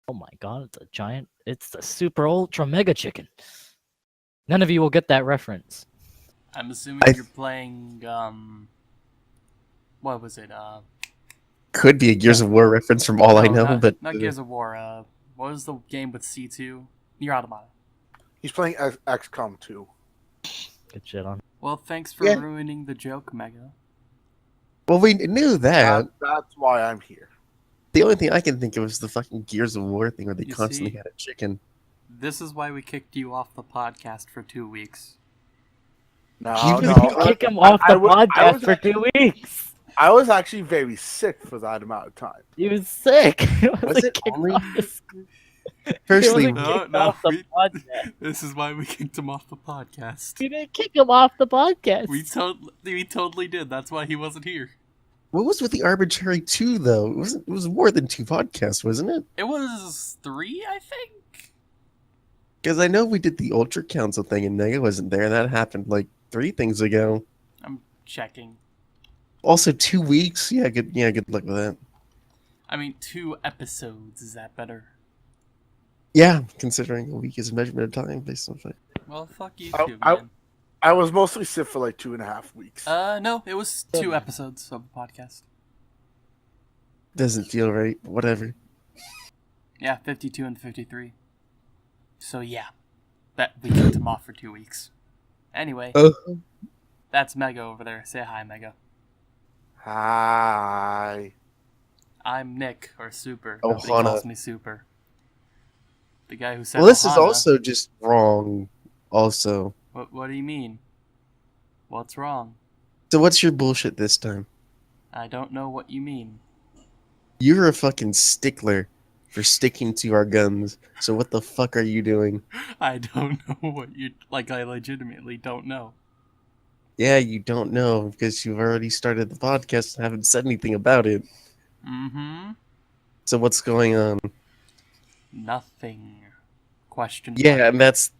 Oh my god, it's a giant. It's the super ultra mega chicken. None of you will get that reference. I'm assuming you're playing, what was it, Could be a Gears of War reference from all I know, but... not Gears of War, what was the game with C2? Nier Automata. He's playing XCOM 2. Good shit on. Well, thanks for ruining the joke, Mega. Well, we knew that. That's why I'm here. The only thing I can think of is the fucking Gears of War thing where they You constantly see? had a chicken. This is why we kicked you off the podcast for 2 weeks. No, You no. Kick him off the podcast for 2 weeks. I was actually very sick for that amount of time. He was sick. Was it only... Firstly, this is why we kicked him off the podcast. We didn't kick him off the podcast. We totally did. That's why he wasn't here. What was with the arbitrary 2, though? It was more than 2 podcasts, wasn't it? It was 3, I think. Because I know we did the Ultra Council thing and Mega wasn't there. That happened like 3 things ago. I'm checking. Also, 2 weeks. Yeah, good luck with that. I mean, 2 episodes. Is that better? Yeah, considering a week is a measurement of time based on fact. Well, fuck you too, man. I was mostly sick for like 2.5 weeks. No, it was 2 episodes of the podcast. Doesn't feel right. Whatever. Yeah, 52 and 53. So yeah, that we kicked him off for 2 weeks. Anyway, that's Mega over there. Say hi, Mega. Hi. I'm Nick, or Super. Ohana. Nobody calls me Super. The guy who said Well, this Ohana. is also just wrong, also. What do you mean? What's wrong? So what's your bullshit this time? I don't know what you mean. You're a fucking stickler for sticking to our guns. So what the fuck are you doing? I don't know what you... Like, I legitimately don't know. Yeah, you don't know because you've already started the podcast and haven't said anything about it. Mm-hmm. So what's going on? Nothing. Question mark. Yeah, and that's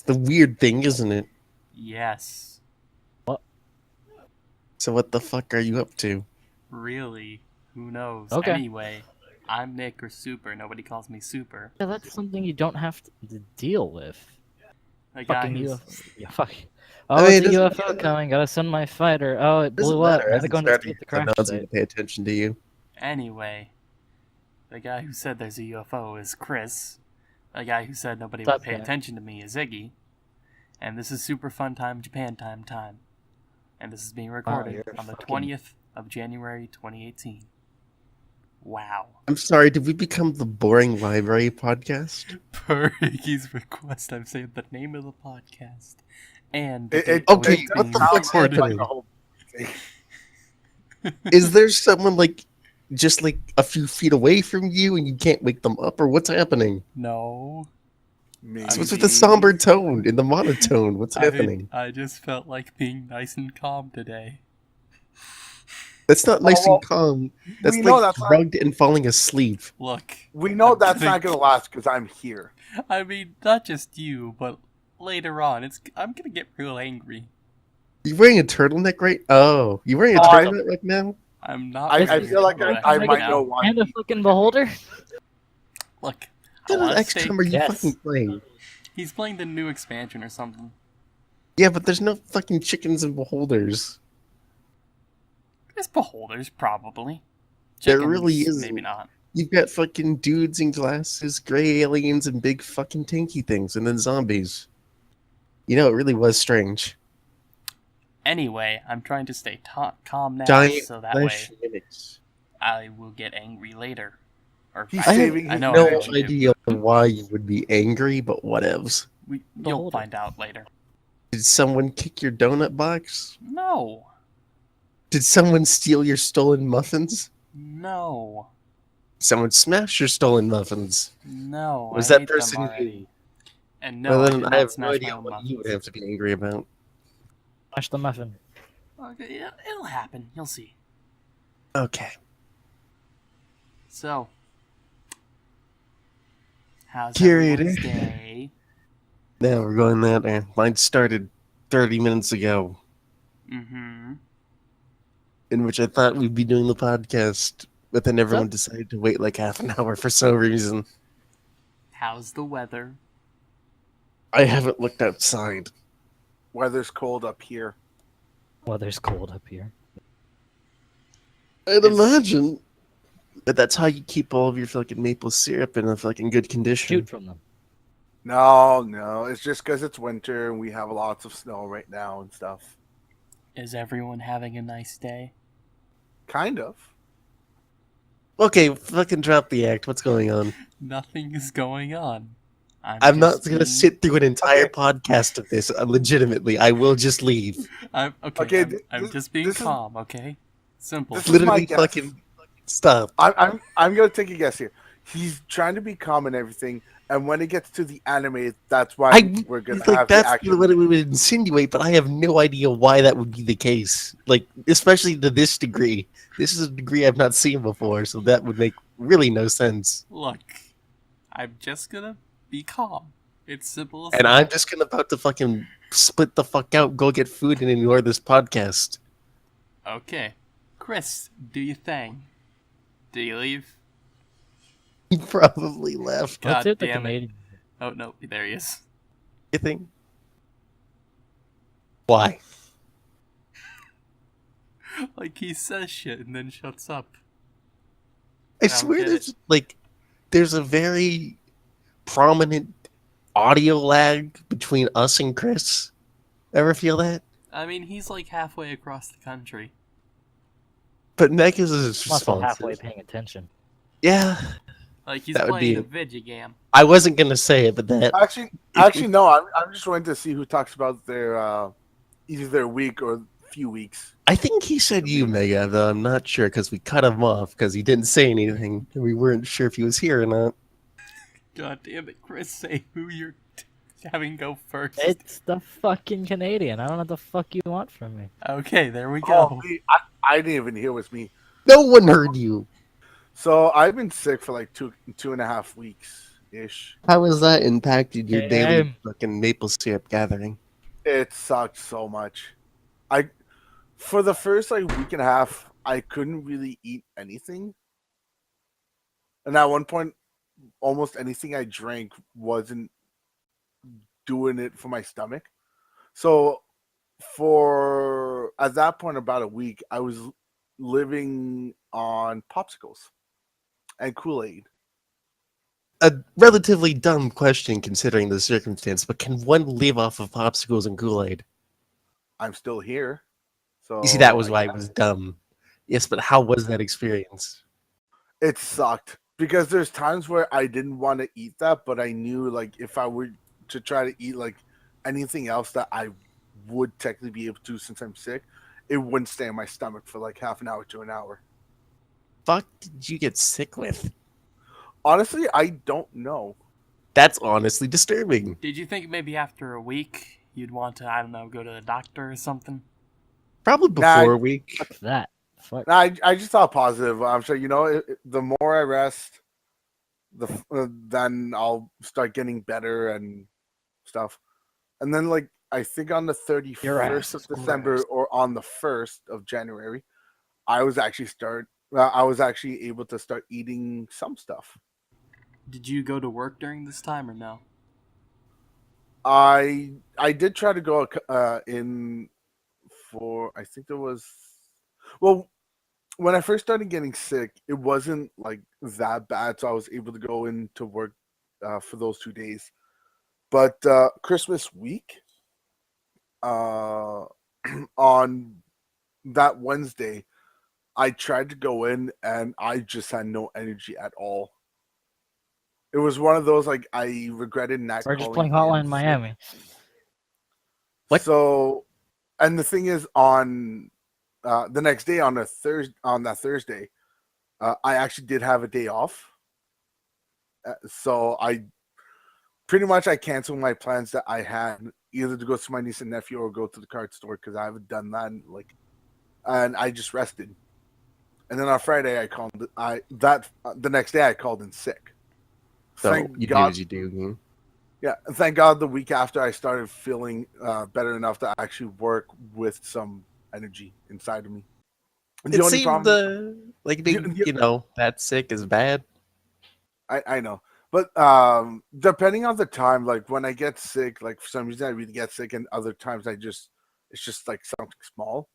the weird thing, isn't it? Yes. What? So what the fuck are you up to? Really? Who knows? Okay. Anyway, I'm Nick or Super. Nobody calls me Super. Yeah, that's something you don't have to deal with. A guy Fucking who's... UFO. Yeah, fuck. Oh, I mean, it's a doesn't UFO matter. coming. Gotta send my fighter. Oh, it Doesn't blew up. matter. Now they're going to escape the crash I'm not site. going to pay attention to you. Anyway, the guy who said there's a UFO is Chris. The guy who said nobody What's would pay up, guy? attention to me is Iggy. And this is Super Fun Time Japan Time. And this is being recorded you're on the fucking- 20th of January 2018. Wow. I'm sorry, did we become the boring library podcast? Per Iggy's request, I'm saying the name of the podcast. And Okay, what the fuck's happening? Is there someone like just like a few feet away from you and you can't wake them up, or what's happening? No. Maybe. So what's with the somber tone and the monotone? What's happening? I just felt like being nice and calm today. That's not nice well, and calm. That's we know like that's not- drugged and falling asleep. Look, We know I'm that's gonna- not going to last because I'm here. I mean, not just you, but later on, I'm gonna get real angry. You wearing a turtleneck right? Oh, you wearing a Oh, I turtleneck right now? I'm not. I wearing feel like a turtleneck I right might now. know why. And a fucking beholder? Look, I What wanna XCOM are you yes. fucking playing? he's playing the new expansion or something. Yeah, but there's no fucking chickens and beholders. There's beholders, probably. There really Chickens, isn't. Maybe not. You've got fucking dudes in glasses, gray aliens, and big fucking tanky things, and then zombies. You know, it really was strange. Anyway, I'm trying to stay calm now, Giant so that way flesh mimics. I will get angry later. Or He's I saving have know his I'm no going energy. to. idea why you would be angry, but whatevs. You'll Beholder. find out later. Did someone kick your donut box? No. Did someone steal your stolen muffins? No. Someone smash your stolen muffins? No. Was I that hate them person already. you? And no, Well, I then did I not have no smash idea my own what you would muffins. have to be angry about. Smash the muffin. Okay, yeah, it'll happen. You'll see. Okay. So, how's Period. everyone's day? Now we're going that way. Mine started 30 minutes ago, Mm-hmm. in which I thought we'd be doing the podcast, but then everyone decided to wait like half an hour for some reason. How's the weather? I haven't looked outside. Weather's cold up here. Weather's cold up here. I'd It's- imagine. But that's how you keep all of your fucking maple syrup in a fucking good condition. Shoot from them. No, it's just because it's winter and we have lots of snow right now and stuff. Is everyone having a nice day? Kind of. Okay, fucking drop the act. What's going on? Nothing is going on. I'm not just going to being- sit through an entire Okay. podcast of this. Legitimately, I will just leave. I'm Okay, I'm just being this is- calm. Okay, simple. this is my Literally, guess. fucking stop. I'm gonna take a guess here. He's trying to be calm and everything, and when it gets to the anime, that's why we're gonna like have the that's action. what it would insinuate, but I have no idea why that would be the case. Like, especially to this degree. This is a degree I've not seen before, so that would make really no sense. Look, I'm just gonna be calm. It's simple as And that. I'm just gonna about to fucking split the fuck out, go get food, and ignore this podcast. Okay, Chris, do your thing. Do you leave? He probably left. God Let's hit the damn it. Canadian. Oh no, there he is. You think? Why? Like he says shit and then shuts up. I don't swear get there's like there's a very prominent audio lag between us and Chris. Ever feel that? I mean, he's like halfway across the country. But Megas is Also halfway responsive. paying attention. Yeah, Like he's That would playing be- a video game. I wasn't gonna say it, but that Actually, no. I'm just waiting to see who talks about their either their week or few weeks. I think he said you, Mega, though I'm not sure because we cut him off because he didn't say anything and we weren't sure if he was here or not. God damn it, Chris, say who you're having go first. It's the fucking Canadian. I don't know what the fuck you want from me. Okay, there we Oh, go. me, I didn't even hear it was me. No one heard you. So I've been sick for like 2.5 weeks ish. How has that impacted your daily Damn. fucking maple syrup gathering? It sucked so much. For the first like week and a half, I couldn't really eat anything. And at one point, almost anything I drank wasn't doing it for my stomach. So for at that point about a week, I was living on popsicles and Kool-Aid. A relatively dumb question considering the circumstance, but can one live off of popsicles and Kool-Aid? I'm still here. So You see, that was why it was dumb. Yes, but how was that experience? it sucked because there's times where I didn't want to eat that, but I knew like if I were to try to eat like anything else that I would technically be able to since I'm sick, it wouldn't stay in my stomach for like half an hour to an hour. Fuck did you get sick with? Honestly, I don't know. That's honestly disturbing. Did you think maybe after a week you'd want to, I don't know, go to the doctor or something? Probably Nah, before a week. Fuck that. Fuck. Nah, I just thought positive. I'm sure the more I rest, then I'll start getting better and stuff. And then like I think on the Your 31st ass of is December gross. or on the 1st of January, I was actually able to start eating some stuff. Did you go to work during this time or no? I did try to go in for I think there was when I first started getting sick, it wasn't like that bad, so I was able to go into work for those 2 days. But Christmas week, on that Wednesday, I tried to go in and I just had no energy at all. It was one of those like I regretted not. We're just calling playing Hotline in sick. Miami. What? So, and the thing is, on the next day on that Thursday, I actually did have a day off. So I pretty much I canceled my plans that I had either to go see my niece and nephew or go to the card store because I haven't done that and I just rested. And then on Friday the next day I called in sick. So Thank you God. do as you do. Hmm? Yeah, and thank God the week after I started feeling better enough to actually work with some energy inside of me. And It seemed like being, You- that sick is bad. I know, But depending on the time, like when I get sick, like for some reason I really get sick, and other times it's just like something small.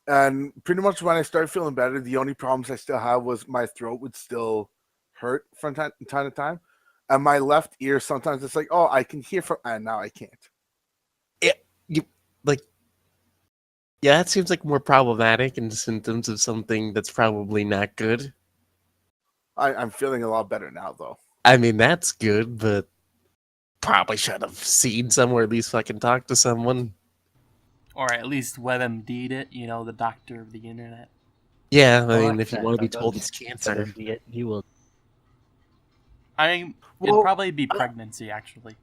And pretty much when I started feeling better, the only problems I still had was my throat would still hurt from time to time, and my left ear sometimes it's like, oh, I can hear from, and now I can't. You like, yeah, that seems like more problematic and symptoms of something that's probably not good. I'm feeling a lot better now, though. I mean, that's good, but probably should have seen somewhere, at least fucking talk to someone. Or at least WebMD'd it, you know, the doctor of the internet. Yeah, I Well, mean, like if you that, want to be don't told it's cancer. He will. I mean, it'd Well, probably be pregnancy, actually.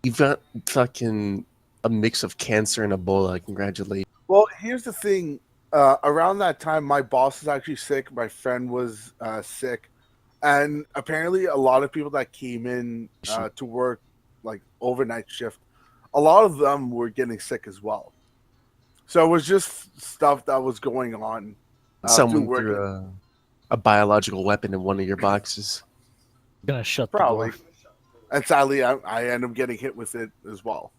You've got fucking a mix of cancer and Ebola. Congratulations. Well, here's the thing. Around that time, my boss was actually sick. My friend was sick, and apparently, a lot of people that came in to work like overnight shift, a lot of them were getting sick as well. So it was just stuff that was going on through Someone working. threw a biological weapon in one of your boxes. I'm gonna shut Probably. the door. And sadly, I end up getting hit with it as well.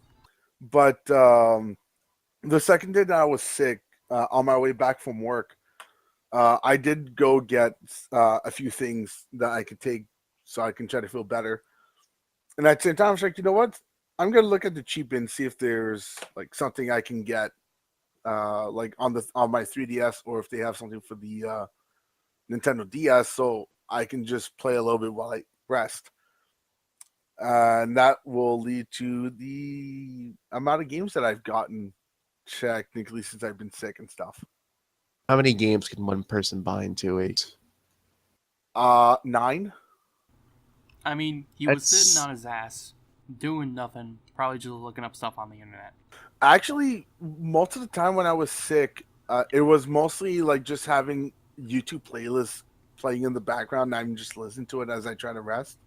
But the second day that I was sick, on my way back from work, I did go get a few things that I could take so I can try to feel better. And at the same time, I was like, you know what? I'm gonna look at the cheap bin, see if there's like something I can get, like on my 3DS, or if they have something for the Nintendo DS, so I can just play a little bit while I rest. And that will lead to the amount of games that I've gotten technically since I've been sick and stuff. How many games can one person buy in 2 weeks? 9. I mean, he was That's- sitting on his ass, doing nothing, probably just looking up stuff on the internet. Actually, most of the time when I was sick, it was mostly like just having YouTube playlists playing in the background, and I'm just listening to it as I try to rest.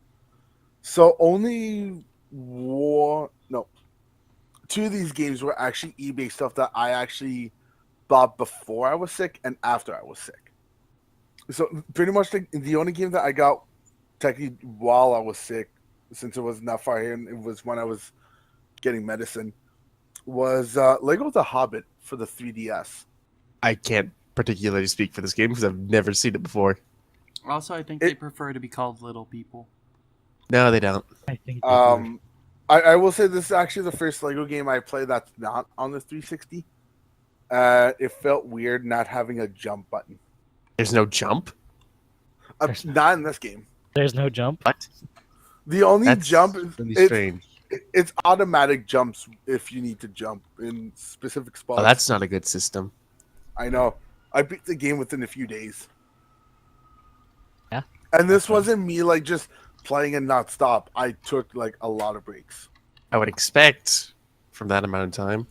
So only two of these games were actually eBay stuff that I actually bought before I was sick and after I was sick. So pretty much the only game that I got technically while I was sick, since it wasn't that far here, and it was when I was getting medicine, was Lego The Hobbit for the 3DS. I can't particularly speak for this game because I've never seen it before. Also, I think they prefer to be called little people. No, they don't. I think. They do. I will say this is actually the first Lego game I played that's not on the 360. It felt weird not having a jump button. There's no jump? Not in this game. There's no jump. What? The only That's jump really it's, strange. it's automatic jumps if you need to jump in specific spots. Oh, that's not a good system. I know. I beat the game within a few days. Yeah. And this wasn't me like just playing and not stop. I took like a lot of breaks. I would expect from that amount of time.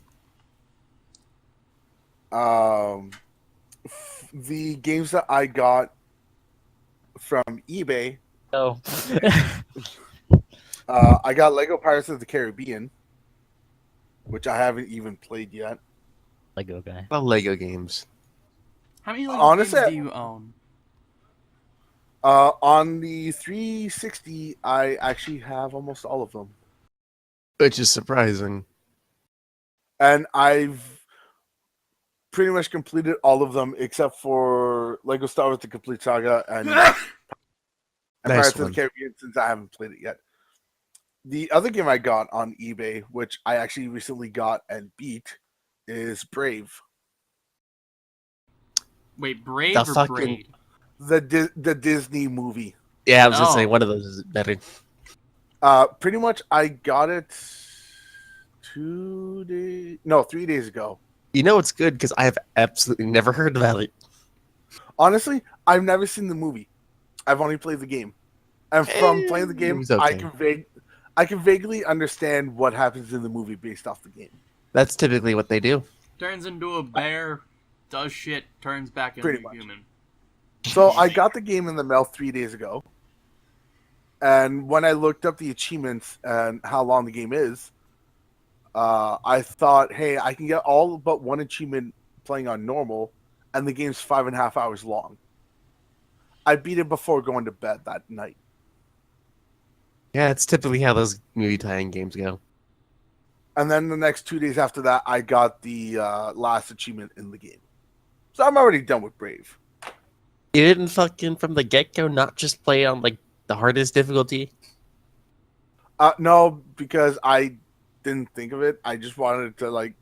The games that I got from eBay, No. I got Lego Pirates of the Caribbean, which I haven't even played yet. Lego guy. Well, Lego games. How many Lego Honestly, games do you own? On the 360, I actually have almost all of them. Which is surprising. And I've pretty much completed all of them except for Lego Star Wars: The Complete Saga and Pirates of the one. Caribbean, since I haven't played it yet. The other game I got on eBay, which I actually recently got and beat, is Brave. Wait, Brave The or fucking- Braid? The Disney movie. Yeah, I was gonna Oh. say one of those is better. Pretty much I got it 3 days ago. You know it's good because I have absolutely never heard about it. Honestly, I've never seen the movie. I've only played the game. And from playing the It game, was okay. I can vaguely understand what happens in the movie based off the game. That's typically what they do. Turns into a bear, does shit, turns back into Pretty a much. human. So I got the game in the mail 3 days ago. And when I looked up the achievements and how long the game is, I thought, hey, I can get all but one achievement playing on normal, and the game's 5.5 hours long. I beat it before going to bed that night. Yeah, it's typically how those movie tie-in games go. And then the next 2 days after that, I got the last achievement in the game. So I'm already done with Brave. You didn't fucking from the get-go not just play on like the hardest difficulty? No, because I didn't think of it. I just wanted to like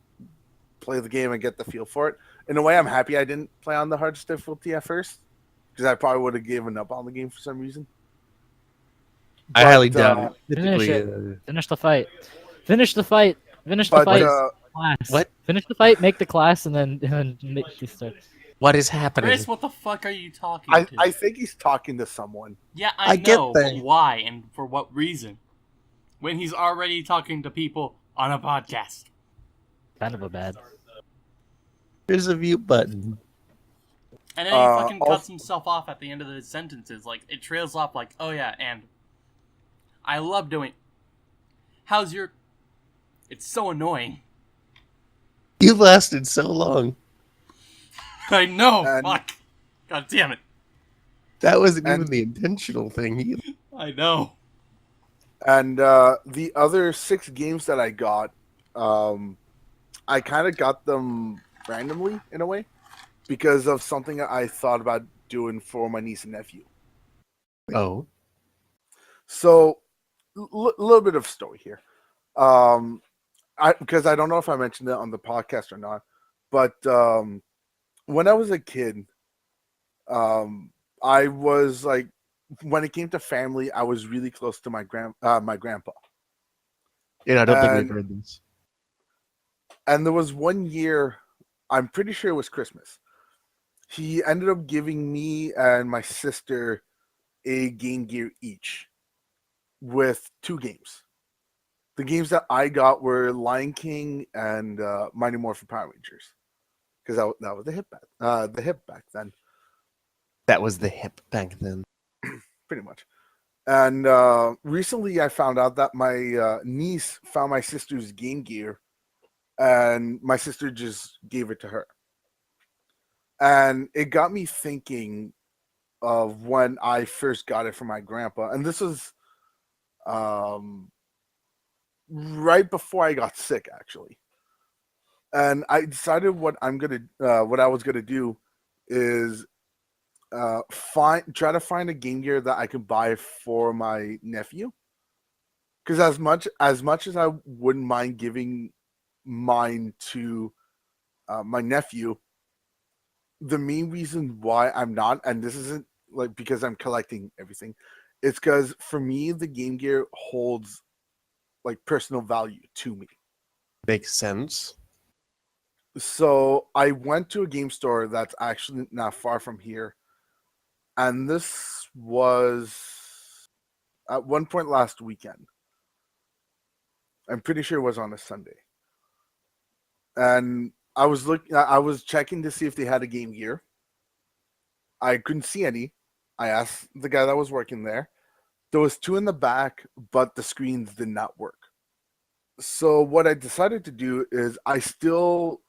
play the game and get the feel for it. In a way, I'm happy I didn't play on the hardest difficulty at first, because I probably would have given up on the game for some reason. I highly doubt it. Finish Typically, it. Finish the fight. Finish the fight. Finish the But fight. Class. what? Finish the fight. Make the class, and then make the start. What is happening? Chris, what the fuck are you talking to? I think he's talking to someone. Yeah, I I get know, that. but why and for what reason? When he's already talking to people on a podcast. Kind of a bad. There's a mute button. And then he fucking cuts himself off at the end of the sentences. Like, it trails off like, oh yeah, and I love doing... How's your... It's so annoying. You lasted so long. I know, And- fuck. God damn it. That wasn't even And- the intentional thing either. I know. And the other 6 games that I got, I kind of got them randomly in a way because of something I thought about doing for my niece and nephew. Oh. So, little bit of story here. Because I don't know if I mentioned it on the podcast or not, but when I was a kid, I was like, when it came to family, I was really close to my grandpa. Yeah, I don't think And- we've heard this. And there was one year, I'm pretty sure it was Christmas. He ended up giving me and my sister a Game Gear each with 2 games. The games that I got were Lion King and Mighty Morphin Power Rangers, because that was the hip back then, That was the hip back then. pretty much. And recently, I found out that my niece found my sister's Game Gear, and my sister just gave it to her. And it got me thinking of when I first got it from my grandpa, and this was right before I got sick, actually. And I decided what I was gonna do is try to find a Game Gear that I could buy for my nephew. Because as much as I wouldn't mind giving mine to my nephew, the main reason why I'm not, and this isn't like because I'm collecting everything, it's because for me the Game Gear holds like personal value to me. Makes sense. So I went to a game store that's actually not far from here, and this was at one point last weekend. I'm pretty sure it was on a Sunday. And I was checking to see if they had a Game Gear. I couldn't see any. I asked the guy that was working there. There was 2 in the back, but the screens did not work. So what I decided to do is I still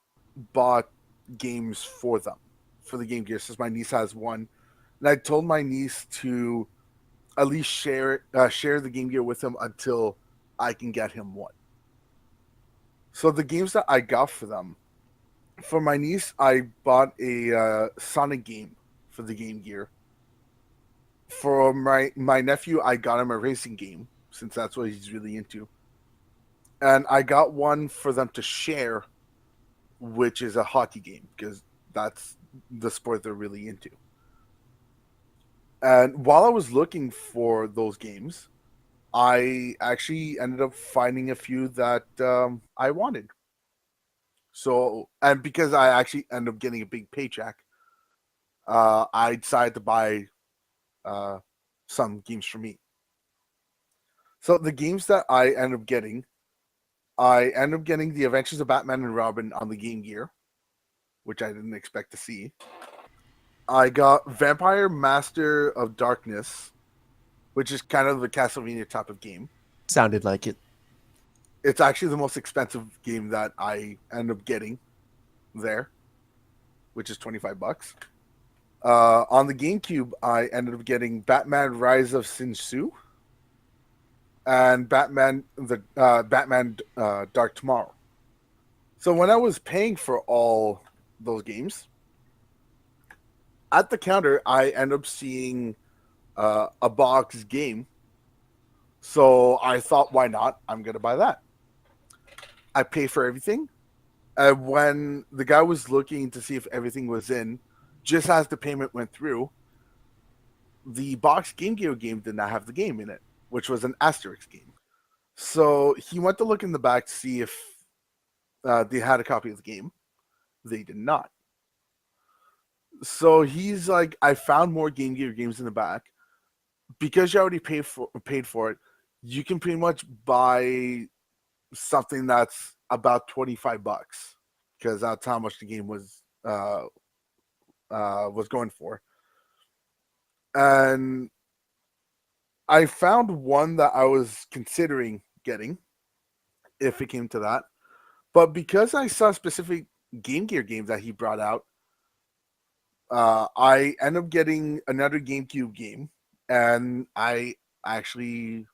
bought games for them, for the Game Gear, since my niece has one. And I told my niece to at least share the Game Gear with him until I can get him one. So the games that I got for them, for my niece, I bought a Sonic game for the Game Gear. For my nephew, I got him a racing game, since that's what he's really into. And I got one for them to share, which is a hockey game, because that's the sport they're really into. And while I was looking for those games, I actually ended up finding a few that I wanted. So, and because I actually ended up getting a big paycheck, I decided to buy some games for me. So the games that I ended up getting The Adventures of Batman and Robin on the Game Gear, which I didn't expect to see. I got Vampire Master of Darkness, which is kind of the Castlevania type of game. Sounded like it. It's actually the most expensive game that I ended up getting there, which is $25. On the GameCube, I ended up getting Batman Rise of Sin Tzu. and Batman Dark Tomorrow. So when I was paying for all those games, at the counter I end up seeing a box game. So I thought, why not? I'm gonna buy that. I pay for everything. When the guy was looking to see if everything was in, just as the payment went through, the box Game Gear game did not have the game in it, which was an Asterix game. So he went to look in the back to see if they had a copy of the game. They did not. So he's like, I found more Game Gear games in the back. Because you already paid for it, you can pretty much buy something that's about $25 because that's how much the game was going for. And I found one that I was considering getting if it came to that. But because I saw specific Game Gear games that he brought out, I ended up getting another GameCube game, and I actually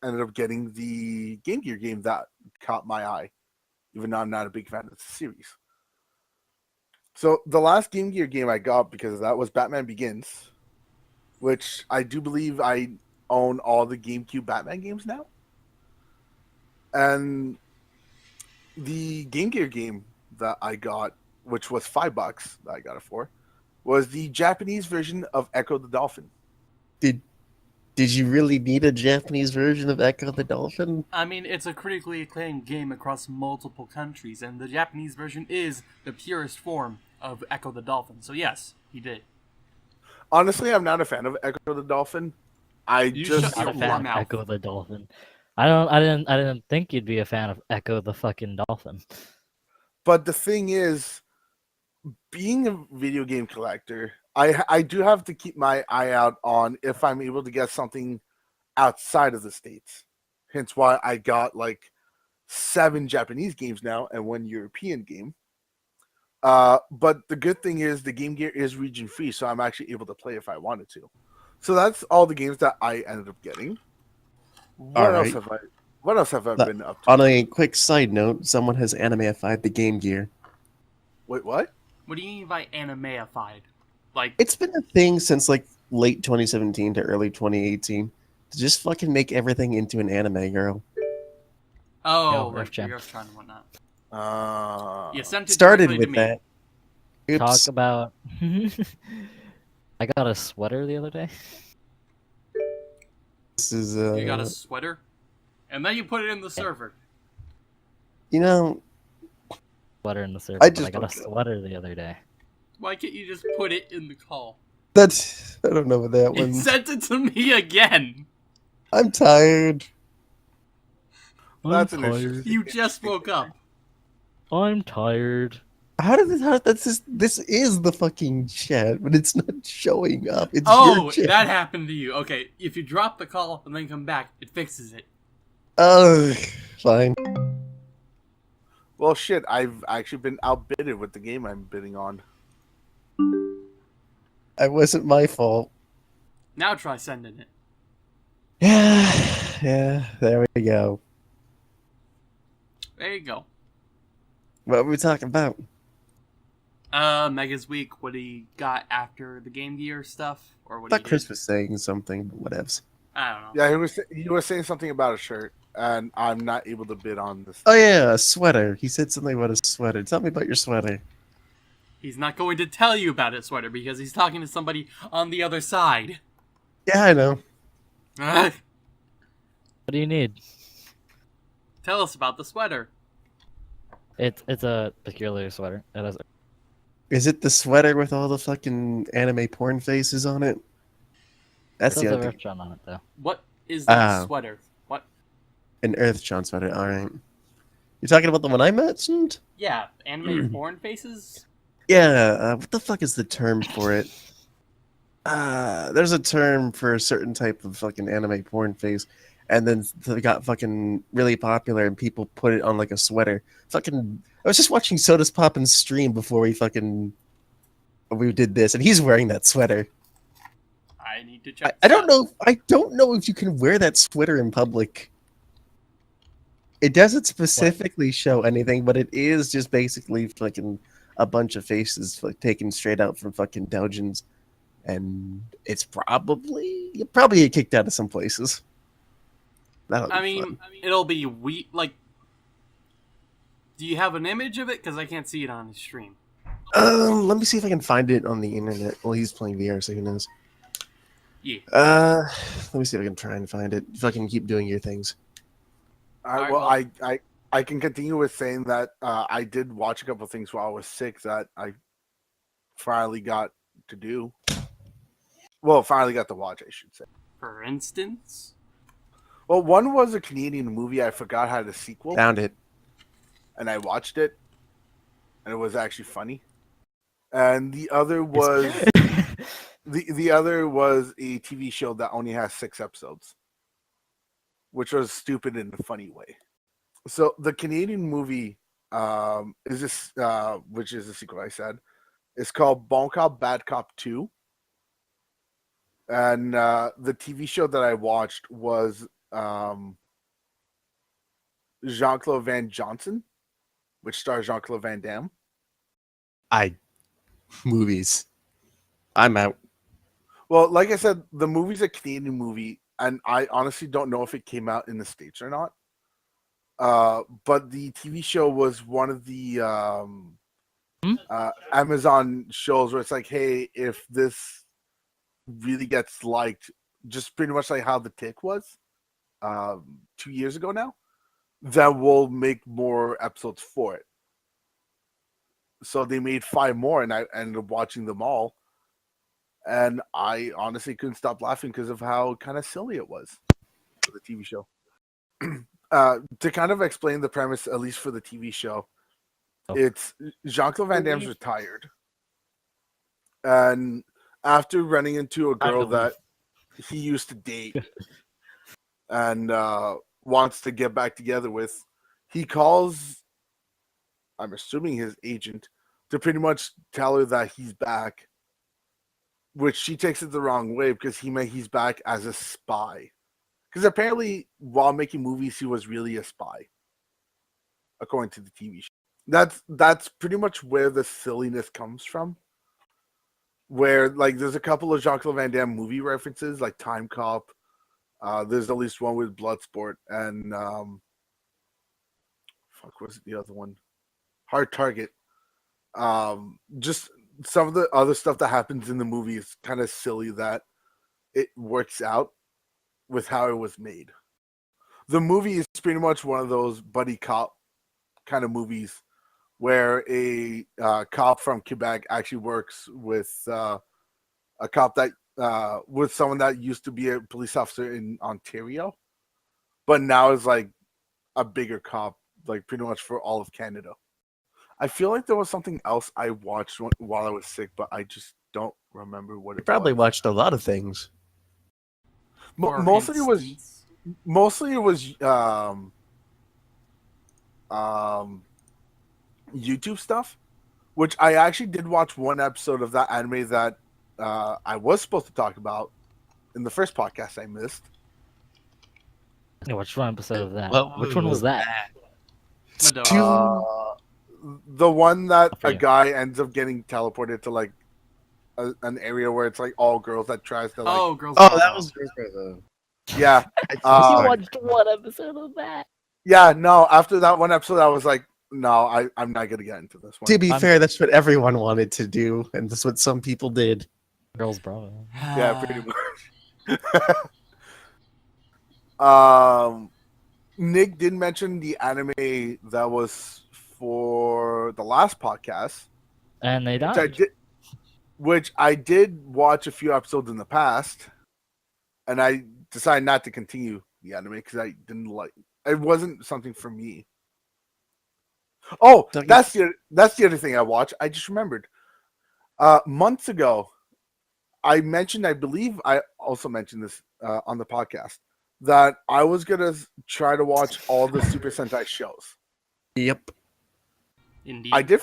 ended up getting the Game Gear game that caught my eye, even though I'm not a big fan of the series. So the last Game Gear game I got because of that was Batman Begins, which I do believe I own all the GameCube Batman games now. And the Game Gear game that I got, which was $5 that I got it for, was the Japanese version of Echo the Dolphin. Did you really need a Japanese version of Echo the Dolphin? I mean, it's a critically acclaimed game across multiple countries, and the Japanese version is the purest form of Echo the Dolphin. So yes, he did. Honestly, I'm not a fan of Echo the Dolphin. Shut Not your a fan warm of mouth. Echo the Dolphin. I didn't think you'd be a fan of Echo the fucking Dolphin. But the thing is, being a video game collector, I do have to keep my eye out on if I'm able to get something outside of the States. Hence why I got like 7 Japanese games now and 1 European game. But the good thing is the Game Gear is region free, so I'm actually able to play if I wanted to. So that's all the games that I ended up getting. What else have I been up to? On a quick side note, someone has anime-ified the Game Gear. Wait, what? What do you mean by animeified? Like, It's been a thing since like late 2017 to early 2018 to just fucking make everything into an anime, girl. oh, Yo, like Earth Gem. your Earth-Tron and whatnot. You Yeah. sent it Started directly with to me. that. Oops. Talk about. I got a sweater the other day. This is You got a sweater, and then you put it in the server. you know, Sweater in the server. I but just I got a don't know. sweater the other day. Why can't you just put it in the call? that's I don't know what that It one. sent it to me again. I'm tired. That's I'm an tired. issue. You just woke up. I'm tired. How did this? This is the fucking chat, but it's not showing up. It's Oh, your chat. that happened to you. Okay, if you drop the call and then come back, it fixes it. Oh, fine. Well, shit, I've actually been outbidded with the game I'm bidding on. It wasn't my fault. Now try sending it. Yeah. There we go. There you go. What were we talking about? Mega's week. What do you got after the Game Gear stuff, or I what? thought Chris was saying something, but whatevs. I don't know. Yeah, he was saying something about a shirt, and I'm not able to bid on this. Oh yeah, a sweater. He said something about a sweater. Tell me about your sweater. He's not going to tell you about his sweater because he's talking to somebody on the other side. Yeah, I know. What do you need? Tell us about the sweater. It's a peculiar sweater. It has. Is it the sweater with all the fucking anime porn faces on it? That's It the has a other restaurant on it though. What is that Ah. sweater? What? an Earthshine sweater. All right. You're talking about the one I mentioned? Yeah, animated porn faces? Yeah. What the fuck is the term for it? There's a term for a certain type of fucking anime porn face, and then they got fucking really popular, and people put it on like a sweater. Fucking, I was just watching Soda's Poppin's stream before we did this, and he's wearing that sweater. I need to check. I don't know. I don't know if you can wear that sweater in public. It doesn't specifically show anything, but it is just basically fucking a bunch of faces like taken straight out from fucking Doujins, and it's probably you'll probably get kicked out of some places. I mean, it'll be like. Do you have an image of it? Because I can't see it on the stream. Let me see if I can find it on the internet. Well, he's playing VR, so who knows? Yeah. Let me see if I can try and find it. If I can keep doing your things. I can continue with saying that I did watch a couple things while I was sick that I finally got to do. Well, finally got to watch, I should say. For instance? Well, one was a Canadian movie I forgot had a sequel. Found it. And I watched it. And it was actually funny. And the other was the other was a TV show that only has 6 episodes, which was stupid in a funny way. So the Canadian movie is this, which is the sequel I said, is called Bon Cop Bad Cop 2. And the TV show that I watched was Jean-Claude Van Johnson, which stars Jean-Claude Van Damme. Movies. I'm out. Well, like I said, the movie's a Canadian movie, and I honestly don't know if it came out in the States or not. But the TV show was one of the Amazon shows where it's like, hey, if this really gets liked, just pretty much like how The Tick was 2 years ago now, then we'll make more episodes for it. So they made 5 more, and I ended up watching them all. And I honestly couldn't stop laughing because of how kind of silly it was for the TV show. To kind of explain the premise, at least for the TV show, it's Jean-Claude Van Damme's retired. And after running into a girl that he used to date and wants to get back together with, he calls, I'm assuming his agent, to pretty much tell her that he's back, which she takes it the wrong way because he's back as a spy. Because apparently, while making movies, he was really a spy, according to the TV show. That's pretty much where the silliness comes from. Where, like, there's a couple of Jean-Claude Van Damme movie references, like Time Cop. There's at least one with Bloodsport, and what's the other one? Hard Target. Just some of the other stuff that happens in the movie is kind of silly that it works out with how it was made. The movie is pretty much one of those buddy cop kind of movies where a cop from Quebec actually works with a cop that with someone that used to be a police officer in Ontario, but now is like a bigger cop, like pretty much for all of Canada. I feel like there was something else I watched while I was sick, but I just don't remember what it was. Probably watched a lot of things. Mostly it was YouTube stuff, which I actually did watch one episode of that anime that I was supposed to talk about in the first podcast I missed. Yeah, which one episode of that? What Which one was that? The one that a guy ends up getting teleported to like an area where it's like all girls that tries to like. Girls. Oh, that was Yeah. You watched one episode of that. Yeah, no. After that one episode, I was like, no, I'm not gonna get into this one. To be fair, that's what everyone wanted to do, and that's what some people did. Girls, bro. Yeah, pretty much. Nick did mention the anime that was for the last podcast, And they died. Which I did watch a few episodes in the past, and I decided not to continue the anime because I didn't like it. Wasn't something for me. Oh, that's the other thing I watched. I just remembered. Months ago, I believe I also mentioned this on the podcast, that I was gonna try to watch all the Super Sentai shows. Yep. Indeed. I did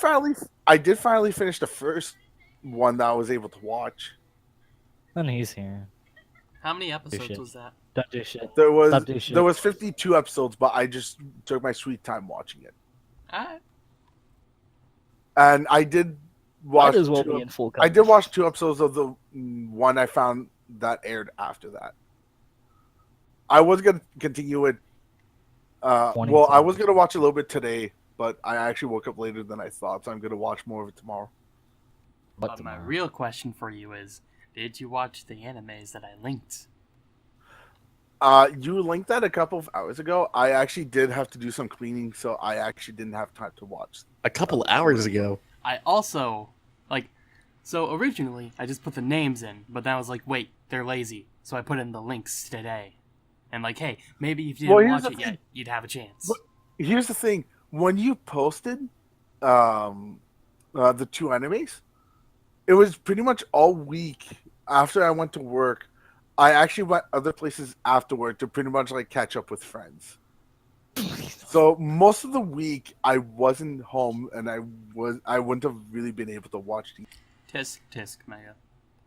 finally finish the first one that I was able to watch. And he's here. How many episodes shit. was that? Don't do shit. There Stop doing shit. was 52 episodes, but I just took my sweet time watching it. Alright. And I did Might watch. as well be in full I coverage. did watch 2 episodes of the one I found that aired after that. I was gonna continue it. Well, I was gonna watch a little bit today, but I actually woke up later than I thought, so I'm gonna watch more of it tomorrow. But my real question for you is, did you watch the animes that I linked? You linked that a couple of hours ago. I actually did have to do some cleaning, so I actually didn't have time to watch. A couple hours ago. I also, so originally I just put the names in, but then I was like, wait, they're lazy. So I put in the links today. And hey, maybe if you didn't watch it yet, you'd have a chance. But here's the thing. When you posted the 2 animes, it was pretty much all week after I went to work. I actually went other places after work to pretty much catch up with friends. So most of the week I wasn't home, and I wouldn't have really been able to watch these. Tisk, Mega.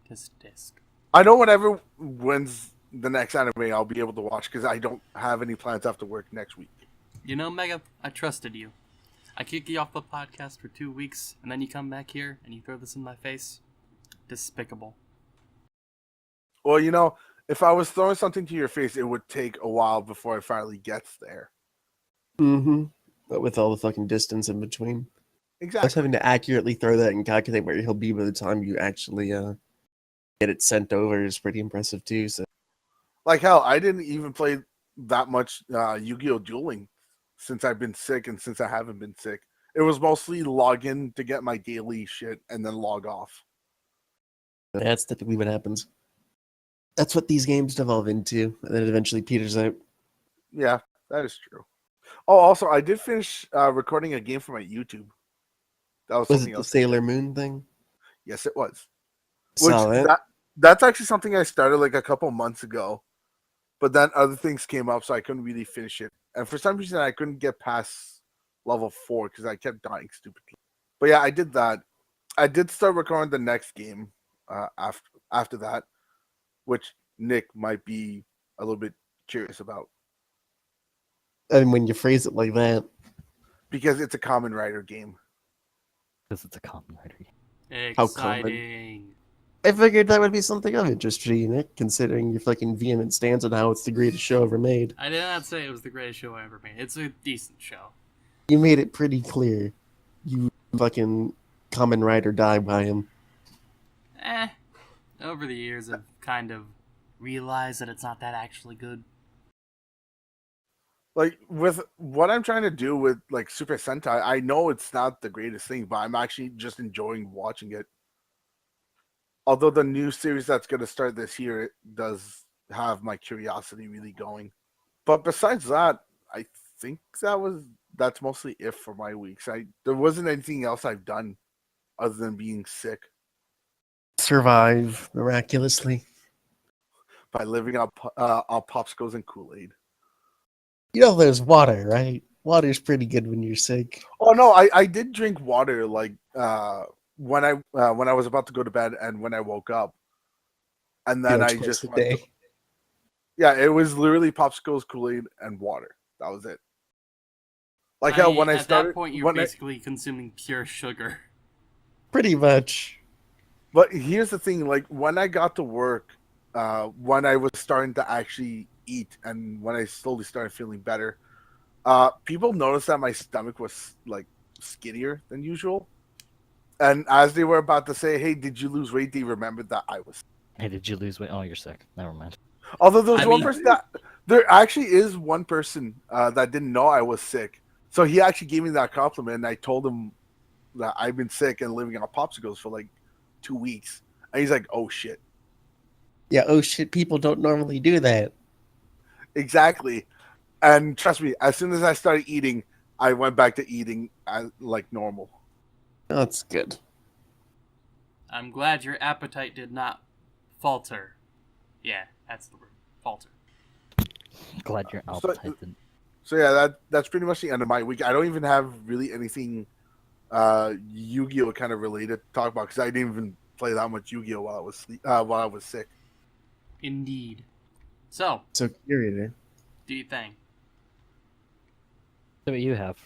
Tisk. I know when's the next anime I'll be able to watch, because I don't have any plans after work next week. You know, Mega, I trusted you. I kick you off the podcast for 2 weeks, and then you come back here and you throw this in my face. Despicable. Well, if I was throwing something to your face, it would take a while before it finally gets there. Mm-hmm. But with all the fucking distance in between. Exactly. Us having to accurately throw that and calculate where he'll be by the time you actually get it sent over is pretty impressive too. So, Hell, I didn't even play that much Yu-Gi-Oh! Dueling since I've been sick and since I haven't been sick. It was mostly log in to get my daily shit and then log off. that's typically what happens. That's what these games devolve into, and then it eventually peters out. Yeah, that is true. Oh, also, I did finish recording a game for my YouTube. That was Was something it the else. Sailor Moon thing? Yes, it was. Saw it. That's actually something I started a couple months ago, but then other things came up, so I couldn't really finish it. And for some reason, I couldn't get past level 4 because I kept dying stupidly. But yeah, I did that. I did start recording the next game after that, which Nick might be a little bit curious about. I mean, when you phrase it like that. Because it's a Kamen Rider game. Because it's a Kamen Rider. Exciting. I figured that would be something of interest to you, Nick, considering your fucking vehement stance on how it's the greatest show ever made. I did not say it was the greatest show I ever made. It's a decent show. You made it pretty clear. You fucking Kamen Rider die by him. Over the years, I've kind of realized that it's not that actually good. With what I'm trying to do with Super Sentai, I know it's not the greatest thing, but I'm actually just enjoying watching it. Although the new series that's going to start this year, it does have my curiosity really going. But besides that, I think that's mostly it for my weeks. There wasn't anything else I've done other than being sick. Survive miraculously. By living on popsicles and Kool-Aid. You know there's water, right? Water's pretty good when you're sick. Oh no, I did drink water when I was about to go to bed and when I woke up, and then I just it was literally popsicles, Kool-Aid, and water. That was it. How when I started, at that point you're basically consuming pure sugar. Pretty much. But here's the thing: when I got to work, when I was starting to actually eat, and when I slowly started feeling better, people noticed that my stomach was skinnier than usual. And as they were about to say, "Hey, did you lose weight?" they remembered that I was. Hey, did you lose weight? Oh, you're sick. Never mind. Although there actually is one person that didn't know I was sick, so he actually gave me that compliment, and I told him that I've been sick and living on popsicles for 2 weeks, and he's like, "Oh shit." Yeah, oh shit, people don't normally do that. Exactly. And trust me, as soon as I started eating, I went back to eating like normal. That's good. I'm glad your appetite did not falter. Yeah, that's the word. Falter. Glad your appetite didn't. So yeah, that's pretty much the end of my week. I don't even have really anything Yu-Gi-Oh kind of related to talk about because I didn't even play that much Yu-Gi-Oh while I was sick. Indeed. So, curator. do you think? So what you have?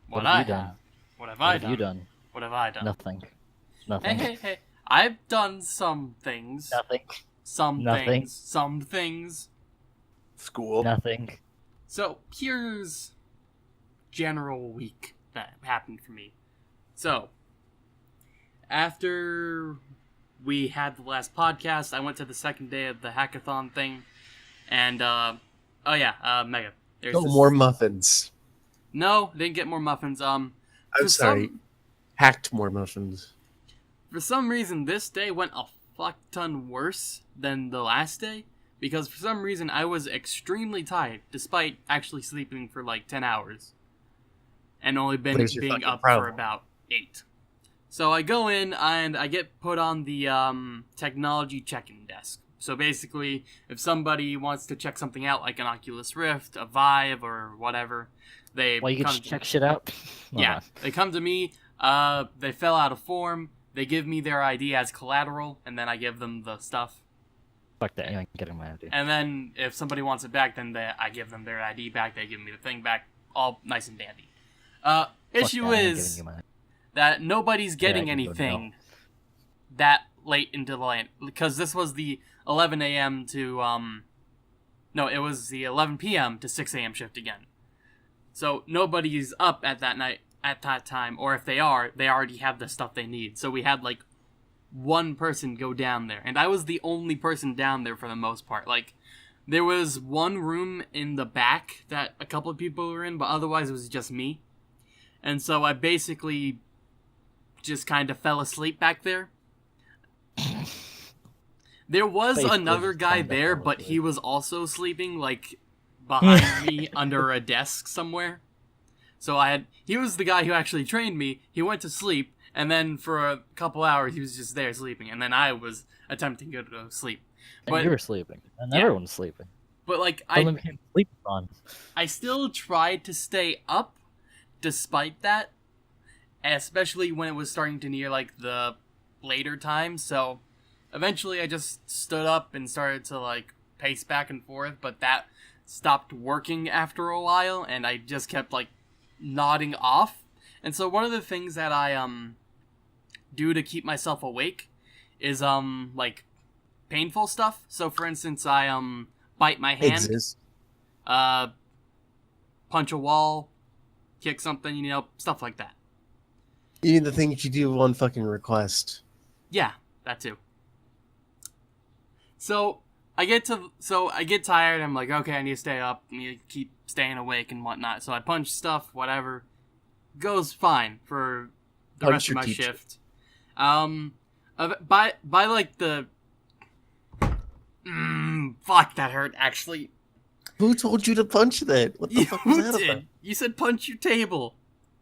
What have I you done? have. What have What I have done? you done? What have I done? Nothing. Hey, Nothing. hey. I've done some things. Nothing. Some Nothing. things. Some things. School. Nothing. So, here's general week that happened for me. So, after we had the last podcast, I went to the second day of the hackathon thing. And, Mega. There's No more muffins. No, didn't get more muffins. I'm sorry. Hacked more muffins. For some reason, this day went a fuck ton worse than the last day. Because for some reason, I was extremely tired, despite actually sleeping for like 10 hours. And only being up for about 8. So I go in, and I get put on the technology check-in desk. So basically, if somebody wants to check something out, like an Oculus Rift, a Vive, or whatever, they Well, you can check shit out. Yeah, they come to me, they fill out a form, they give me their ID as collateral, and then I give them the stuff. Fuck that, I ain't getting my ID. And then if somebody wants it back, then I give them their ID back, they give me the thing back, all nice and dandy. Issue is that nobody's getting anything that late into the night, because this was the 11 a.m. to, it was the 11 p.m. to 6 a.m. shift again. So nobody's up at that time, or if they are, they already have the stuff they need. So we had like one person go down there, and I was the only person down there for the most part. Like, there was one room in the back that a couple of people were in, but otherwise it was just me. And so I basically just kind of fell asleep back there. There was another guy there, but he was also sleeping, like, behind me under a desk somewhere. So he was the guy who actually trained me. He went to sleep, and then for a couple hours he was just there sleeping, and then I was attempting to go to sleep. And you were sleeping, and everyone's sleeping. But like I still tried to stay up despite that, especially when it was starting to near like the later time. So eventually I just stood up and started to like pace back and forth, but that stopped working after a while, and I just kept like nodding off. And so one of the things that I do to keep myself awake is like painful stuff. So for instance, I bite my hand, punch a wall, kick something, stuff like that. You mean the things you do on fucking request? Yeah, that too. So I get tired. I'm like, okay, I need to stay up. I need to keep staying awake and whatnot. So I punch stuff, whatever. Goes fine for the rest of my shift. By like the fuck, that hurt actually. Who told you to punch that? What the fuck was that about? You said punch your table.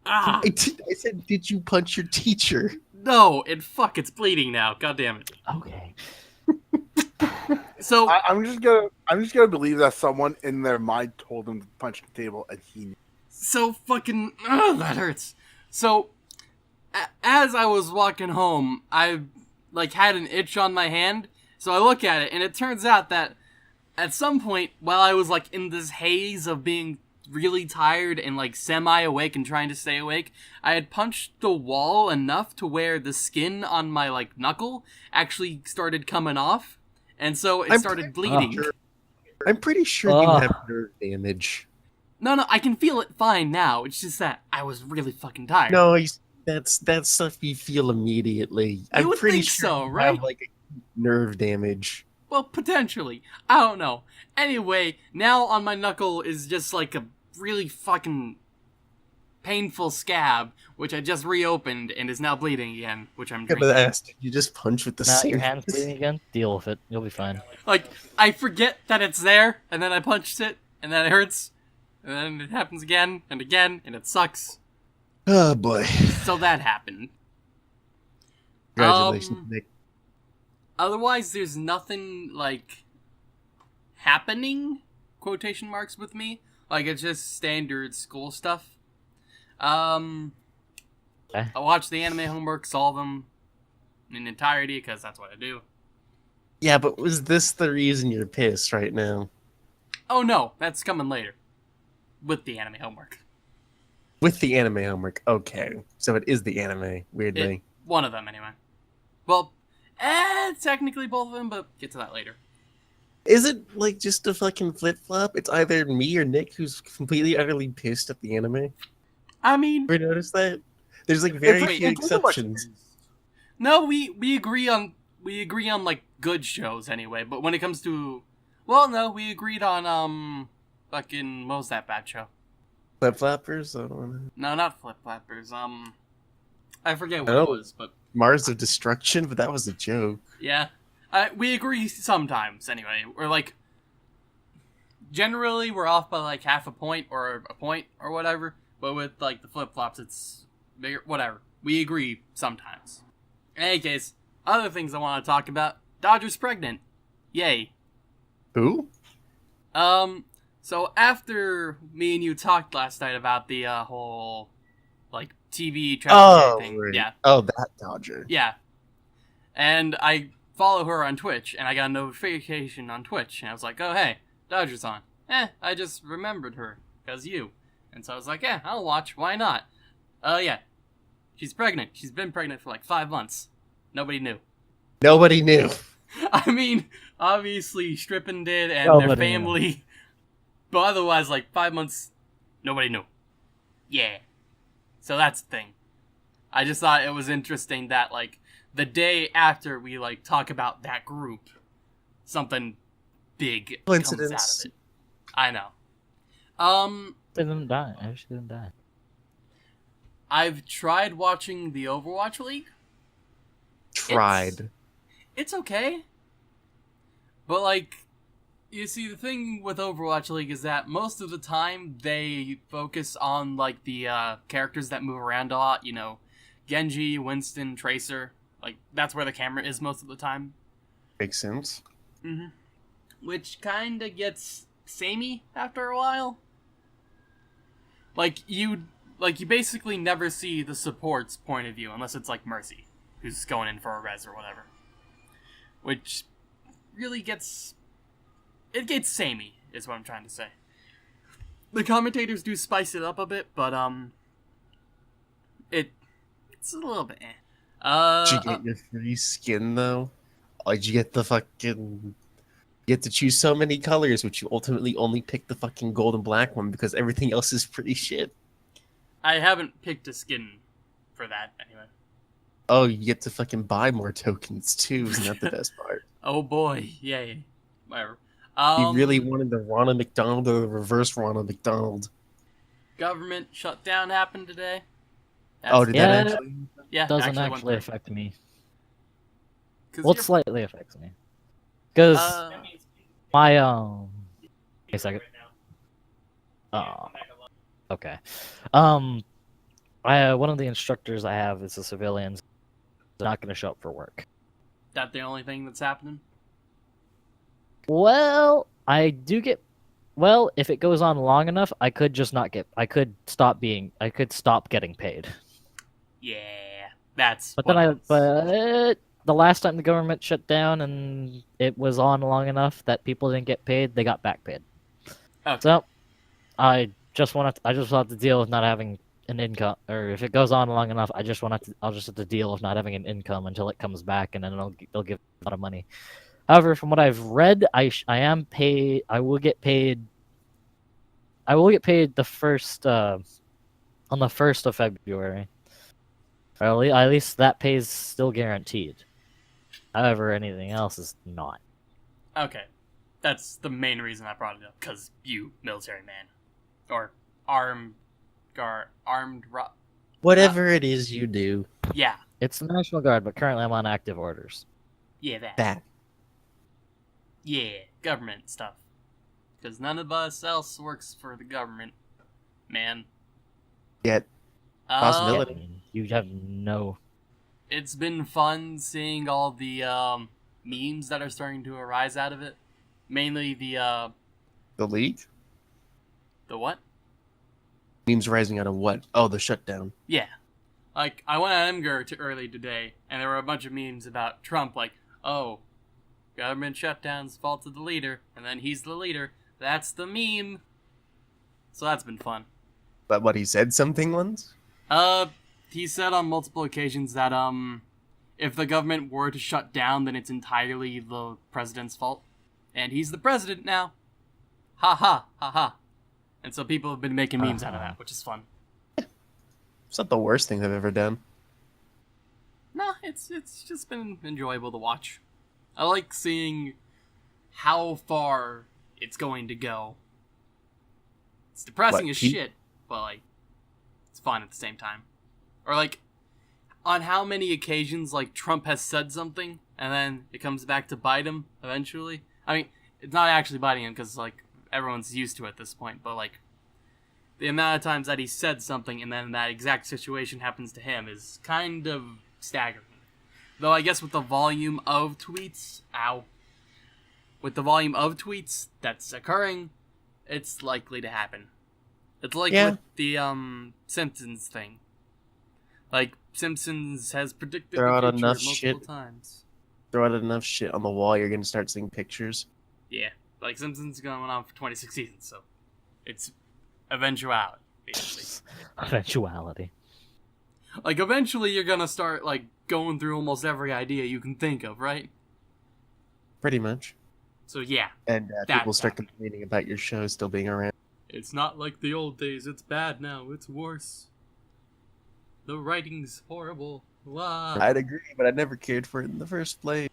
Ah. I said, did you punch your teacher? No, it's bleeding now. God damn it. Okay. So I'm just gonna believe that someone in their mind told him to punch the table, and he knew. So fucking that hurts. So as I was walking home, I like had an itch on my hand. So I look at it, and it turns out that at some point while I was like in this haze of being really tired and like semi-awake and trying to stay awake, I had punched the wall enough to where the skin on my like knuckle actually started coming off, and so it started bleeding. I'm pretty sure you have nerve damage. No, I can feel it fine now. It's just that I was really fucking tired. No, that's stuff you feel immediately. I'm pretty sure so, you right? have like nerve damage. Well, potentially. I don't know. Anyway, now on my knuckle is just like a really fucking painful scab, which I just reopened and is now bleeding again, which I'm drinking. Did you just punch with the same? Your hand's bleeding again? Deal with it. You'll be fine. Like, I forget that it's there, and then I punched it, and then it hurts, and then it happens again, and it sucks. Oh, boy. So that happened. Congratulations, Nick. Otherwise, there's nothing, like, happening, quotation marks, with me. Like, it's just standard school stuff. I watch the anime homework, solve them in entirety, because that's what I do. Yeah, but was this the reason you're pissed right now? Oh no, that's coming later. With the anime homework. With the anime homework. Okay. So it is the anime, weirdly. One of them, anyway. Well, technically both of them, but get to that later. Is it like just a fucking flip-flop? It's either me or Nick who's completely utterly pissed at the anime. I mean, Ever notice that? There's like very Wait, few it's pretty much- exceptions. no, we agree on like good shows anyway. But when it comes to, well, no, we agreed on fucking what was that bad show? Flip-floppers? I don't know. No, not Flip Flappers. I forget what Oh. it was, but Mars of Destruction, but that was a joke. yeah, we agree sometimes anyway. We're like, generally we're off by like half a point or whatever. But with like the flip flops, it's bigger. Whatever. We agree sometimes. In any case, other things I want to talk about. Dodger's pregnant. Yay. Who? So after me and you talked last night about the whole like TV traffic thing, right. yeah, Oh, that Dodger. yeah, and I follow her on Twitch, and I got a notification on Twitch, and I was like, oh hey, Dodger's on. I just remembered her because you, and so I was like, yeah, I'll watch. Why not? Yeah, she's pregnant. She's been pregnant for like 5 months. Nobody knew. Nobody knew. I mean, obviously Strippin did and Nobody their knew. family, but otherwise, like 5 months, nobody knew. Yeah. So that's the thing. I just thought it was interesting that, like, the day after we, like, talk about that group, something big comes out Coincidence. of it. I know. Didn't die. I wish she didn't die. I've tried watching the Overwatch League. Tried. It's okay. But, like, you see, the thing with Overwatch League is that most of the time they focus on, like, the characters that move around a lot. You know, Genji, Winston, Tracer. Like, that's where the camera is most of the time. Makes sense. Mm-hmm. Which kind of gets samey after a while. Like, you basically never see the support's point of view, unless it's, like, Mercy, who's going in for a res or whatever. Which really gets... It gets samey, is what I'm trying to say. The commentators do spice it up a bit, but, it's a little bit Did you get your free skin, though? Or did you get the fucking... You get to choose so many colors, but you ultimately only pick the fucking gold and black one because everything else is pretty shit. I haven't picked a skin for that, anyway. Oh, you get to fucking buy more tokens, too. Isn't that the best part? Oh boy, yay. Whatever. You really wanted the Ronald McDonald or the reverse Ronald McDonald. Government shutdown happened today. Oh, did Yeah. that actually? Yeah, Doesn't went actually through. affect me. 'Cause Well, it you're- slightly affects me. Because my, wait a second. Oh, okay. One of the instructors I have is a civilian. They're not going to show up for work. that the only thing that's happening? Well, I do get. Well, if it goes on long enough, I could just not get. I could stop getting paid. Yeah, that's. But what then it is. but the last time the government shut down and it was on long enough that people didn't get paid, they got back paid. Okay. So, I just want to deal with not having an income, or if it goes on long enough, I'll just have to deal with not having an income until it comes back, and then they'll give a lot of money. However, from what I've read, I am paid. I will get paid. I will get paid the first on the 1st of February. Or at least that pay is still guaranteed. However, anything else is not. Okay, that's the main reason I brought it up, because you, military man, or armed, Whatever it is you do. yeah, It's the National Guard, but currently I'm on active orders. yeah, that, That. yeah, government stuff, because none of us else works for the government, man. Yet. Possibility. I mean, you have no. It's been fun seeing all the memes that are starting to arise out of it. Mainly the League? what? Memes rising out of what? Oh, the shutdown. Yeah. Like, I went on Imgur early today, and there were a bunch of memes about Trump, like, oh, government shutdowns, fault of the leader, and then he's the leader. That's the meme. So that's been fun. But what, he said something once? He said on multiple occasions that, if the government were to shut down, then it's entirely the president's fault. And he's the president now. Ha ha, ha ha. And so people have been making memes out of that, which is fun. It's not the worst thing they've ever done. No, it's just been enjoyable to watch. I like seeing how far it's going to go. It's depressing as shit, but, like, it's fun at the same time. Or, like, on how many occasions, like, Trump has said something, and then it comes back to bite him eventually. I mean, it's not actually biting him, because, like, everyone's used to it at this point, but, like, the amount of times that he said something, and then that exact situation happens to him is kind of staggering. Though I guess with the volume of tweets, with the volume of tweets that's occurring, it's likely to happen. It's like with the Simpsons thing. Like, Simpsons has predicted the future multiple times. Throw out enough shit on the wall, you're gonna start seeing pictures. Yeah, like Simpsons is going on for 26 seasons, so it's eventuality, basically. Eventuality. Like, eventually you're gonna start, like, going through almost every idea you can think of, right? Pretty much. So, yeah. And people start complaining about your show still being around. It's not like the old days. It's bad now. It's worse. The writing's horrible. Wow. I'd agree, but I never cared for it in the first place.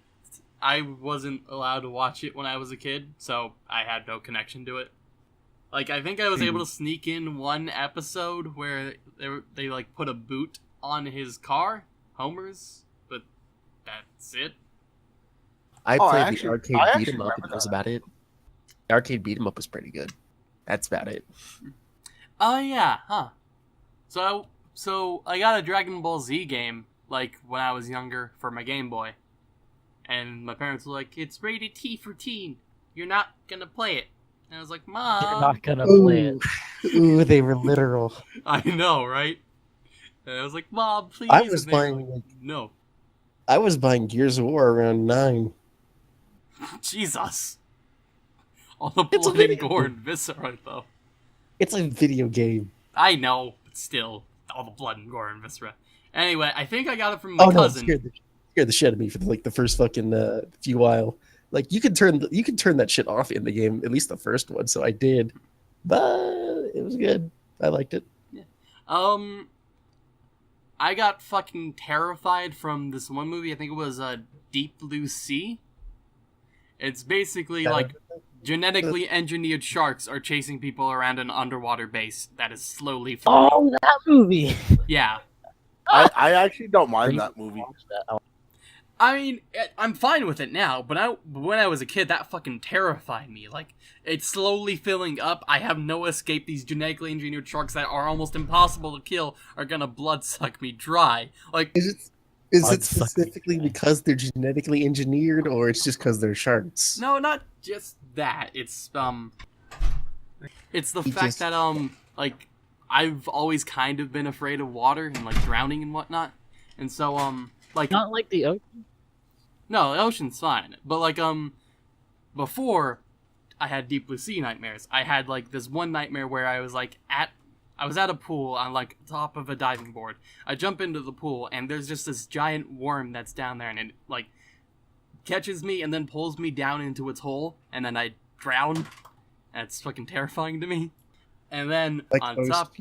I wasn't allowed to watch it when I was a kid, so I had no connection to it. Like, I think I was able to sneak in one episode where they like, put a boot on his car, Homer's, but that's it. I played the arcade beat 'em up, and that was about it. The arcade beat 'em up was pretty good. That's about it. Oh, yeah, huh. So I got a Dragon Ball Z game, like, when I was younger for my Game Boy. And my parents were like, it's rated T for teen. You're not gonna play it. And I was like, Mom. You're not gonna play it. Ooh, they were literal. I know, right? And I was like, Mom, please. I was buying, like, no. I was buying Gears of War around 9. Jesus. All the blood and gore and viscera, though. It's a video game. I know, but still, all the blood and gore and viscera. Anyway, I think I got it from my cousin. No, it scared the shit out of me for the first fucking few while. Like, you could turn that shit off in the game, at least the first one. So I did, but it was good. I liked it. Yeah. I got fucking terrified from this one movie. I think it was Deep Blue Sea. It's basically like genetically engineered sharks are chasing people around an underwater base that is slowly floating. Oh, that movie! Yeah. I actually don't mind that movie. I mean, I'm fine with it now, but when I was a kid, that fucking terrified me. Like, it's slowly filling up. I have no escape. These genetically engineered sharks that are almost impossible to kill are gonna bloodsuck me dry. Like, is it specifically because they're genetically engineered, or it's just because they're sharks? No, not just that. It's the fact that like, I've always kind of been afraid of water and like drowning and whatnot, and so like, not like the ocean. No, the ocean's fine, but like before I had Deep Blue Sea nightmares. I had like this one nightmare where I was like at a pool on like top of a diving board. I jump into the pool and there's just this giant worm that's down there and it like catches me and then pulls me down into its hole and then I drown. And it's fucking terrifying to me. And then like on top,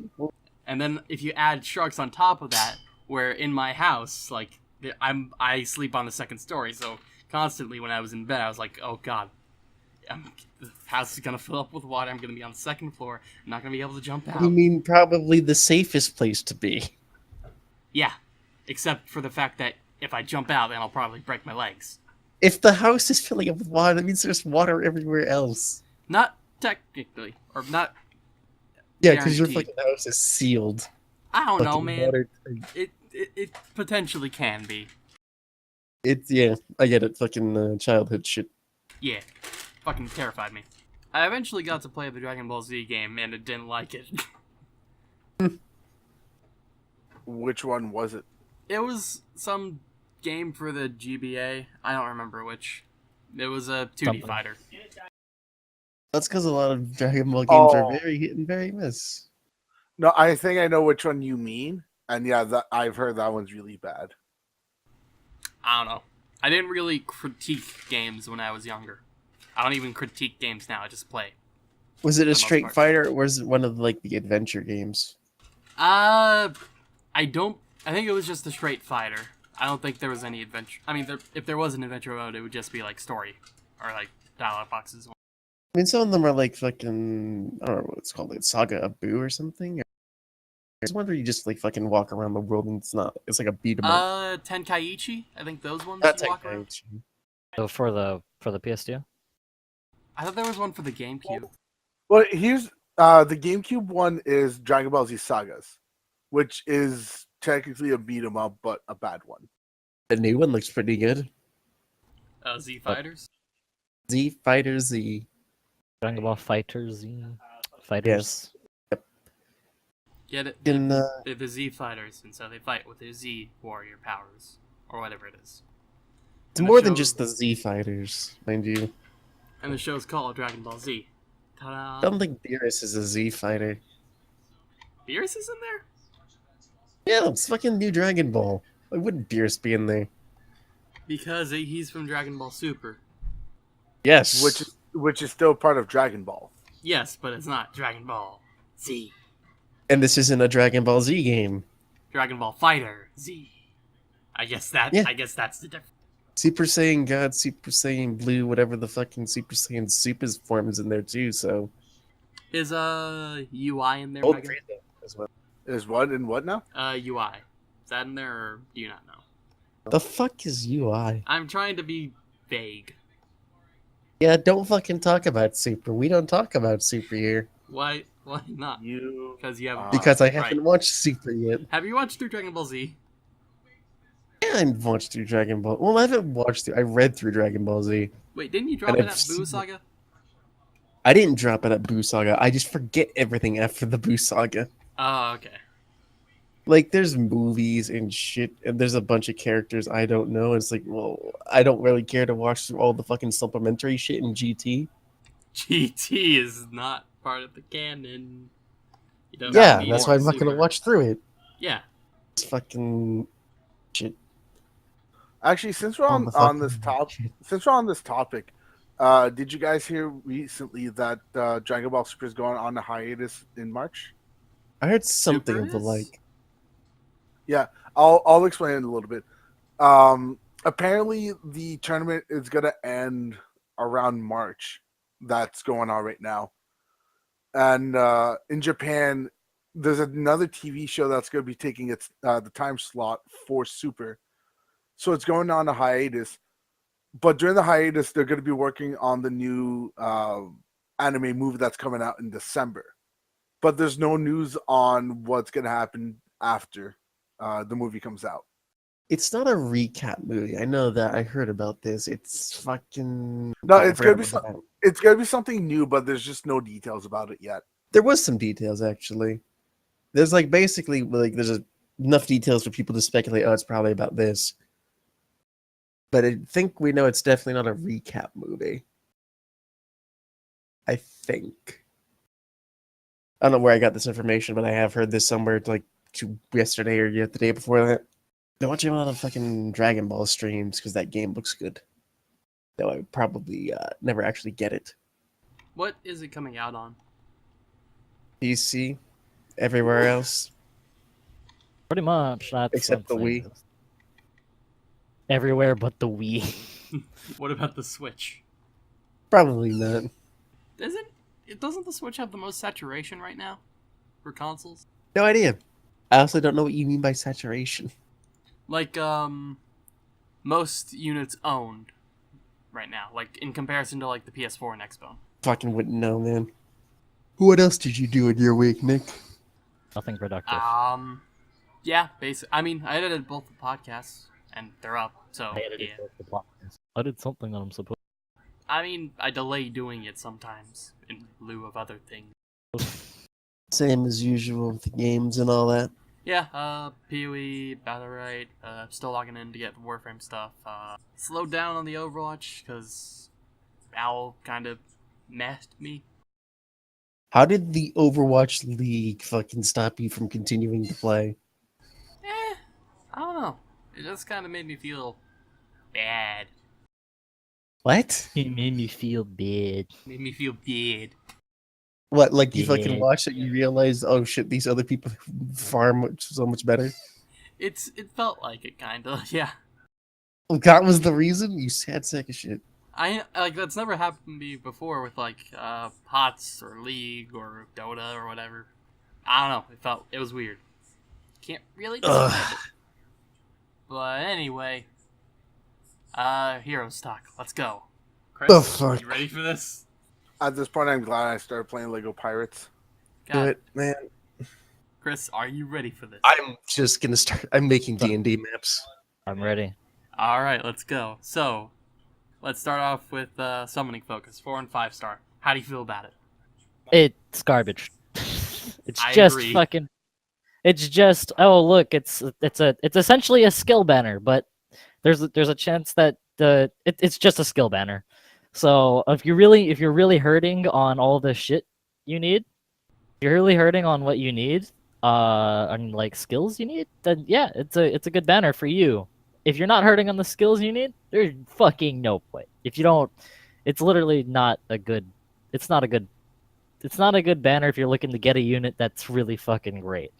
and then if you add sharks on top of that, where in my house, like I sleep on the second story, so constantly when I was in bed, I was like, oh god, the house is gonna fill up with water. I'm gonna be on the second floor. I'm not gonna be able to jump out. You mean probably the safest place to be? Yeah, except for the fact that if I jump out, then I'll probably break my legs. If the house is filling up with water, that means there's water everywhere else. Not technically, or not. Yeah, because your fucking house is sealed. I don't know, man. It potentially can be. Yeah, I get it. Fucking childhood shit. Yeah, fucking terrified me. I eventually got to play the Dragon Ball Z game, and it didn't like it. Which one was it? It was some game for the GBA. I don't remember which. It was a 2D Something. fighter. That's because a lot of Dragon Ball games are Oh. very hit and very miss. No, I think I know which one you mean, and yeah, I've heard that one's really bad. I don't know. I didn't really critique games when I was younger. I don't even critique games now. I just play. Was it a most Street part. Fighter, or was it one of like the adventure games? I don't. I think it was just a straight fighter. I don't think there was any adventure. I mean, if there was an adventure mode, it would just be like story or like dialogue boxes. I mean, some of them are like fucking, I don't know what it's called, like Saga of Boo or something. There's one where you just like fucking walk around the world and it's like a beat 'em up. Tenkaichi. I think those ones. That's you like walk around. So for the PS2. I thought there was one for the GameCube. Well, here's the GameCube one is Dragon Ball Z Sagas, which is technically a beat 'em up, but a bad one. The new one looks pretty good. Z Fighters. Z Fighter Z. Dragon Ball Fighters. Fighters. Yes. Get it? In, They're the Z Fighters, and so they fight with their Z warrior powers or whatever it is. it's more than just the Z Fighters, mind you. And the show's called Dragon Ball Z. Ta-da! I don't think Beerus is a Z Fighter. Beerus is in there? Yeah, it's fucking new Dragon Ball. Why wouldn't Beerus be in there? Because he's from Dragon Ball Super. Yes. Which is still part of Dragon Ball. Yes, but it's not Dragon Ball Z. And this isn't a Dragon Ball Z game. Dragon Ball Fighter Z. I guess that's the difference. Super Saiyan God, Super Saiyan Blue, whatever the fucking Super Saiyan Super's form is in there too, so... Is UI in there, Old Megan? Frieza as well. Is what and what now? UI. Is that in there, or do you not know? The fuck is UI? I'm trying to be vague. Yeah, don't fucking talk about Super. We don't talk about Super here. Why not? Because you haven't. Because I Right. haven't watched Super yet. Have you watched through Dragon Ball Z? Yeah, I watched through Dragon Ball. Well, I haven't watched through. I read through Dragon Ball Z. Wait, didn't you drop And it I've at Boo seen- Saga? I didn't drop it at Boo Saga. I just forget everything after the Boo Saga. Oh, okay. Like, there's movies and shit, and there's a bunch of characters I don't know. It's like, well, I don't really care to watch through all the fucking supplementary shit in GT. GT is not part of the canon. You don't Yeah, need that's it why in I'm not gonna Super. watch through it. Yeah. It's fucking shit. Actually, since we're All the on this fucking topic, did you guys hear recently that Dragon Ball Super is going on a hiatus in March? I heard something Super of the is? like. Yeah, I'll explain it a little bit. Apparently, the tournament is gonna end around March. That's going on right now, and in Japan, there's another TV show that's gonna be taking its the time slot for Super. So it's going on a hiatus, but during the hiatus, they're going to be working on the new anime movie that's coming out in December. But there's no news on what's going to happen after the movie comes out. It's not a recap movie. I know that. I heard about this. It's fucking... No, I it's forgot going to be about that. it's going to be something new, but there's just no details about it yet. There was some details, actually. There's like basically like there's enough details for people to speculate, oh, it's probably about this. But I think we know it's definitely not a recap movie. I think. I don't know where I got this information, but I have heard this somewhere like yesterday or the day before that. Been watching a lot of fucking Dragon Ball streams because that game looks good. Though I would probably never actually get it. What is it coming out on? PC, everywhere else. Pretty much. That's Except the something. Wii. Everywhere but the Wii. What about the Switch? Probably not. Doesn't the Switch have the most saturation right now for consoles? No idea. I also don't know what you mean by saturation. Like most units owned right now, like in comparison to like the PS4 and Xbox. Fucking wouldn't know, man. What else did you do in your week, Nick? Nothing productive. Yeah, basically. I mean, I edited both the podcasts and they're up. So I edited yeah. both the podcasts. I did something that I'm supposed. I mean, I delay doing it sometimes in lieu of other things. Same as usual with the games and all that. Yeah, PoE, Battlerite, still logging in to get Warframe stuff. Slowed down on the Overwatch, because Owl kind of messed me. How did the Overwatch League fucking stop you from continuing to play? I don't know. It just kind of made me feel bad. What? It made me feel bad. Made me feel bad. What, like you fucking Yeah. watched it, you realized, oh shit, these other people farm so much better? It felt like it, kinda, yeah. That was the reason? You sad sack of shit. That's never happened to me before with, like, HOTS or League or Dota or whatever. I don't know, it was weird. Can't really describe it. But anyway, Heroes talk. Let's go. Chris, The fuck? you ready for this? At this point, I'm glad I started playing Lego Pirates. Do God, it, man. Chris, are you ready for this? I'm just gonna start. I'm making D&D maps. I'm ready. All right, let's go. So, let's start off with summoning focus, 4 and 5 star. How do you feel about it? It's garbage. It's I just agree. fucking. It's just look, it's essentially a skill banner, but there's a chance that it's just a skill banner. So if you're really hurting on all the shit you need, if you're really hurting on what you need, on like skills you need, then yeah, it's a good banner for you. If you're not hurting on the skills you need, there's fucking no point. If you don't, it's literally not a good. It's not a good. It's not a good banner if you're looking to get a unit that's really fucking great.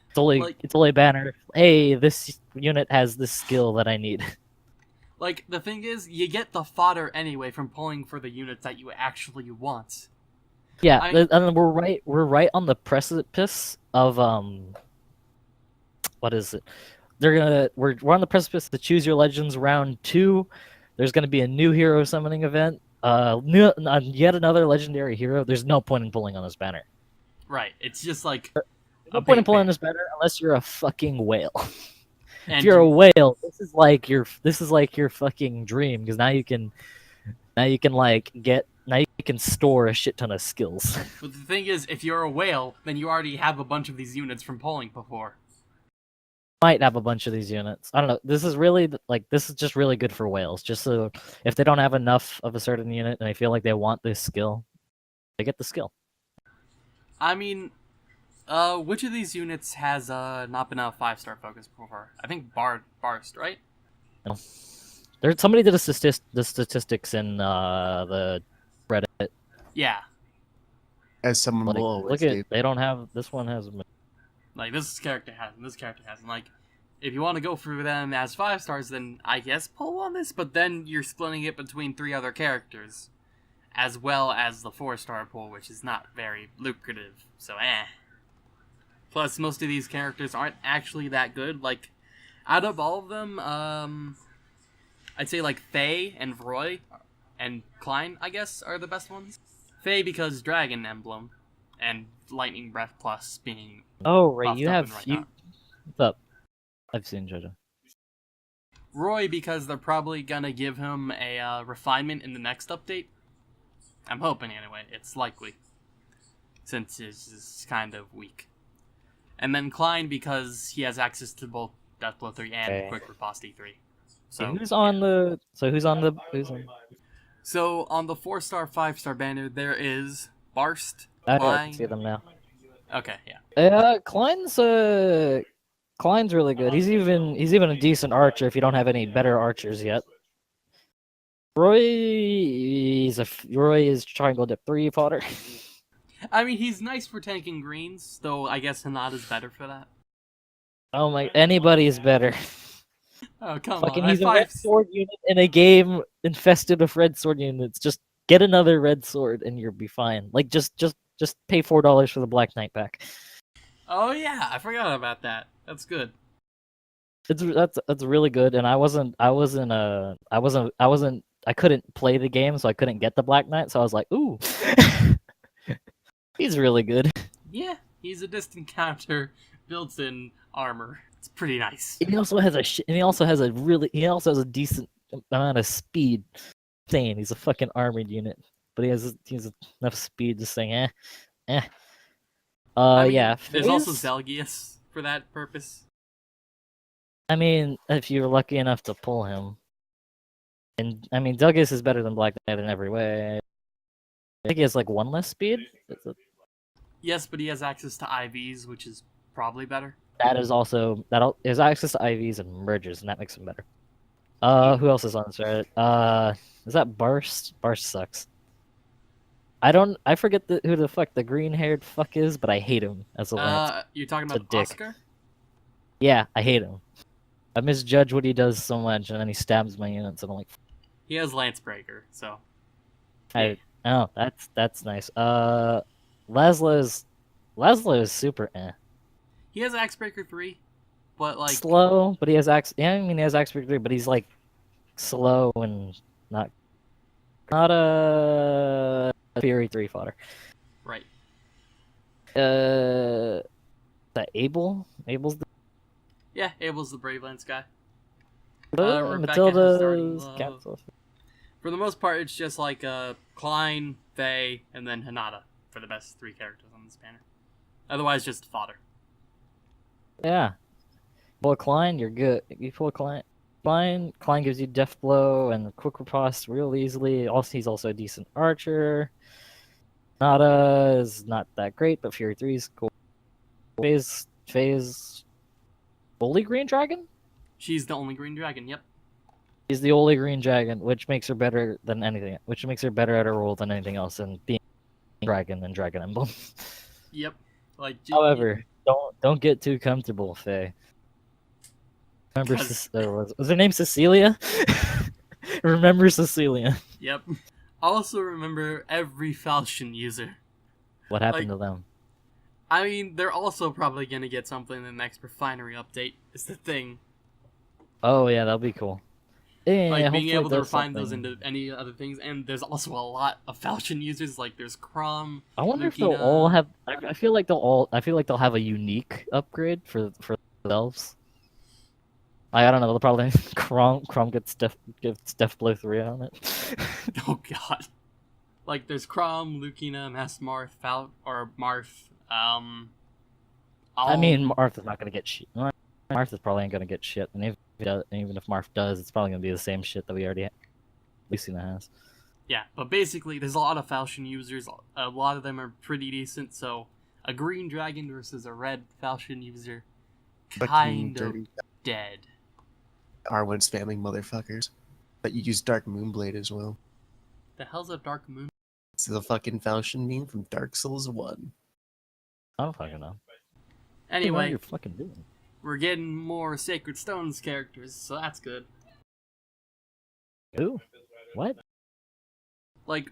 It's only a banner. Hey, this unit has this skill that I need. Like, the thing is, you get the fodder anyway from pulling for the units that you actually want. Yeah, and we're right on the precipice of what is it? We're on the precipice to choose your legends round 2. There's gonna be a new hero summoning event. Yet another legendary hero. There's no point in pulling on this banner. Right, it's just like No point in pulling on this banner unless you're a fucking whale. And if you're a whale, this is like your fucking dream, because now you can store a shit ton of skills. But the thing is, if you're a whale, then you already have a bunch of these units from pulling before. Might have a bunch of these units. I don't know. This is just really good for whales. Just so if they don't have enough of a certain unit and they feel like they want this skill, they get the skill. I mean, which of these units has not been a 5-star focus before? I think Barst, right? No. Somebody did the statistics in the Reddit. Yeah. As someone Like, will always look do. at they don't have this one has. Like, this character has, and this character has. And, like, if you want to go for them as 5 stars, then I guess pull on this, but then you're splitting it between 3 other characters, as well as the 4-star pool, which is not very lucrative, so Plus, most of these characters aren't actually that good. Like, out of all of them, I'd say, like, Faye and Roy and Klein, I guess, are the best ones. Faye because Dragon Emblem, and Lightning Breath Plus being... Oh, right, buffed you up have... and You... whatnot. What's up? I've seen JoJo. Roy because they're probably gonna give him a refinement in the next update. I'm hoping anyway. It's likely, since it's kind of weak. And then Klein because he has access to both Deathblow 3 and Quick Riposte 3. So who's on the? So on the 4-star, 5-star banner there is Barst, I Klein. can see them now. Okay, yeah. Klein's really good. He's even a decent archer if you don't have any better archers yet. Roy is triangle dip 3 fodder. I mean, he's nice for tanking greens, though I guess Hanada's better for that. Oh my, anybody is better. Oh, come Fucking on. he's a red sword unit in a game infested with red sword units. Just get another red sword and you'll be fine. Like just pay $4 for the Black Knight pack. Oh yeah, I forgot about that. That's good. That's really good, and I couldn't play the game, so I couldn't get the Black Knight, so I was like, ooh. He's really good. Yeah, he's a distant counter, built-in armor. It's pretty nice. And he also has a decent amount of speed. Insane. He's a fucking armored unit, but he has enough speed to say, I mean, yeah. There's also Zelgius, for that purpose. I mean, if you're lucky enough to pull him. And, I mean, Douglas is better than Black Knight in every way. I think he has, like, 1 less speed? Yes, but he has access to IVs, which is probably better. That is also... His access to IVs and merges, and that makes him better. Who else is on this Reddit? Is that Barst? Barst sucks. I forget who the fuck the green-haired fuck is, but I hate him as a Lance. You're talking It's a about dick. Oscar? Yeah, I hate him. I misjudge what he does so much, and then he stabs my units, and I'm like... He has Lance Breaker, so... Oh, that's nice. Laszlo is super He has Axe Breaker 3, but like... slow, but he has Axe... Yeah, I mean, he has Axe Breaker 3, but he's, like, slow and not a Fury 3 fodder. Right. That Abel? Abel's the... Yeah, Abel's the Brave Lance guy. Matilda's... Cancel. For the most part, it's just like Klein, Faye, and then Hinata for the best 3 characters on this banner. Otherwise, just fodder. Yeah. Pull Klein, you're good. You pull Klein, gives you Death Blow and Quick Riposte real easily. Also, he's also a decent archer. Nada is not that great, but Fury 3 is cool. Faye's Holy Green Dragon? She's the only green dragon, yep. She's the only green dragon, which makes her better than anything. Which makes her better at her role than anything else, and being dragon and Dragon Emblem. Yep. Like. However, don't get too comfortable, Faye. Remember, was her name Cecilia? Remember Cecilia. Yep. Also remember every Falchion user. What happened to them? I mean, they're also probably gonna get something in the next refinery update. Is the thing. Oh yeah, that'll be cool. Yeah, like being able to refine those into any other things, and there's also a lot of Falchion users. Like there's Crom. I wonder Lucina. if they'll all have. I feel like they'll have a unique upgrade for themselves. I don't know. They'll probably Crom gets Death Blow 3 on it. Oh god. Like there's Crom, Lucina, Mass Marth, Marth. I mean, Marth is not gonna get shit. Marth is probably ain't gonna get shit, and even if Marth does, it's probably gonna be the same shit that we already Lucina has. Yeah, but basically, there's a lot of Falchion users. A lot of them are pretty decent. So a green dragon versus a red Falchion user, kind of dead. Arwen spamming motherfuckers. But you use Dark Moonblade as well. The hell's a Dark Moon? It's the fucking Falchion meme from Dark Souls 1. I don't fucking know. Anyway, what you're fucking doing. We're getting more Sacred Stones characters, so that's good. Ooh, what? Like,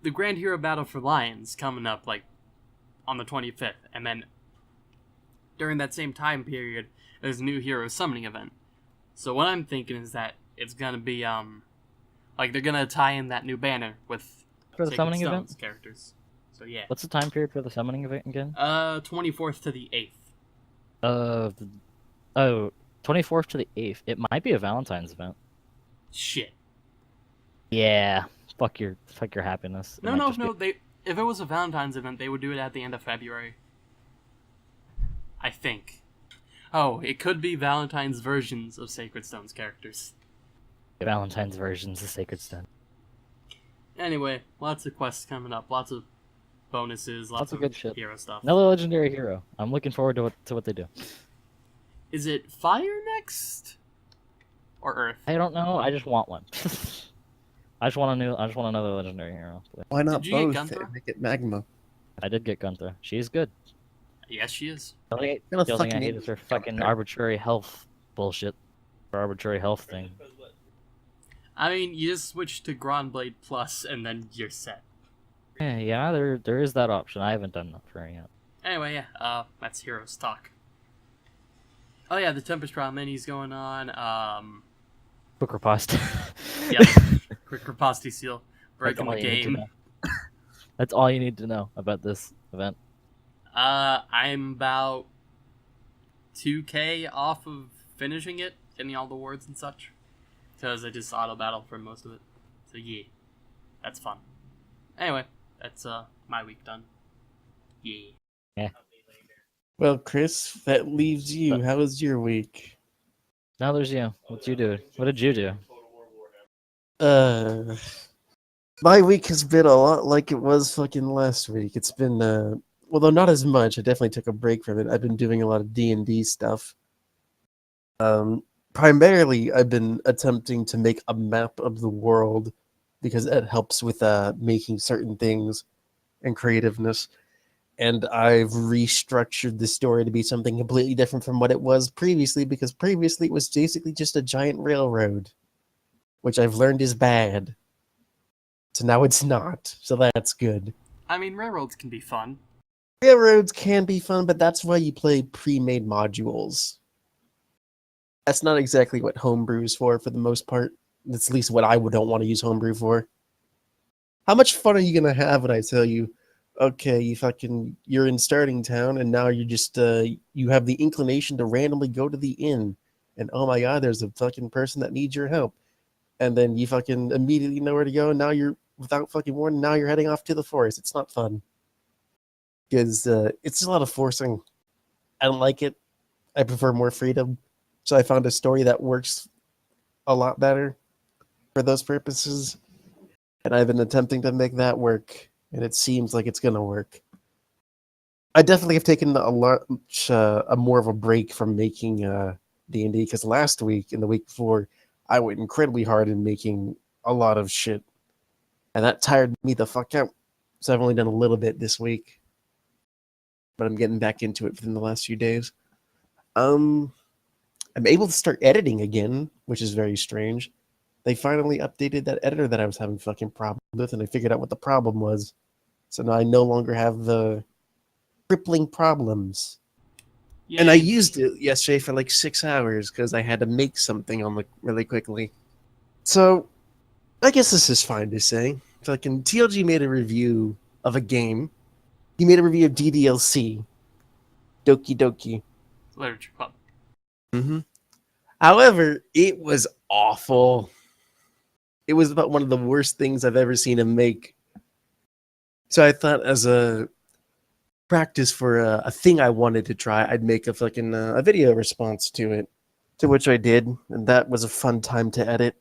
the Grand Hero Battle for Lions coming up, like, on the 25th, and then during that same time period, there's a new hero summoning event. So what I'm thinking is that it's gonna be, like, they're gonna tie in that new banner with for the Sacred summoning Stones event characters. So yeah. What's the time period for the summoning event again? 24th to the 8th. 24th to the 8th. It might be a Valentine's event. Shit. Yeah. Fuck your happiness. No. If it was a Valentine's event, they would do it at the end of February. I think. Oh, it could be Valentine's versions of Sacred Stone's characters. Valentine's versions of Sacred Stone. Anyway, lots of quests coming up, lots of bonuses, lots of good shit. Hero stuff. Another legendary hero. I'm looking forward to what they do. Is it Fire next? Or Earth? I don't know. I just want one. I just want another legendary hero. Why not Did you get both? Gunther? Make it Magma. I did get Gunther. She's good. Yes, she is. The only thing I hate is her fucking arbitrary health bullshit. Her arbitrary health thing. I mean, you just switch to Grondblade Plus, and then you're set. Yeah, there is that option. I haven't done that for her yet. Anyway, yeah, that's Heroes Talk. Oh yeah, the Tempest Trial mini's going on, Quick riposte. Yep. Quick Riposte Seal. Breaking the game. That's all you need to know about this event. I'm about 2k off of finishing it, getting all the words and such. Because I just auto battle for most of it. So yeah, that's fun. Anyway, that's my week done. Yeah. Yeah. Well, Chris, that leaves you. How was your week? Now there's you. What you do? What did you do? My week has been a lot like it was fucking last week. It's been, well, though not as much. I definitely took a break from it. I've been doing a lot of D&D stuff. Primarily, I've been attempting to make a map of the world because it helps with making certain things and creativeness. And I've restructured the story to be something completely different from what it was previously, because previously it was basically just a giant railroad, which I've learned is bad. So now it's not. So that's good. I mean, railroads can be fun. Railroads can be fun, but that's why you play pre-made modules. That's not exactly what homebrew is for the most part. That's at least what I don't want to use homebrew for. How much fun are you going to have when I tell you, okay, you're in starting town, and now you're just, you have the inclination to randomly go to the inn, and oh my god, there's a fucking person that needs your help. And then you fucking immediately know where to go, and now you're, without fucking warning, now you're heading off to the forest. It's not fun. Because it's a lot of forcing. I don't like it. I prefer more freedom. So I found a story that works a lot better for those purposes. And I've been attempting to make that work, and it seems like it's going to work. I definitely have taken a more of a break from making D&D, because last week and the week before, I went incredibly hard in making a lot of shit. And that tired me the fuck out. So I've only done a little bit this week. But I'm getting back into it within the last few days. I'm able to start editing again, which is very strange. They finally updated that editor that I was having fucking problems with, and I figured out what the problem was. So now I no longer have the crippling problems. Yay. And I used it yesterday for like 6 hours because I had to make something on really quickly. So I guess this is fine to say. Fucking TLG made a review of a game. He made a review of DDLC. Doki Doki. Literature Club. Mm-hmm. However, it was awful. It was about one of the worst things I've ever seen him make. So I thought, as a practice for a thing I wanted to try, I'd make a fucking a video response to it. To which I did, and that was a fun time to edit.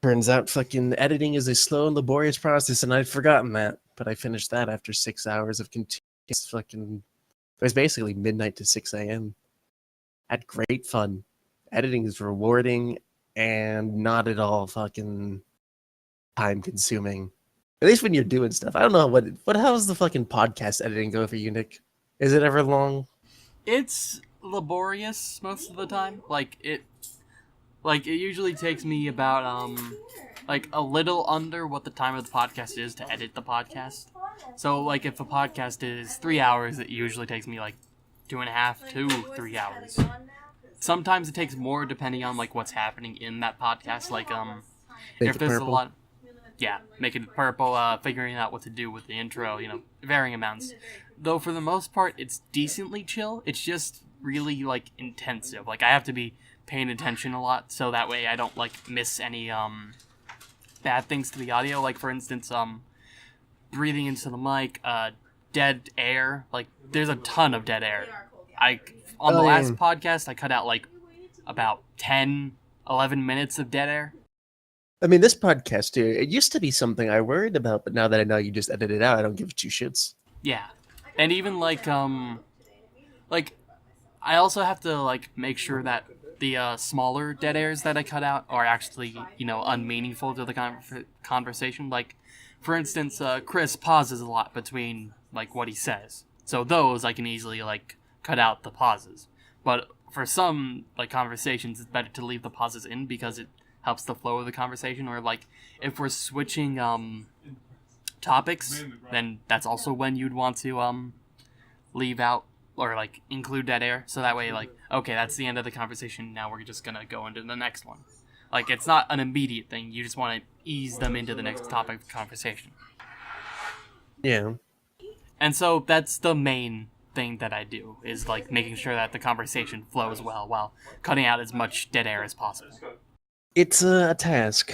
Turns out fucking editing is a slow and laborious process, and I'd forgotten that. But I finished that after 6 hours of continuous fucking... It was basically midnight to 6 a.m. Had great fun. Editing is rewarding and not at all fucking time consuming. At least when you're doing stuff. I don't know how's the fucking podcast editing go for you, Nick? Is it ever long? It's laborious most of the time. It usually takes me about a little under what the time of the podcast is to edit the podcast. So if a podcast is 3 hours, it usually takes me 2.5 to 3 hours. Sometimes it takes more depending on what's happening in that podcast. If there's purple. a lot, yeah, making it purple, figuring out what to do with the intro, varying amounts. Though for the most part, it's decently chill. It's just really intensive. I have to be paying attention a lot, so that way I don't miss any bad things to the audio. For instance, breathing into the mic, dead air. There's a ton of dead air. On the last podcast, I cut out about 10, 11 minutes of dead air. I mean, this podcast here, it used to be something I worried about, but now that I know you just edit it out, I don't give two shits. Yeah. And even I also have to make sure that the smaller dead airs that I cut out are actually, unmeaningful to the conversation. For instance, Chris pauses a lot between what he says. So those I can easily cut out the pauses. But for some conversations, it's better to leave the pauses in because it helps the flow of the conversation. Or if we're switching topics, then that's also when you'd want to leave out or include dead air. So that way okay, that's the end of the conversation. Now we're just gonna go into the next one. It's not an immediate thing. You just want to ease them into the next topic of conversation. Yeah. And so that's the main thing that I do, is making sure that the conversation flows well while cutting out as much dead air as possible. It's a task.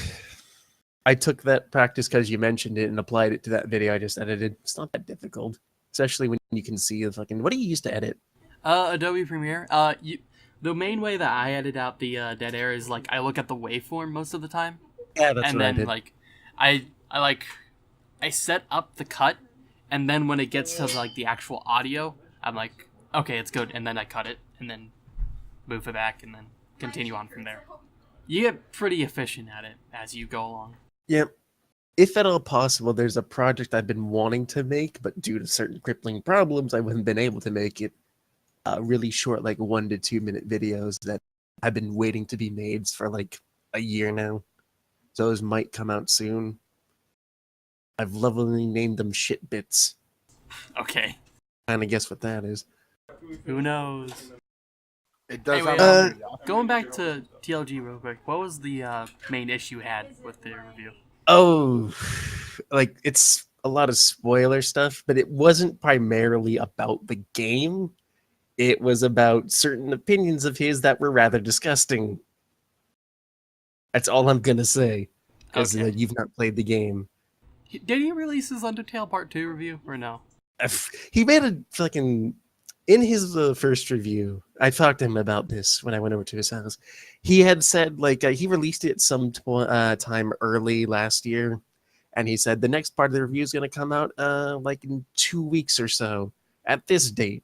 I took that practice because you mentioned it and applied it to that video I just edited. It's not that difficult. especially when you can see the fucking. What do you use to edit? Adobe Premiere. The main way that I edit out the dead air is like I look at the waveform most of the time, Yeah, that's and what I then did. like I set up the cut, and then when it gets to like the actual audio, I'm like, okay, it's good, and then I cut it, and then move it back, and then continue on from there. You get pretty efficient at it as you go along. Yep. If at all possible, there's a project I've been wanting to make, but due to certain crippling problems, I haven't been able to make it. Really short, like 1 to 2 minute videos that have been waiting to be made for like a year now. So those might come out soon. I've lovingly named them shit bits. Okay. Kind of guess what that is. Who knows? It does Anyway, have going back to TLG real quick, what was the main issue you had with the review? Oh, like it's a lot of spoiler stuff, but it wasn't primarily about the game. It was about certain opinions of his that were rather disgusting. That's all I'm gonna say, because Okay. you've not played the game. Did he release his Undertale Part 2 review, or no? He made a fucking... In his first review, I talked to him about this when I went over to his house. He had said, like, he released it some time early last year, and he said the next part of the review is going to come out like in 2 weeks or so at this date.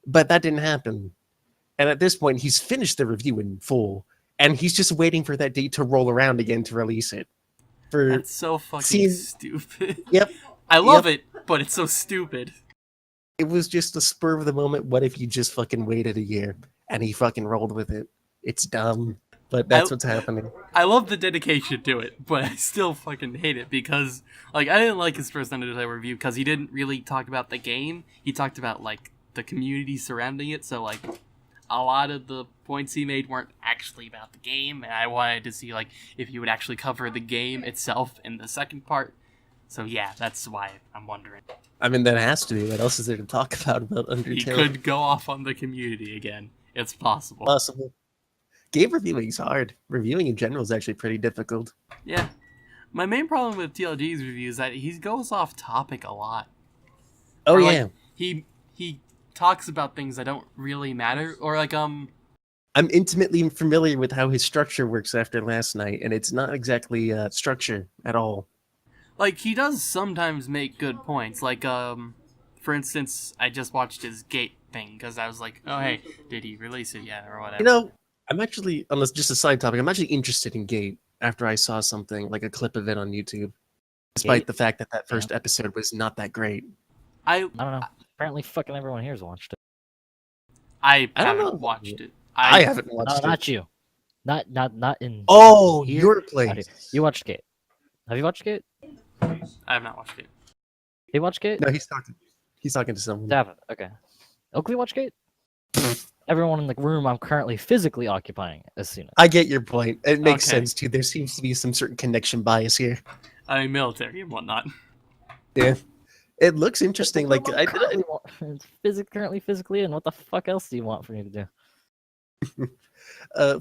But that didn't happen. And at this point, he's finished the review in full, and he's just waiting for that date to roll around again to release it. That's so fucking stupid. Yep. I love it, but it's so stupid. It was just a spur of the moment. What if you just fucking waited a year? And he fucking rolled with it. It's dumb, but that's what's happening. I love the dedication to it, but I still fucking hate it because, like, I didn't like his first Undertale review because he didn't really talk about the game. He talked about, like, the community surrounding it, so, like, a lot of the points he made weren't actually about the game, and I wanted to see, like, if he would actually cover the game itself in the second part. So, yeah, that's why I'm wondering. I mean, that has to be. What else is there to talk about Undertale? He could go off on the community again. It's possible. Possible. Game reviewing is hard. Reviewing in general is actually pretty difficult. Yeah. My main problem with TLG's review is that he goes off topic a lot. Oh, or, yeah. Like, he talks about things that don't really matter. Or, like, I'm intimately familiar with how his structure works after last night, and it's not exactly structure at all. Like, he does sometimes make good points. Like, for instance, I just watched his Gate thing, because I was like, oh, hey, did he release it yet, or whatever. You know, I'm actually, unless just a side topic, I'm actually interested in Gate after I saw something, like a clip of it on YouTube. Despite the fact that that first episode was not that great. I don't know. Apparently fucking everyone here's watched it. I don't know. haven't watched it. I haven't watched it. Not you. Not in Oh, here. your place. You watched Gate. Have you watched Gate? I have not watched it. You watched Gate? No, he's talking to someone. David, okay. Oakley watched Gate? Everyone in the room I'm currently physically occupying has seen it. I get your point. It makes Okay. sense, too. There seems to be some certain connection bias here. I mean, military and whatnot. Yeah. It looks interesting. Like, currently physically in. What the fuck else do you want for me to do?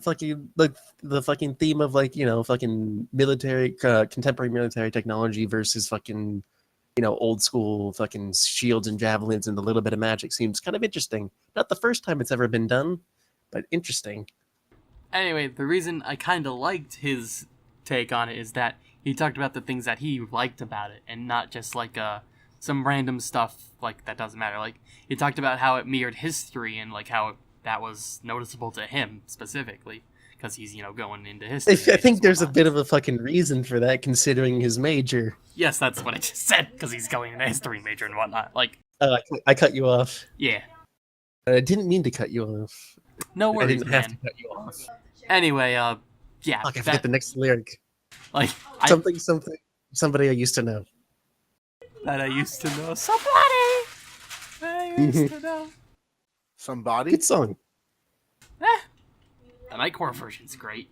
fucking like the fucking theme of, like, you know, fucking military, contemporary military technology versus fucking, you know, old school fucking shields and javelins and a little bit of magic seems kind of interesting. Not the first time it's ever been done, but interesting. Anyway, the reason I kind of liked his take on it is that he talked about the things that he liked about it, and not just like some random stuff like that doesn't matter. Like, he talked about how it mirrored history and like how that was noticeable to him specifically because he's, you know, going into history. I think there's a bit of a fucking reason for that, considering his major. Yes, that's what I just said, because he's going into history major and whatnot. Like, I cut you off. yeah. I didn't mean to cut you off. No worries, I didn't have to man. cut you off. Anyway, yeah. Fuck, I forget the next lyric. Like, Somebody I used to know. that I used to know. Somebody I used to know. Somebody? Good song. The Nightcore version's great.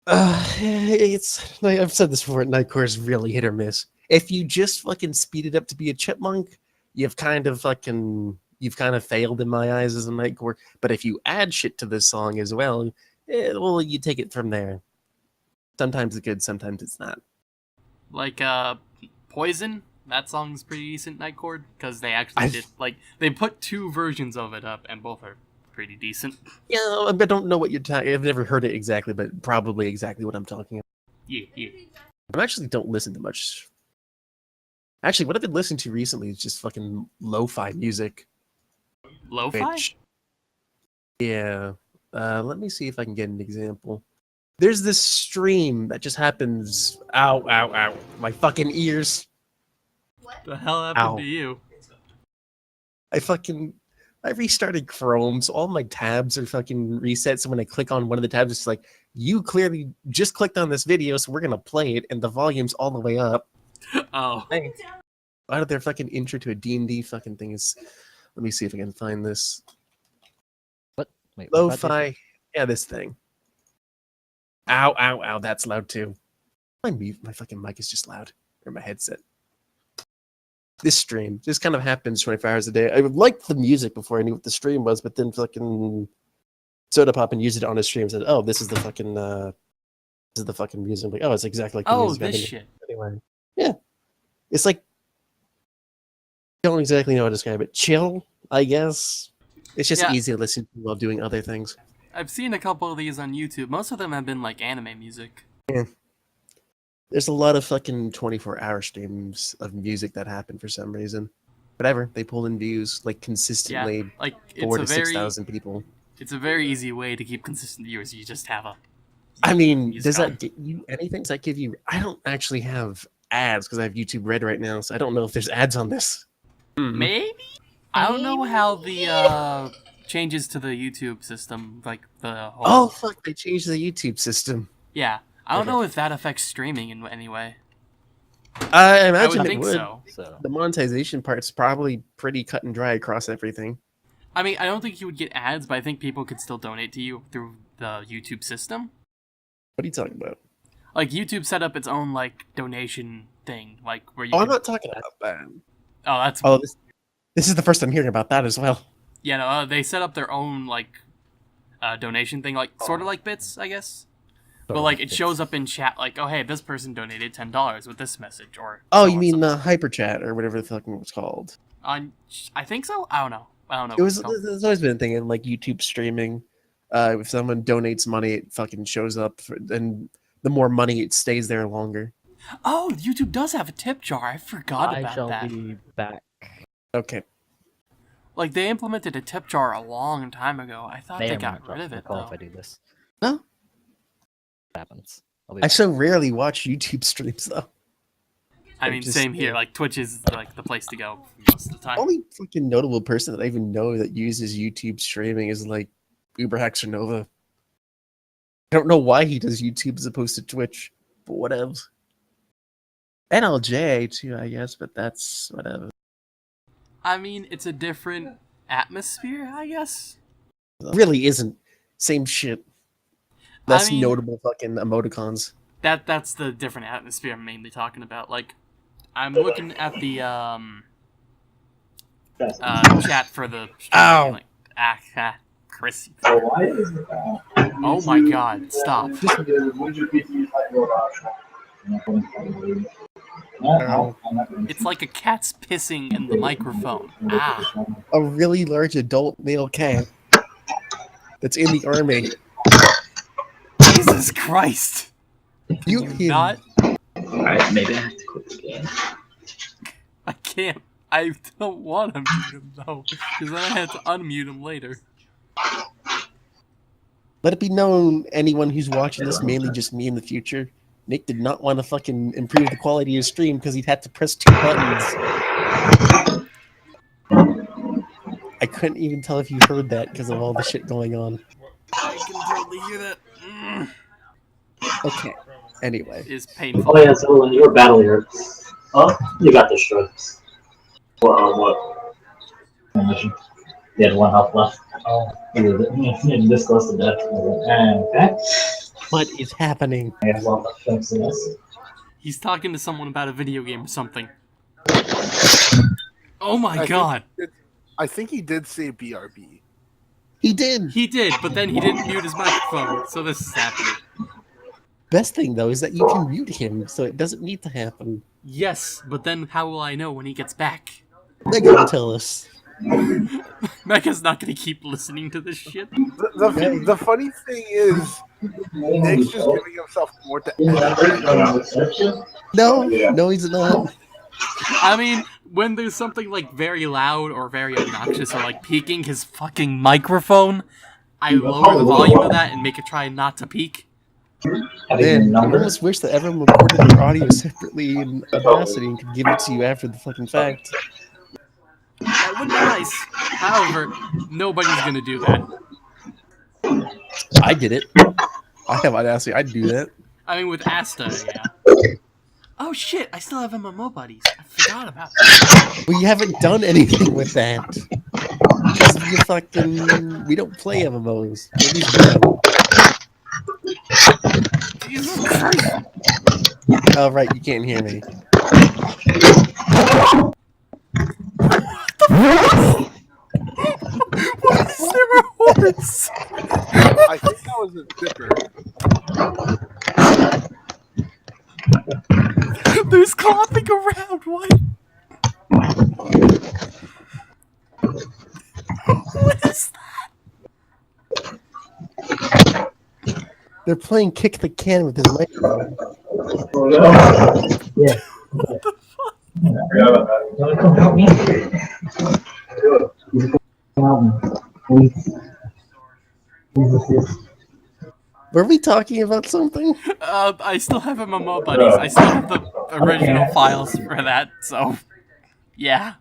It's like I've said this before. Nightcore is really hit or miss. If you just fucking speed it up to be a chipmunk, you've kind of failed in my eyes as a Nightcore. But if you add shit to this song as well, well, you take it from there. Sometimes it's good, sometimes it's not. Like, Poison That song's pretty decent, Nightcord, because they actually did, like, they put 2 versions of it up, and both are pretty decent. Yeah, I don't know what you're talking. I've never heard it exactly, but probably exactly what I'm talking about. Yeah. I actually don't listen to much. Actually, what I've been listening to recently is just fucking lo-fi music. Lo-fi? Yeah. Let me see if I can get an example. There's this stream that just happens. Ow, ow, ow. My fucking ears. What the hell happened to you? I restarted Chrome, so all my tabs are fucking reset. So when I click on one of the tabs, it's like, you clearly just clicked on this video, so we're gonna play it, and the volume's all the way up. Oh. Out of their fucking intro to a D&D fucking thing is... Let me see if I can find this. What? Wait, Lo-fi. Yeah, this thing. Ow, ow, ow. That's loud too. My fucking mic is just loud. Or my headset. This stream just kind of happens 24 hours a day. I liked the music before I knew what the stream was, but then fucking Soda Pop and used it on his stream and said, "Oh, this is the fucking music." I'm like, oh, it's exactly like the music. This shit. Anyway, yeah, it's like, I don't exactly know how to describe it. Chill, I guess. It's just easy to listen to while doing other things. I've seen a couple of these on YouTube. Most of them have been like anime music. Yeah. There's a lot of fucking 24-hour streams of music that happen for some reason. Whatever, they pull in views like consistently. Yeah, like 4,000 to 6,000 people. It's a very easy way to keep consistent viewers. You just have a. I mean, does that get you anything? Does that give you? I don't actually have ads because I have YouTube Red right now, so I don't know if there's ads on this. Maybe. I don't know how the changes to the YouTube system, like the whole... Oh fuck! They changed the YouTube system. Yeah, I don't know if that affects streaming in any way. I imagine I would it think would. so. The monetization part's probably pretty cut and dry across everything. I mean, I don't think you would get ads, but I think people could still donate to you through the YouTube system. What are you talking about? Like, YouTube set up its own, like, donation thing, like, where you I'm not talking about that. Oh, that's... Oh, this is the first I'm hearing about that as well. Yeah, no, they set up their own, like, donation thing, like, sort of like Bits, I guess. But, like, it shows up in chat, like, oh, hey, this person donated $10 with this message, or... Oh, you mean the Hyper Chat, or whatever the fuck it was called. I think so? I don't know. There's always been a thing in, like, YouTube streaming. If someone donates money, it fucking shows up, and the more money, it stays there longer. Oh, YouTube does have a tip jar. I forgot about that. I shall be back. Okay. Like, they implemented a tip jar a long time ago. I thought they got rid of it, though. If I do this. No? It happens. I so rarely watch YouTube streams, though. I mean, same here. Like, Twitch is, like, the place to go most of the time. The only fucking notable person that I even know that uses YouTube streaming is, like, Uberhexer Nova. I don't know why he does YouTube as opposed to Twitch, but whatever. NLJ, too, I guess, but that's whatever. I mean, it's a different atmosphere, I guess. It really isn't. Same shit. Less notable fucking emoticons. That's the different atmosphere I'm mainly talking about. Like, I'm looking at the chat for the stream. Ow! Like, Chris. Oh my god, stop. It's like a cat's pissing in the microphone. Ah. A really large adult male cat that's in the army. Jesus Christ. You not? Alright, maybe I have to quit the game. I can't. I don't want to mute him, though, because then I have to unmute him later. Let it be known, anyone who's watching this, mainly just me in the future, Nick did not want to fucking improve the quality of his stream because he'd had to press 2 buttons. I couldn't even tell if you heard that because of all the shit going on. I can totally hear that. Okay. Anyway. It's painful. Oh yeah, so when you were battling her, you got destroyed. What? You had 1 health left. Oh, you're this close to death. Okay. What is happening? I guess I'll have to fix this. He's talking to someone about a video game or something. Oh my god. I think he did say BRB. He did. He did, but then he didn't mute his microphone, so this is happening. Best thing, though, is that you can mute him, so it doesn't need to happen. Yes, but then how will I know when he gets back? Mega will tell us. Mega's not gonna keep listening to this shit. The funny thing is, Nick's just giving himself more to edit. No, he's not. I mean, when there's something like very loud or very obnoxious or like peaking his fucking microphone, I lower the volume of that and make it try not to peak. Man, I almost wish that everyone recorded their audio separately in Audacity and could give it to you after the fucking fact. That would be nice. However, nobody's gonna do that. I did it. I have Audacity. I'd do that. I mean, with Asta, yeah. Oh shit, I still have MMO buddies. I forgot about that. We haven't done anything with that. Because you fucking... We don't play MMOs. At least we don't. Jesus Christ. Oh, right, you can't hear me. What is there a horse? I think that was a zipper. There's clopping around, what? What is that? They're playing Kick the Can with his microphone. Yeah. What the fuck? Come help me. Come help me. Please. Please assist. Were we talking about something? I still have MMO buddies. I still have the original files for that, so... Yeah.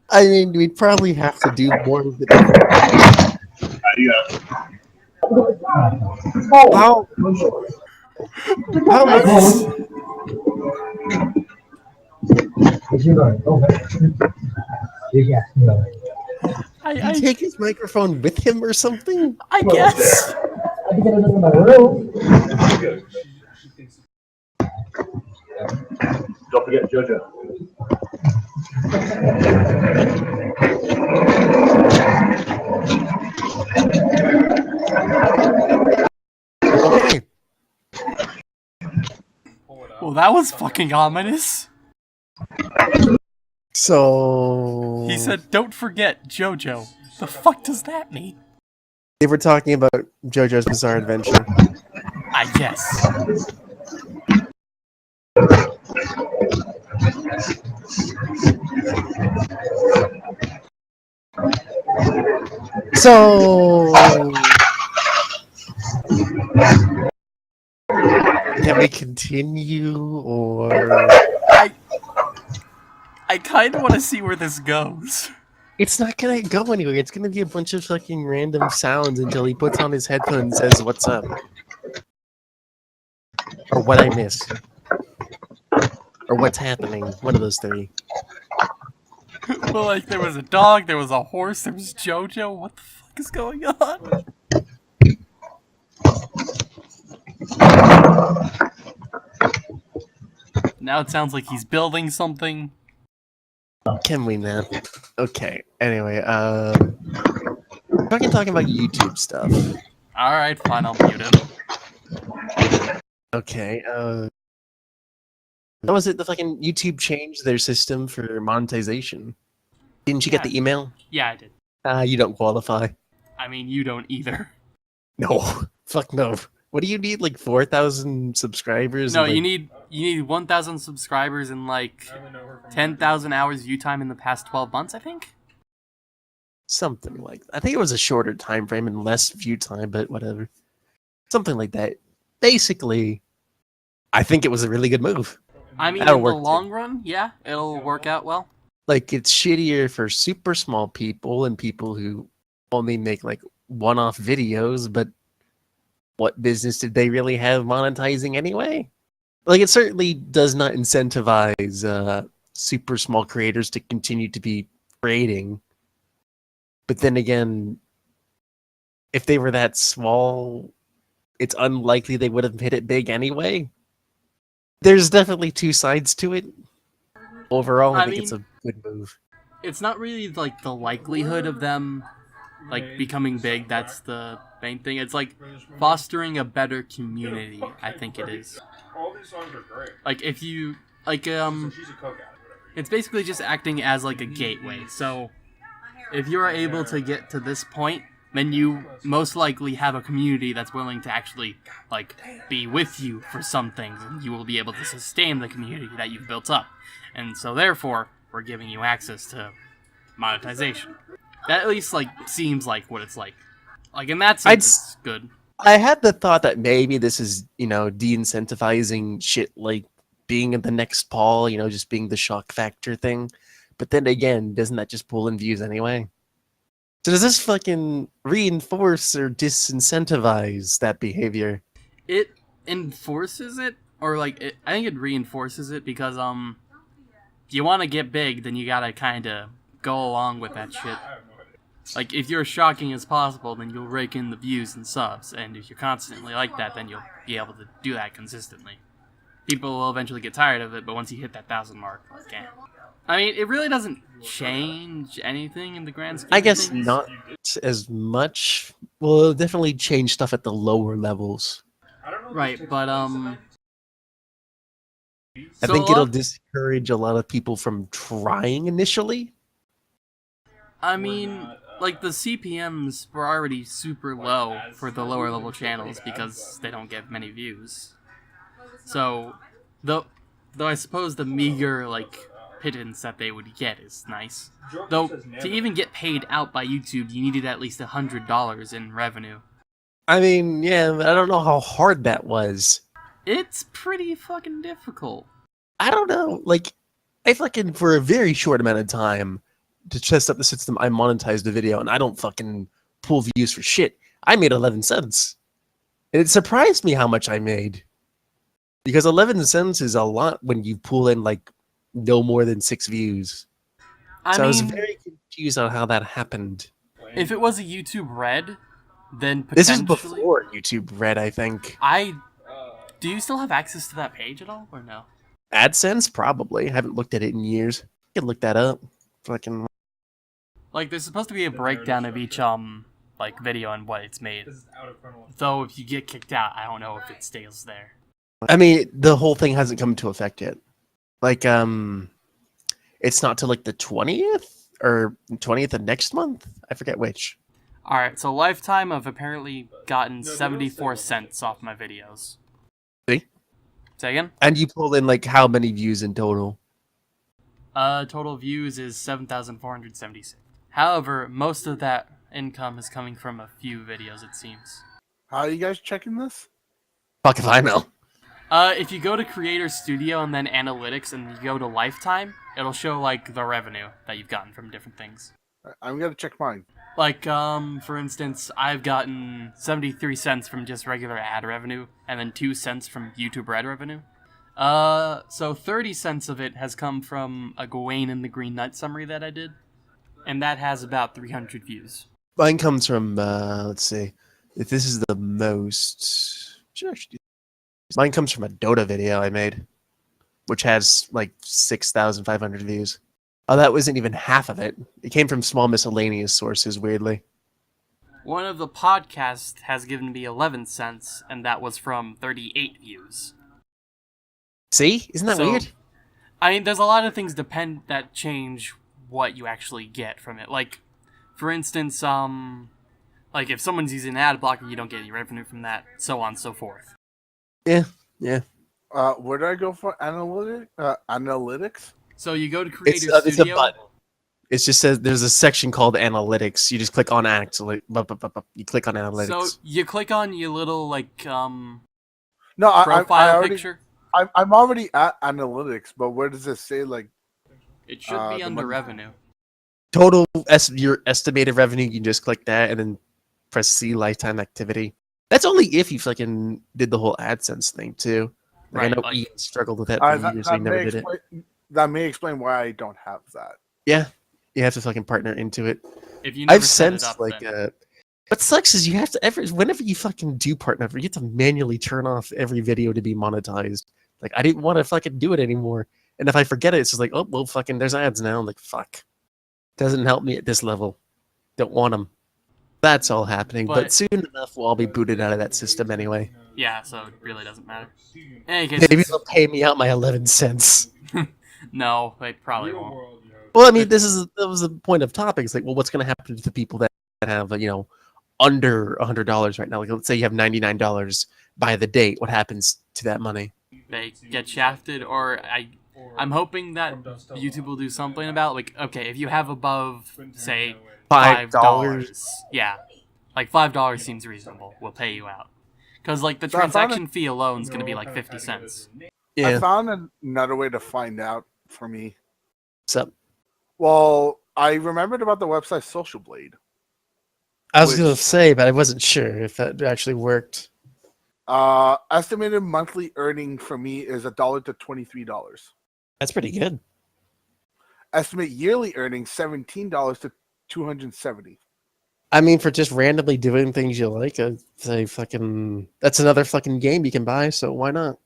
I mean, we'd probably have to do more of it. How much? I Take his microphone with him or something? I guess. Don't forget JoJo. Okay. Well, that was fucking ominous. So... He said, don't forget JoJo. The fuck does that mean? They were talking about JoJo's Bizarre Adventure. I guess. So... Can we continue, or... I kind of want to see where this goes. It's not gonna go anywhere. It's gonna be a bunch of fucking random sounds until he puts on his headphones and says, "What's up?" Or what I missed. Or what's happening. One of those three. Well, like, there was a dog, there was a horse, there was JoJo. What the fuck is going on? Now it sounds like he's building something. Can we, man? Okay. Anyway, fucking talking about YouTube stuff. Alright, fine, I'll mute him. Okay, what was it? The fucking YouTube changed their system for monetization. Didn't you get the email? Yeah, I did. You don't qualify. I mean, you don't either. No. Fuck no. What do you need, like 4,000 subscribers? No, and, like... you need 1,000 subscribers and like 10,000 hours view time in the past 12 months, I think? Something like that. I think it was a shorter time frame and less view time, but whatever. Something like that. Basically, I think it was a really good move. I mean, That'll in the work long run, yeah, it'll work out well. Like, it's shittier for super small people and people who only make, like, one-off videos, but what business did they really have monetizing anyway? Like, it certainly does not incentivize super small creators to continue to be creating. But then again, if they were that small, it's unlikely they would have hit it big anyway. There's definitely two sides to it. Overall, I think it's a good move. It's not really, like, the likelihood of them, like, becoming big. That's the main thing. It's, like, fostering a better community, I think it is. All these songs are great. Like, if you like it's basically just acting as like a gateway. So if you are able to get to this point, then you most likely have a community that's willing to actually like be with you for some things, and you will be able to sustain the community that you've built up. And so therefore, we're giving you access to monetization. That at least like seems like what it's like. Like in that sense, it's good. I had the thought that maybe this is, you know, de-incentivizing shit like being in the next Paul, you know, just being the shock factor thing. But then again, doesn't that just pull in views anyway? So does this fucking reinforce or disincentivize that behavior? It enforces it, or like I think it reinforces it because you want to get big, then you gotta kind of go along with that shit. Like if you're as shocking as possible, then you'll rake in the views and subs, and if you're constantly like that, then you'll be able to do that consistently. People will eventually get tired of it, but once you hit that 1,000 mark, okay. I mean, it really doesn't change anything in the grand scheme. I guess of things. not as much. Well, it'll definitely change stuff at the lower levels. Right, but I think it'll discourage a lot of people from trying initially. I mean, like the CPMs were already super low for the lower level channels because they don't get many views. So, though I suppose the meager like pittance that they would get is nice. Though to even get paid out by YouTube, you needed at least $100 in revenue. I mean, yeah, but I don't know how hard that was. It's pretty fucking difficult. I don't know. Like, I fucking, for a very short amount of time, to test up the system, I monetized the video, and I don't fucking pull views for shit. I made 11 cents. And it surprised me how much I made. Because 11 cents is a lot when you pull in, like, no more than 6 views. I was very confused on how that happened. If it was a YouTube Red, then potentially... This is before YouTube Red, I think. Do you still have access to that page at all, or no? AdSense? Probably. I haven't looked at it in years. I can look that up. Fucking... Like, there's supposed to be a breakdown of each, like, video and what it's made. Though, if you get kicked out, I don't know if it stays there. I mean, the whole thing hasn't come into effect yet. Like, it's not till, like, the 20th? Or 20th of next month? I forget which. Alright, so Lifetime, I've apparently gotten 74 cents off my videos. See? Say again? And you pull in, like, how many views in total? Total views is 7,476. However, most of that income is coming from a few videos, it seems. How are you guys checking this? Fuck if I know. If you go to Creator Studio and then Analytics and you go to Lifetime, it'll show, like, the revenue that you've gotten from different things. I'm gonna check mine. Like, for instance, I've gotten 73 cents from just regular ad revenue, and then 2 cents from YouTube Red revenue. So 30 cents of it has come from a Gawain and the Green Knight summary that I did, and that has about 300 views. Mine comes from, let's see, if this is the most... Mine comes from a Dota video I made, which has, like, 6,500 views. Oh, that wasn't even half of it. It came from small miscellaneous sources, weirdly. One of the podcasts has given me 11 cents, and that was from 38 views. See? Isn't that weird? I mean, there's a lot of things that change what you actually get from it. Like, for instance, like if someone's using an ad blocker, you don't get any revenue from that, so on and so forth. Yeah, yeah. Where do I go for analytics? So you go to Creator Studio. It's a button. It just says there's a section called Analytics. You just click on you click on Analytics. So you click on your little like profile picture. I'm already at Analytics, but where does it say like? It should be under revenue. Total your estimated revenue. You can just click that and then press C lifetime activity. That's only if you fucking did the whole AdSense thing too. Like, right, I know like, Ian struggled with that for years. He never did it. That may explain why I don't have that. Yeah, you have to fucking partner into it. If you never I've set it sensed up, like then. what sucks is you have to whenever you fucking do partner, you have to manually turn off every video to be monetized. Like I didn't want to fucking do it anymore, and if I forget it, it's just like, oh well, fucking there's ads now. I'm like, fuck, doesn't help me at this level. Don't want them. That's all happening, but soon enough we'll all be booted out of that system anyway. Yeah, so it really doesn't matter. In any case, Maybe it's... they'll pay me out my 11 cents. No, they probably won't. Well, I mean, that was the point of topics. Like, well, what's going to happen to the people that have, under $100 right now? Like, let's say you have $99 by the date. What happens to that money? They get shafted, or I'm hoping that YouTube will do something about, like, okay, if you have above, say, $5, yeah, like $5 seems reasonable. We'll pay you out, because like the transaction fee alone is going to be like 50 cents. Yeah. I found another way to find out for me. What's up? Well, I remembered about the website Social Blade. I was going to say, but I wasn't sure if that actually worked. Estimated monthly earning for me is $1 to $23. That's pretty good. Estimate yearly earnings $17 to $270. I mean, for just randomly doing things you like, that's another fucking game you can buy. So why not?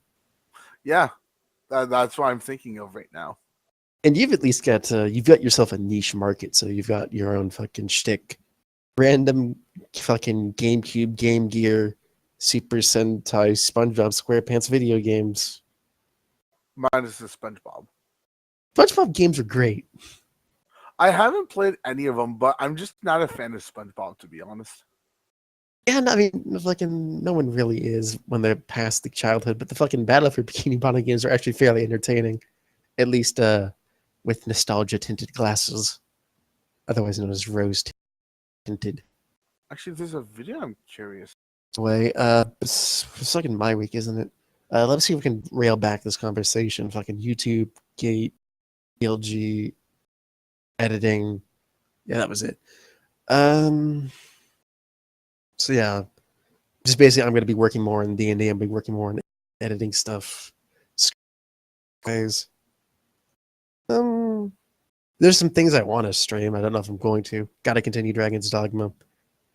Yeah, that's what I'm thinking of right now. And you've at least got you've got yourself a niche market, so you've got your own fucking shtick. Random fucking GameCube, Game Gear, Super Sentai, SpongeBob SquarePants video games. Minus the SpongeBob. SpongeBob games are great. I haven't played any of them, but I'm just not a fan of SpongeBob, to be honest. Yeah, I mean, fucking no one really is when they're past the childhood, but the fucking Battle for Bikini Bottom games are actually fairly entertaining, at least with nostalgia-tinted glasses, otherwise known as rose-tinted. Actually, there's a video I'm curious. Way, it's fucking my week, isn't it? Let's see if we can rail back this conversation. Fucking YouTube, Gate, PLG, editing. Yeah, that was it. So yeah, just basically, I'm going to be working more in D&D. I'm going to be working more on editing stuff. Guys, there's some things I want to stream. I don't know if I'm going to. Got to continue Dragon's Dogma.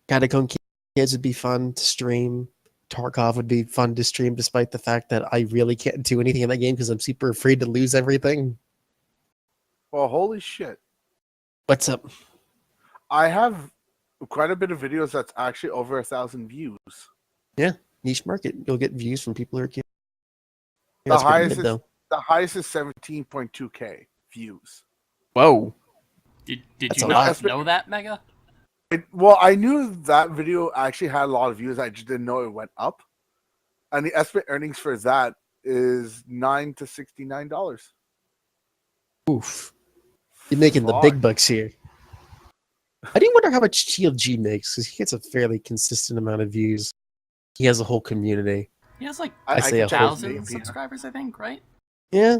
Catacomb Kids would be fun to stream. Tarkov would be fun to stream, despite the fact that I really can't do anything in that game because I'm super afraid to lose everything. Well, holy shit. What's up? I have quite a bit of videos that's actually over 1,000 views. Yeah, niche market. You'll get views from people who are curious. The highest is 17.2k views. Whoa. Did you not know that, Mega? Well, I knew that video actually had a lot of views. I just didn't know it went up. And the estimate earnings for that is $9 to $69. Oof. You're making the big bucks here. I do wonder how much TLG makes, because he gets a fairly consistent amount of views. He has a whole community. He has like I say 1,000 subscribers, I think, right? Yeah.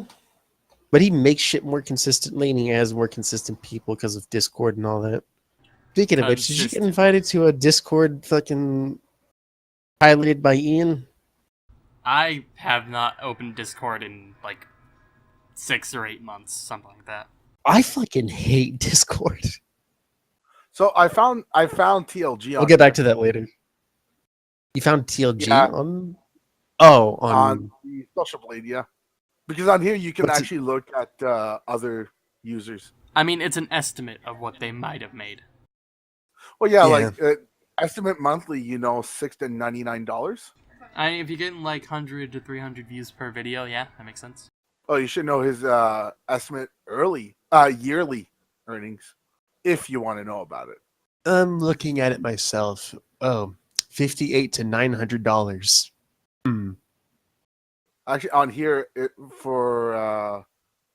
But he makes shit more consistently, and he has more consistent people because of Discord and all that. Speaking of which, did you get invited to a Discord fucking piloted by Ian? I have not opened Discord in like 6 or 8 months, something like that. I fucking hate Discord. So I found TLG on... I'll get back to that later. You found TLG on... Oh, on the Social Blade, yeah. Because on here you can actually look at other users. I mean, it's an estimate of what they might have made. Well, yeah. Like estimate monthly, $6 to $99. I mean, if you're getting like 100 to 300 views per video, yeah, that makes sense. Oh, you should know his estimate yearly earnings, if you want to know about it. I'm looking at it myself. Oh, $58 to $900. Actually, on here for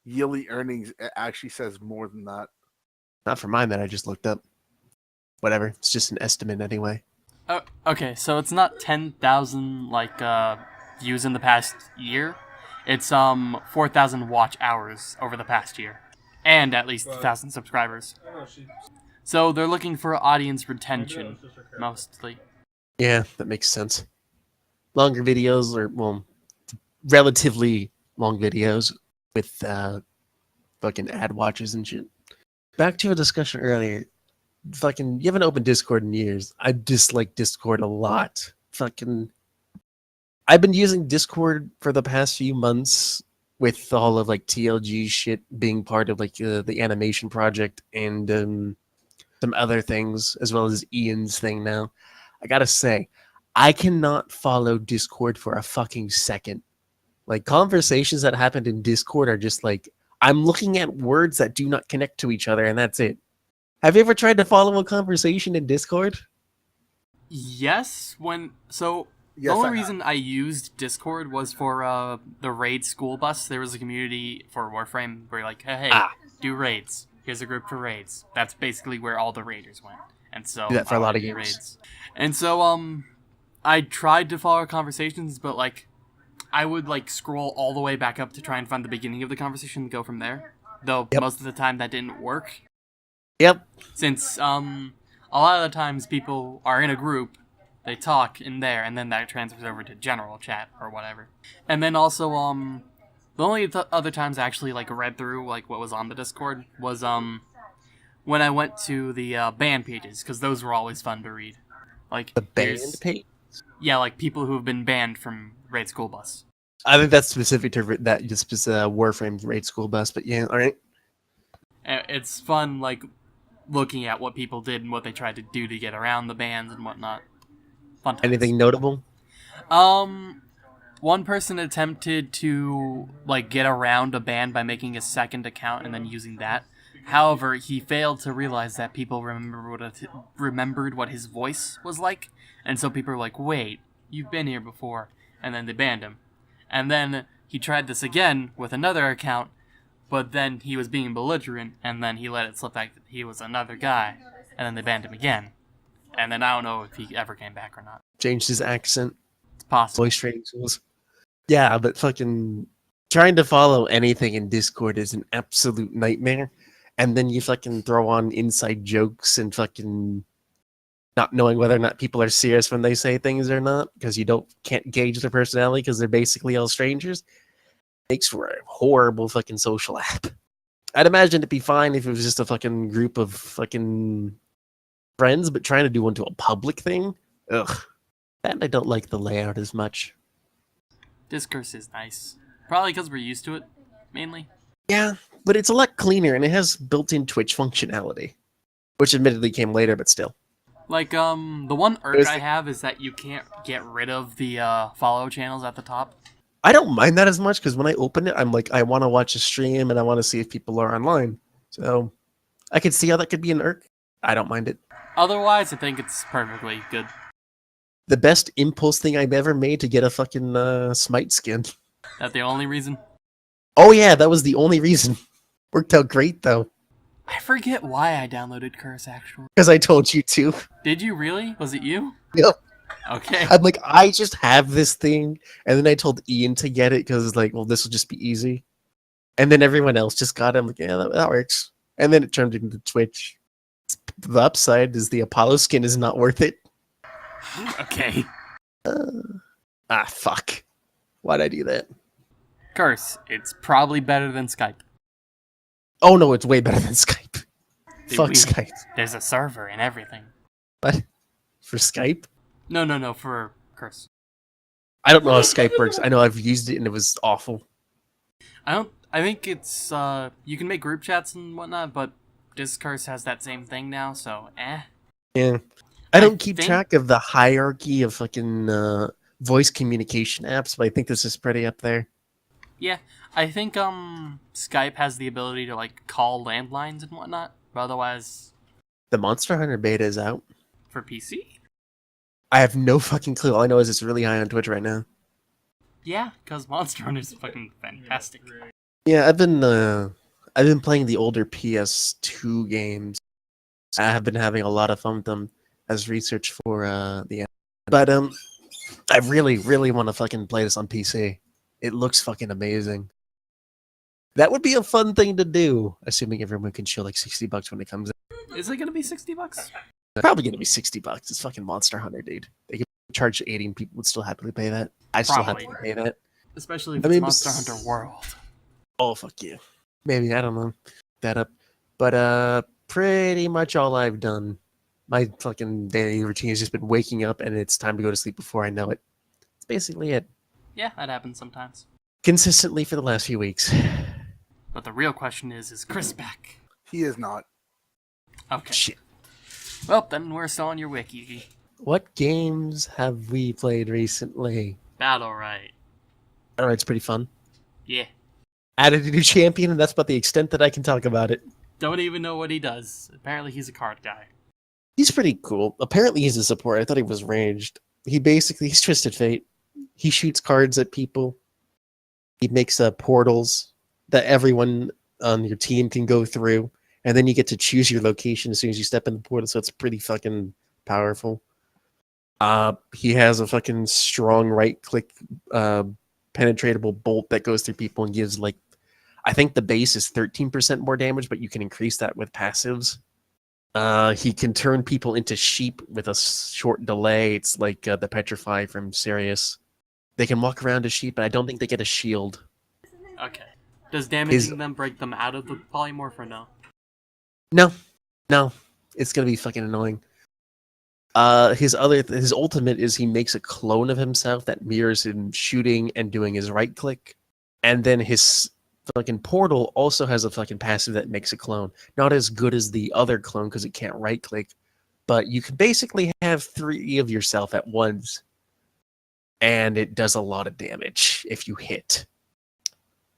yearly earnings, it actually says more than that. Not for mine that I just looked up. Whatever, it's just an estimate anyway. Oh, okay, so it's not 10,000 like views in the past year. It's 4,000 watch hours over the past year, and at least 1,000 subscribers. So they're looking for audience retention, mostly. Yeah, that makes sense. Longer videos, or well, relatively long videos with fucking ad watches and shit. Back to a discussion earlier. Fucking, you haven't opened Discord in years. I dislike Discord a lot. Fucking, I've been using Discord for the past few months with all of like TLG shit being part of like the animation project and some other things, as well as Ian's thing now. I gotta say, I cannot follow Discord for a fucking second. Like, conversations that happened in Discord are just like, I'm looking at words that do not connect to each other, and that's it. Have you ever tried to follow a conversation in Discord? Yes, the Yes, only I reason I used Discord was for the raid school bus. There was a community for Warframe where you're like, hey, do raids. Here's a group for raids. That's basically where all the raiders went. And so Do that for a lot of I did games. raids. And so I tried to follow conversations, but like I would like scroll all the way back up to try and find the beginning of the conversation and go from there. Though most of the time that didn't work. Yep. Since a lot of the times people are in a group, they talk in there, and then that transfers over to general chat or whatever. And then also, the only other times I actually like read through like what was on the Discord was when I went to the ban pages, because those were always fun to read. Like The band page? Yeah, like people who have been banned from Raid School Bus. I think that's specific to that just Warframe Raid School Bus, but yeah, alright. It's fun, like, looking at what people did and what they tried to do to get around the bans and whatnot. Fun times. Anything notable? One person attempted to, like, get around a ban by making a second account and then using that. However, he failed to realize that people remembered what his voice was like, and so people were like, wait, you've been here before, and then they banned him. And then he tried this again with another account, but then he was being belligerent, and then he let it slip back that he was another guy, and then they banned him again. And then I don't know if he ever came back or not. Changed his accent. It's possible. Voice training tools. Yeah, but fucking trying to follow anything in Discord is an absolute nightmare. And then you fucking throw on inside jokes and fucking not knowing whether or not people are serious when they say things or not, because you can't gauge their personality because they're basically all strangers. Makes for a horrible fucking social app. I'd imagine it'd be fine if it was just a fucking group of fucking friends, but trying to do one to a public thing? Ugh. And I don't like the layout as much. Discourse is nice. Probably because we're used to it, mainly. Yeah, but it's a lot cleaner, and it has built-in Twitch functionality. Which admittedly came later, but still. Like, the one irk I have is that you can't get rid of the follow channels at the top. I don't mind that as much, because when I open it, I'm like, I want to watch a stream, and I want to see if people are online. So, I could see how that could be an irk. I don't mind it. Otherwise, I think it's perfectly good. The best impulse thing I've ever made to get a fucking Smite skin. That the only reason? Oh yeah, that was the only reason. Worked out great, though. I forget why I downloaded Curse, actually. Because I told you to. Did you really? Was it you? Yep. Okay. I'm like, I just have this thing, and then I told Ian to get it, because it's like, well, this will just be easy. And then everyone else just got it. I'm like, yeah, that works. And then it turned into Twitch. The upside is the Apollo skin is not worth it. Okay. Fuck. Why'd I do that? Curse, it's probably better than Skype. Oh no, it's way better than Skype. Fuck We- Skype. There's a server and everything. What? For Skype? No, for Curse. I don't know how Skype works. I know I've used it and it was awful. I think it's, you can make group chats and whatnot, but Discourse has that same thing now, so, Yeah. I don't keep think- track of the hierarchy of fucking voice communication apps, but I think this is pretty up there. Yeah, I think, Skype has the ability to, like, call landlines and whatnot, but otherwise, The Monster Hunter beta is out. for PC? I have no fucking clue. All I know is it's really high on Twitch right now. Yeah, because Monster Hunter is fucking fantastic. Yeah, I've been playing the older PS2 games. I have been having a lot of fun with them as research for the app. But I really, really want to fucking play this on PC. It looks fucking amazing. That would be a fun thing to do, assuming everyone can chill like $60 when it comes out. Is it gonna be $60? Probably gonna be $60. It's fucking Monster Hunter, dude. They could charge 80 and people would still happily pay that. I still Probably. happily pay that. Especially if I it's mean, Monster Hunter World. Oh, fuck you. Maybe, I don't know. That up. But pretty much all I've done. My fucking daily routine has just been waking up and it's time to go to sleep before I know it. It's basically it. Yeah, that happens sometimes. Consistently for the last few weeks. But the real question is Chris back? He is not. Okay. Shit. Well, then we're still on your wiki. What games have we played recently? Battle right. All right, it's pretty fun. Yeah. Added a new champion, and that's about the extent that I can talk about it. Don't even know what he does. Apparently he's a card guy. He's pretty cool. Apparently he's a support. I thought he was ranged. He's Twisted Fate. He shoots cards at people. He makes portals that everyone on your team can go through, and then you get to choose your location as soon as you step in the portal, so it's pretty fucking powerful. He has a fucking strong right-click penetratable bolt that goes through people and gives, like, I think the base is 13% more damage, but you can increase that with passives. He can turn people into sheep with a short delay. It's like the Petrify from Sirius. They can walk around as sheep, but I don't think they get a shield. Okay. Does damaging them break them out of the polymorph or no? No. It's gonna be fucking annoying. His ultimate is he makes a clone of himself that mirrors him shooting and doing his right click, and then his fucking portal also has a fucking passive that makes a clone. Not as good as the other clone because it can't right click, but you can basically have 3 of yourself at once, and it does a lot of damage if you hit.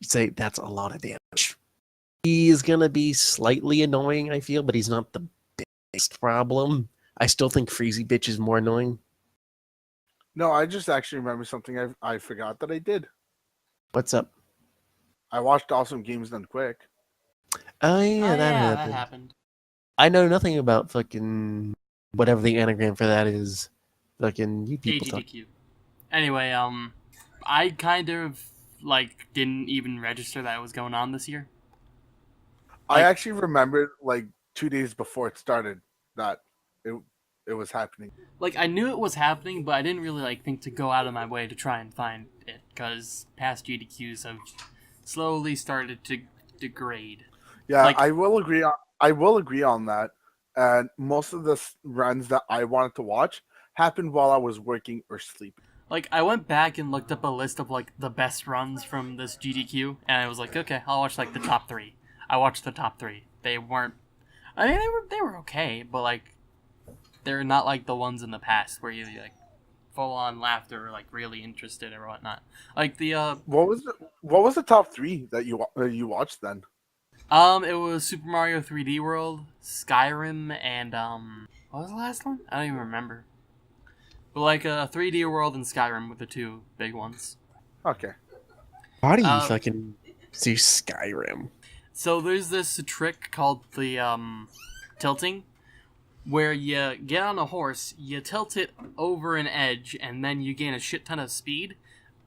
You'd say that's a lot of damage. He is gonna be slightly annoying, I feel, but he's not the biggest problem. I still think Freezy Bitch is more annoying. No, I just actually remember something I forgot that I did. What's up? I watched Awesome Games Done Quick. Oh yeah, that that happened. I know nothing about fucking whatever the anagram for that is. Fucking you people talk. AGDQ. Anyway, I kind of didn't even register that it was going on this year. I actually remembered 2 days before it started that it was happening. I knew it was happening, but I didn't really think to go out of my way to try and find it because past GDQs have slowly started to degrade. Yeah, I will agree. I will agree on that. And most of the runs that I wanted to watch happened while I was working or sleeping. I went back and looked up a list of the best runs from this GDQ, and I was like, okay, I'll watch the top 3. I watched the top 3. They weren't. I mean, they were okay, but they're not like the ones in the past where you full on laughter or really interested or whatnot. What was the top 3 that you watched then? It was Super Mario 3D World, Skyrim, and what was the last one? I don't even remember. But 3D World and Skyrim were the 2 big ones. Okay. How do you fucking see Skyrim? So there's this trick called the tilting, where you get on a horse, you tilt it over an edge, and then you gain a shit ton of speed.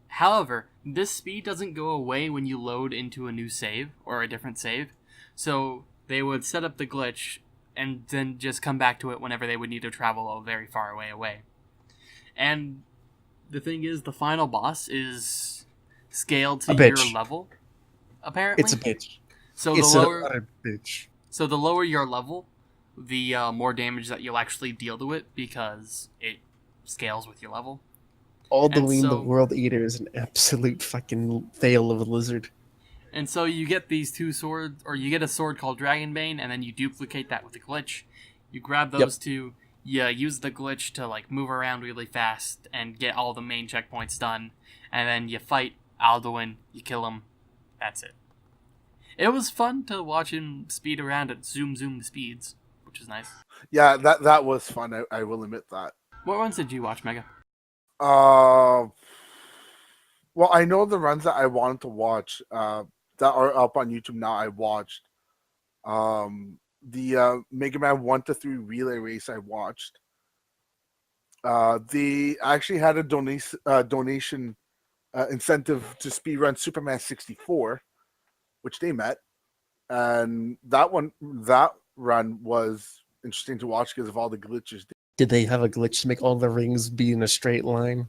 However, this speed doesn't go away when you load into a new save or a different save. So they would set up the glitch and then just come back to it whenever they would need to travel a very far away. And the thing is, the final boss is scaled to your level, apparently. It's a bitch. So it's the lower, a bitch. So the lower your level, the more damage that you'll actually deal to it because it scales with your level. Alduin the World Eater is an absolute fucking fail of a lizard. And so you get these 2 swords, or you get a sword called Dragonbane, and then you duplicate that with a glitch. You grab those 2, you use the glitch to move around really fast and get all the main checkpoints done, and then you fight Alduin, you kill him, that's it. It was fun to watch him speed around at zoom speeds, which is nice. Yeah, that was fun. I will admit that. What runs did you watch, Mega? Well, I know the runs that I wanted to watch that are up on YouTube now. I watched the Mega Man 1-3 relay race. I watched. They actually had a donation incentive to speedrun Superman 64, which they met, and that run was interesting to watch because of all the glitches. Did they have a glitch to make all the rings be in a straight line?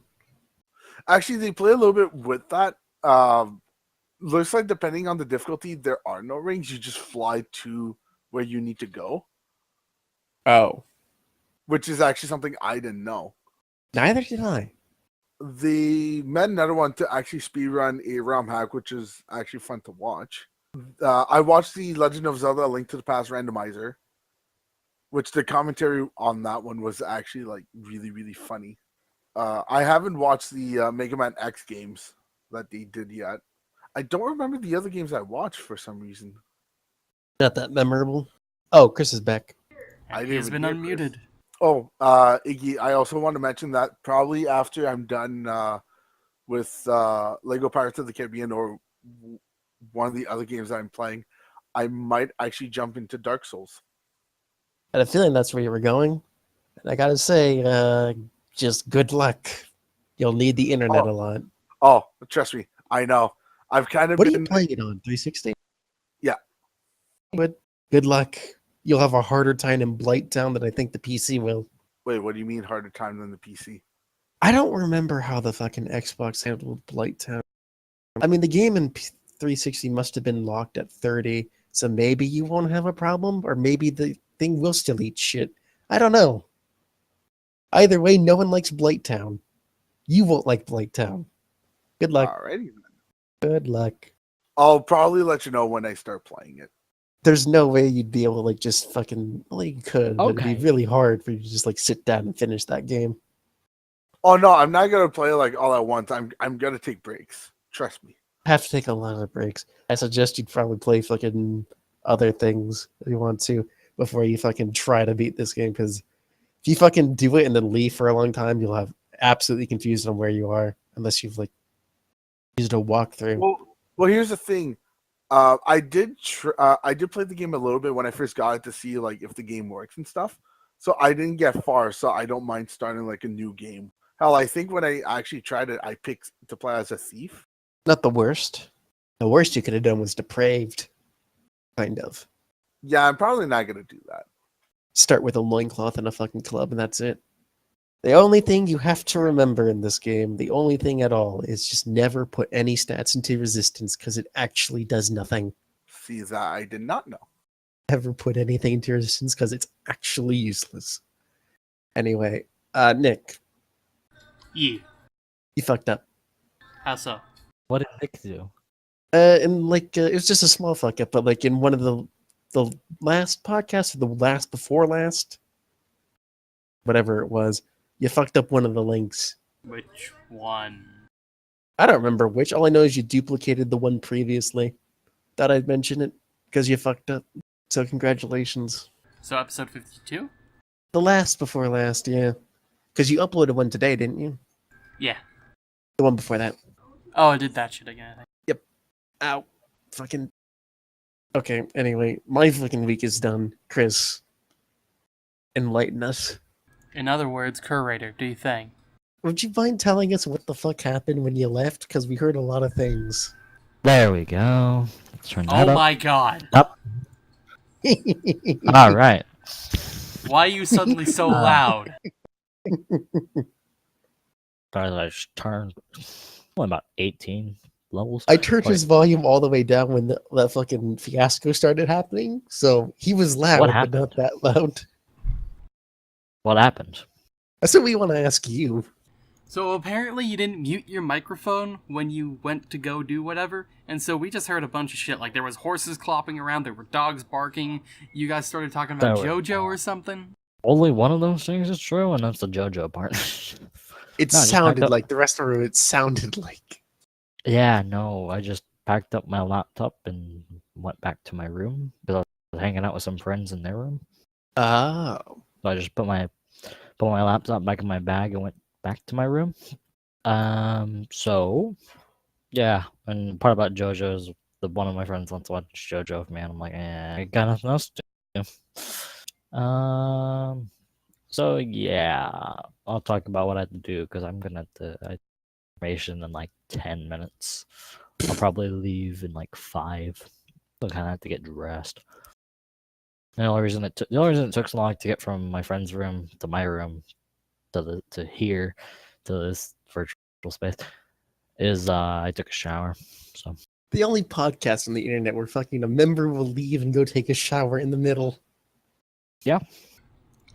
Actually, they play a little bit with that. Looks like depending on the difficulty, there are no rings. You just fly to where you need to go. Oh. Which is actually something I didn't know. Neither did I. They met another one to actually speedrun a ROM hack, which is actually fun to watch. I watched the Legend of Zelda: A Link to the Past randomizer, which the commentary on that one was actually like really, really funny. I haven't watched the Mega Man X games that they did yet. I don't remember the other games I watched for some reason. Not that memorable. Oh, Chris is back. And he has been unmuted. Chris. Oh, Iggy, I also want to mention that probably after I'm done with Lego Pirates of the Caribbean or one of the other games I'm playing, I might actually jump into Dark Souls. I had a feeling that's where you were going. And I gotta say, just good luck. You'll need the internet a lot. Oh, trust me, I know. I've kind of What been... are you playing it on? 360? Yeah. But good luck. You'll have a harder time in Blighttown than I think the PC will. Wait, what do you mean harder time than the PC? I don't remember how the fucking Xbox handled Blighttown. I mean, the game in 360 must have been locked at 30, so maybe you won't have a problem, or maybe the thing will still eat shit. I don't know. Either way, no one likes Blighttown. You won't like Blighttown. Good luck. Alrighty. Good luck. I'll probably let you know when I start playing it. There's no way you'd be able to like just fucking... Well, you could, but it'd be really hard for you to just like sit down and finish that game. Oh no, I'm not gonna play like all at once. I'm gonna take breaks. Trust me. Have to take a lot of breaks. I suggest you probably play fucking other things if you want to before you fucking try to beat this game, because if you fucking do it and then leave for a long time, you'll have absolutely confused on where you are unless you've like used a walkthrough. Well, here's the thing. I did play the game a little bit when I first got it to see like if the game works and stuff. So I didn't get far, so I don't mind starting like a new game. Hell, I think when I actually tried it, I picked to play as a thief. Not the worst. The worst you could have done was depraved. Kind of. Yeah, I'm probably not going to do that. Start with a loincloth and a fucking club, and that's it. The only thing you have to remember in this game, the only thing at all, is just never put any stats into resistance, because it actually does nothing. See, that I did not know. Never put anything into resistance, because it's actually useless. Anyway, Nick. Yeah. You fucked up. How so? What did Nick do? And like, it was just a small fuck up, but like in one of the last podcast, or the last before last, whatever it was, you fucked up one of the links. Which one? I don't remember which. All I know is you duplicated the one previously. Thought I'd mention it because you fucked up. So congratulations. So episode 52? The last before last, yeah. Because you uploaded one today, didn't you? Yeah. The one before that. Oh, I did that shit again. Yep. Ow. Fucking... Okay, anyway. My fucking week is done. Chris, enlighten us. In other words, curator, do you think? Would you mind telling us what the fuck happened when you left? Because we heard a lot of things. There we go. Let's turn that Oh up. my god. Up. All right. Why are you suddenly so loud? I just turned about 18 levels. I turned his volume all the way down when that fucking fiasco started happening, so he was loud, but not that loud. What happened? That's what we want to ask you. So apparently you didn't mute your microphone when you went to go do whatever, and so we just heard a bunch of shit. Like there was horses clopping around, there were dogs barking, you guys started talking about JoJo or something. Only one of those things is true, and that's the JoJo part. It sounded like the rest of the room. It sounded like. Yeah, no, I just packed up my laptop and went back to my room because I was hanging out with some friends in their room. Oh. So I just put my laptop back in my bag and went back to my room. So yeah, and part about JoJo is one of my friends wants to watch JoJo with me, and I'm like, I got nothing else to do. So yeah, I'll talk about what I have to do because I'm gonna have to information in like 10 minutes. I'll probably leave in like 5. So I kind of have to get dressed. The only reason it took so long to get from my friend's room to my room to here to this virtual space is I took a shower. So the only podcast on the internet where fucking a member will leave and go take a shower in the middle. Yeah.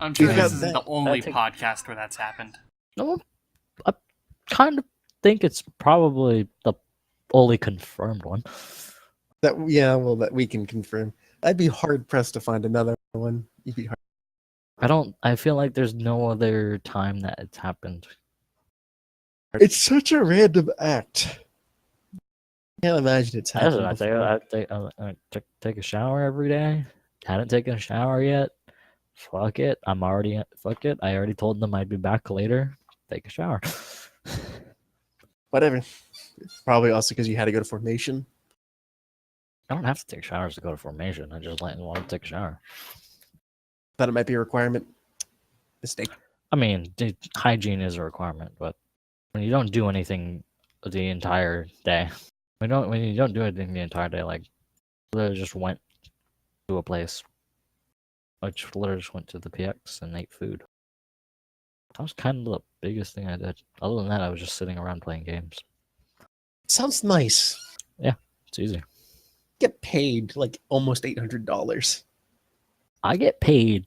I'm sure this isn't the only podcast where that's happened. No, I kind of think it's probably the only confirmed one. That we can confirm. I'd be hard pressed to find another one. You'd be hard. I feel like there's no other time that it's happened. It's such a random act. I can't imagine it's happened before. I take a shower every day. Hadn't taken a shower yet. Fuck it. Fuck it. I already told them I'd be back later. Take a shower. Whatever. Probably also because you had to go to formation. I don't have to take showers to go to formation. I just want to take a shower. Thought it might be a requirement. Mistake. I mean, hygiene is a requirement, but when you don't do anything the entire day, when you don't do anything the entire day, like literally just went to a place, I just literally just went to the PX and ate food. That was kind of the biggest thing I did. Other than that, I was just sitting around playing games. Sounds nice. Yeah, it's easy. Get paid like almost $800. I get paid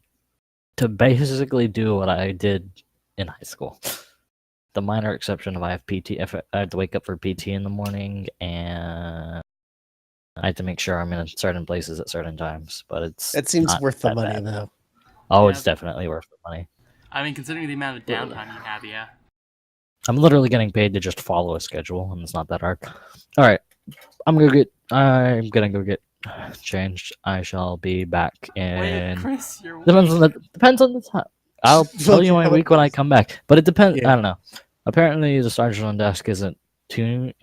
to basically do what I did in high school. The minor exception of I have PT. If I have to wake up for PT in the morning, and I have to make sure I'm in certain places at certain times. But it seems not worth the that money bad. though. Oh, Yeah. it's definitely worth the money. I mean, considering the amount of downtime you have, yeah. I'm literally getting paid to just follow a schedule, and it's not that hard. All right, I'm gonna go get changed. I shall be back in. Wait, Chris, you're Depends on the time. I'll tell you my week when I come back, but it depends. Yeah. I don't know. Apparently, the sergeant on desk isn't too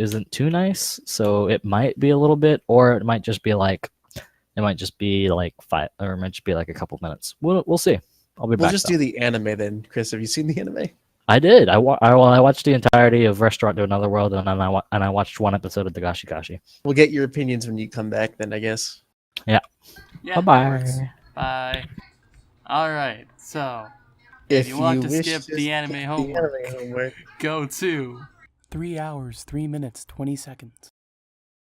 nice, so it might be a little bit, or it might just be like 5, or it might just be like a couple minutes. We'll see. I'll be back. We'll just do the anime then. Chris, have you seen the anime? I did. I watched the entirety of Restaurant to Another World, and then I watched one episode of Dagashi Kashi. We'll get your opinions when you come back then, I guess. Yeah, Bye that works. Bye. All right, so if you want to wish skip the anime homework, go to 3 hours, 3 minutes, 20 seconds.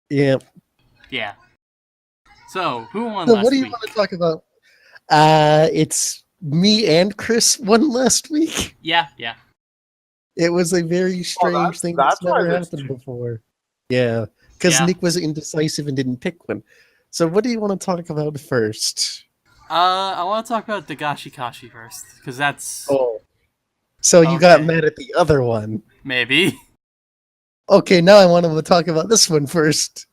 Yeah. Yeah. So, who won So last what do you week? want to talk about? It's me and Chris won last week. Yeah. It was a very strange thing that's never happened before. Yeah, because Yeah. Nick was indecisive and didn't pick one. So what do you want to talk about first? I want to talk about Dagashi Kashi first, because that's... Oh. So you got Okay. mad at the other one. Maybe. Okay, now I want to talk about this one first.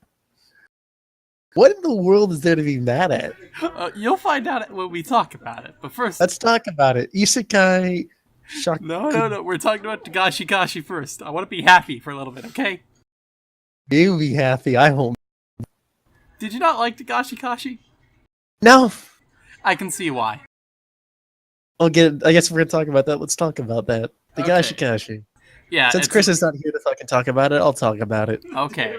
What in the world is there to be mad at? You'll find out when we talk about it, but first... Let's talk about it. Isekai... Shock. No. We're talking about Dagashi Kashi first. I want to be happy for a little bit, okay? You be happy, I won't. Did you not like Dagashi Kashi? No. I can see why. I guess we're gonna talk about that. Let's talk about that. The Okay. Gashikashi. Yeah. Since Chris is not here to fucking talk about it, I'll talk about it. Okay.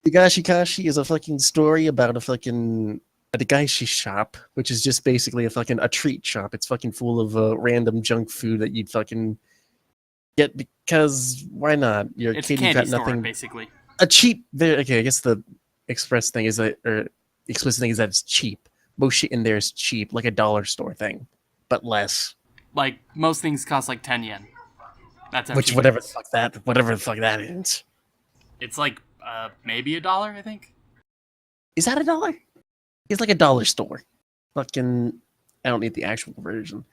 The Gashikashi is a fucking story about a Dagaishi shop, which is just basically a treat shop. It's fucking full of random junk food that you'd fucking get because why not? You're a It's kid, a you've candy got store, nothing. basically. A cheap. Okay, I guess the express thing is that, or explicit thing is that it's cheap. Most shit in there is cheap, like a dollar store thing, but less. Like, most things cost like 10 yen. That's how Which cheap it whatever is. the fuck that is. It's like, maybe $1, I think. Is that $1? It's like a dollar store. Fucking, I don't need the actual version.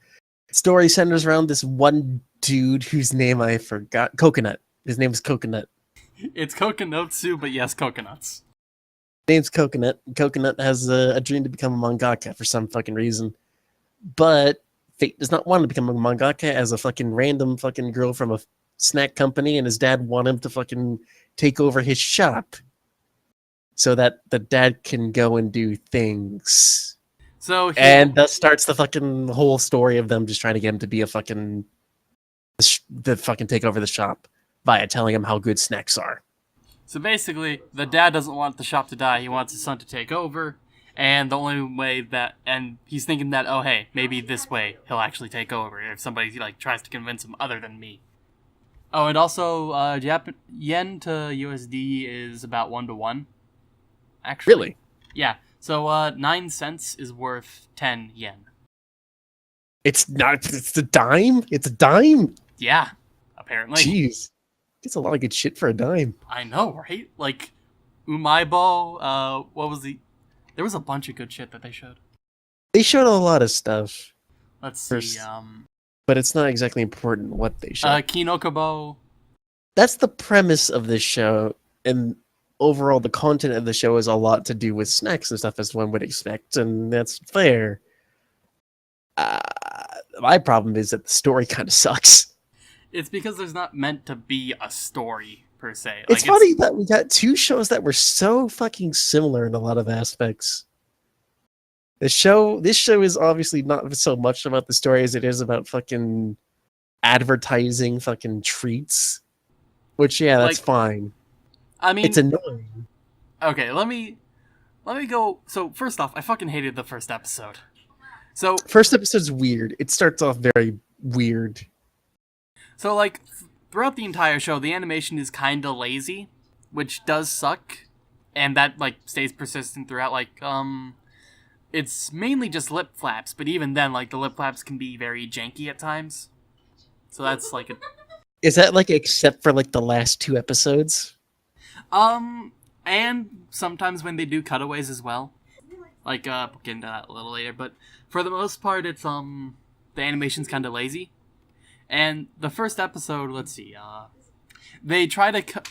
Story centers around this one dude whose name I forgot. Coconut. His name is Coconut. It's Kokonotsu, but yes, coconuts. Name's Coconut. Coconut has a dream to become a mangaka for some fucking reason. But fate does not want him to become a mangaka as a fucking random fucking girl from a snack company, and his dad want him to fucking take over his shop so that the dad can go and do things. So And that starts the fucking whole story of them just trying to get him to be a fucking take over the shop by telling him how good snacks are. So basically, the dad doesn't want the shop to die. He wants his son to take over. And the only way that... And he's thinking that, oh, hey, maybe this way he'll actually take over if somebody, like, tries to convince him other than me. Oh, and also, yen to USD is about 1-to-1. Actually. Really? Yeah. So, 9 cents is worth 10 yen. It's not. It's a dime. It's a dime. Yeah, apparently. Jeez, it's a lot of good shit for a dime. I know, right? Like, Umaibo, what was the... There was a bunch of good shit that they showed. They showed a lot of stuff. let's see. But it's not exactly important what they show. Kinokobo. That's the premise of this show, and overall the content of the show has a lot to do with snacks and stuff, as one would expect, and that's fair. My problem is that the story kind of sucks. It's because there's not meant to be a story per se. It's funny that we got two shows that were so fucking similar in a lot of aspects. This show is obviously not so much about the story as it is about fucking advertising fucking treats. Which, yeah, that's fine. I mean, it's annoying. Okay, let me go. So first off, I fucking hated the first episode. So first episode's weird. It starts off very weird. So like throughout the entire show, the animation is kind of lazy, which does suck, and that like stays persistent throughout. Like it's mainly just lip flaps, but even then, like the lip flaps can be very janky at times. So that's like a. Is that like except for like the last two episodes? And sometimes when they do cutaways as well. Like, we'll get into that a little later, but for the most part, it's, the animation's kind of lazy. And the first episode, let's see, they try to,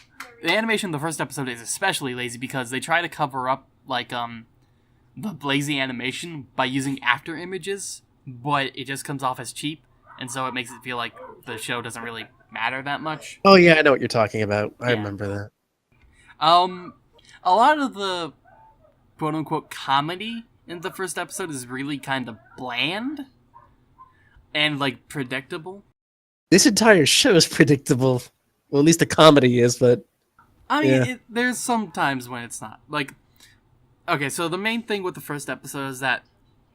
the animation in the first episode is especially lazy because they try to cover up, like, the lazy animation by using after images, but it just comes off as cheap, and so it makes it feel like the show doesn't really matter that much. Oh yeah, I know what you're talking about. I remember that. A lot of the quote-unquote comedy in the first episode is really kind of bland and, like, predictable. This entire show is predictable. Well, at least the comedy is, but... I mean, there's some times when it's not. Like, okay, so the main thing with the first episode is that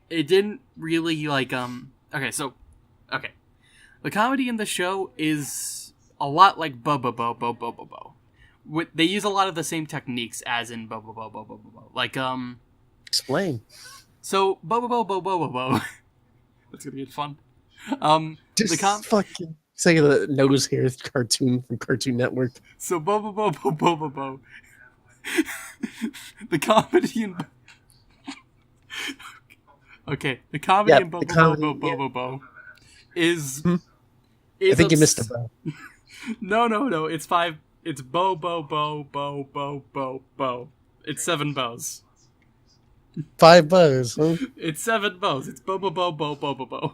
it didn't really, like, okay. The comedy in the show is a lot like Bo Bo Bo Bo Bo Bo Bo. They use a lot of the same techniques as in Bo Bo Bo Bo Bo Bo Bo. Like, Explain. So, Bo Bo Bo Bo Bo Bo Bo. That's gonna be fun. Just fucking say the nose hair cartoon from Cartoon Network. So, Bo Bo Bo Bo Bo Bo Bo. The comedy in... Okay, the comedy in Bo Bo Bo Bo Bo Bo is... I think you missed a bow. No. It's 5... It's Bo Bo Bo Bo Bo Bo Bo. It's 7 bows. 5 bows, huh? It's 7 bows. It's Bo Bo Bo Bo Bo Bo Bo.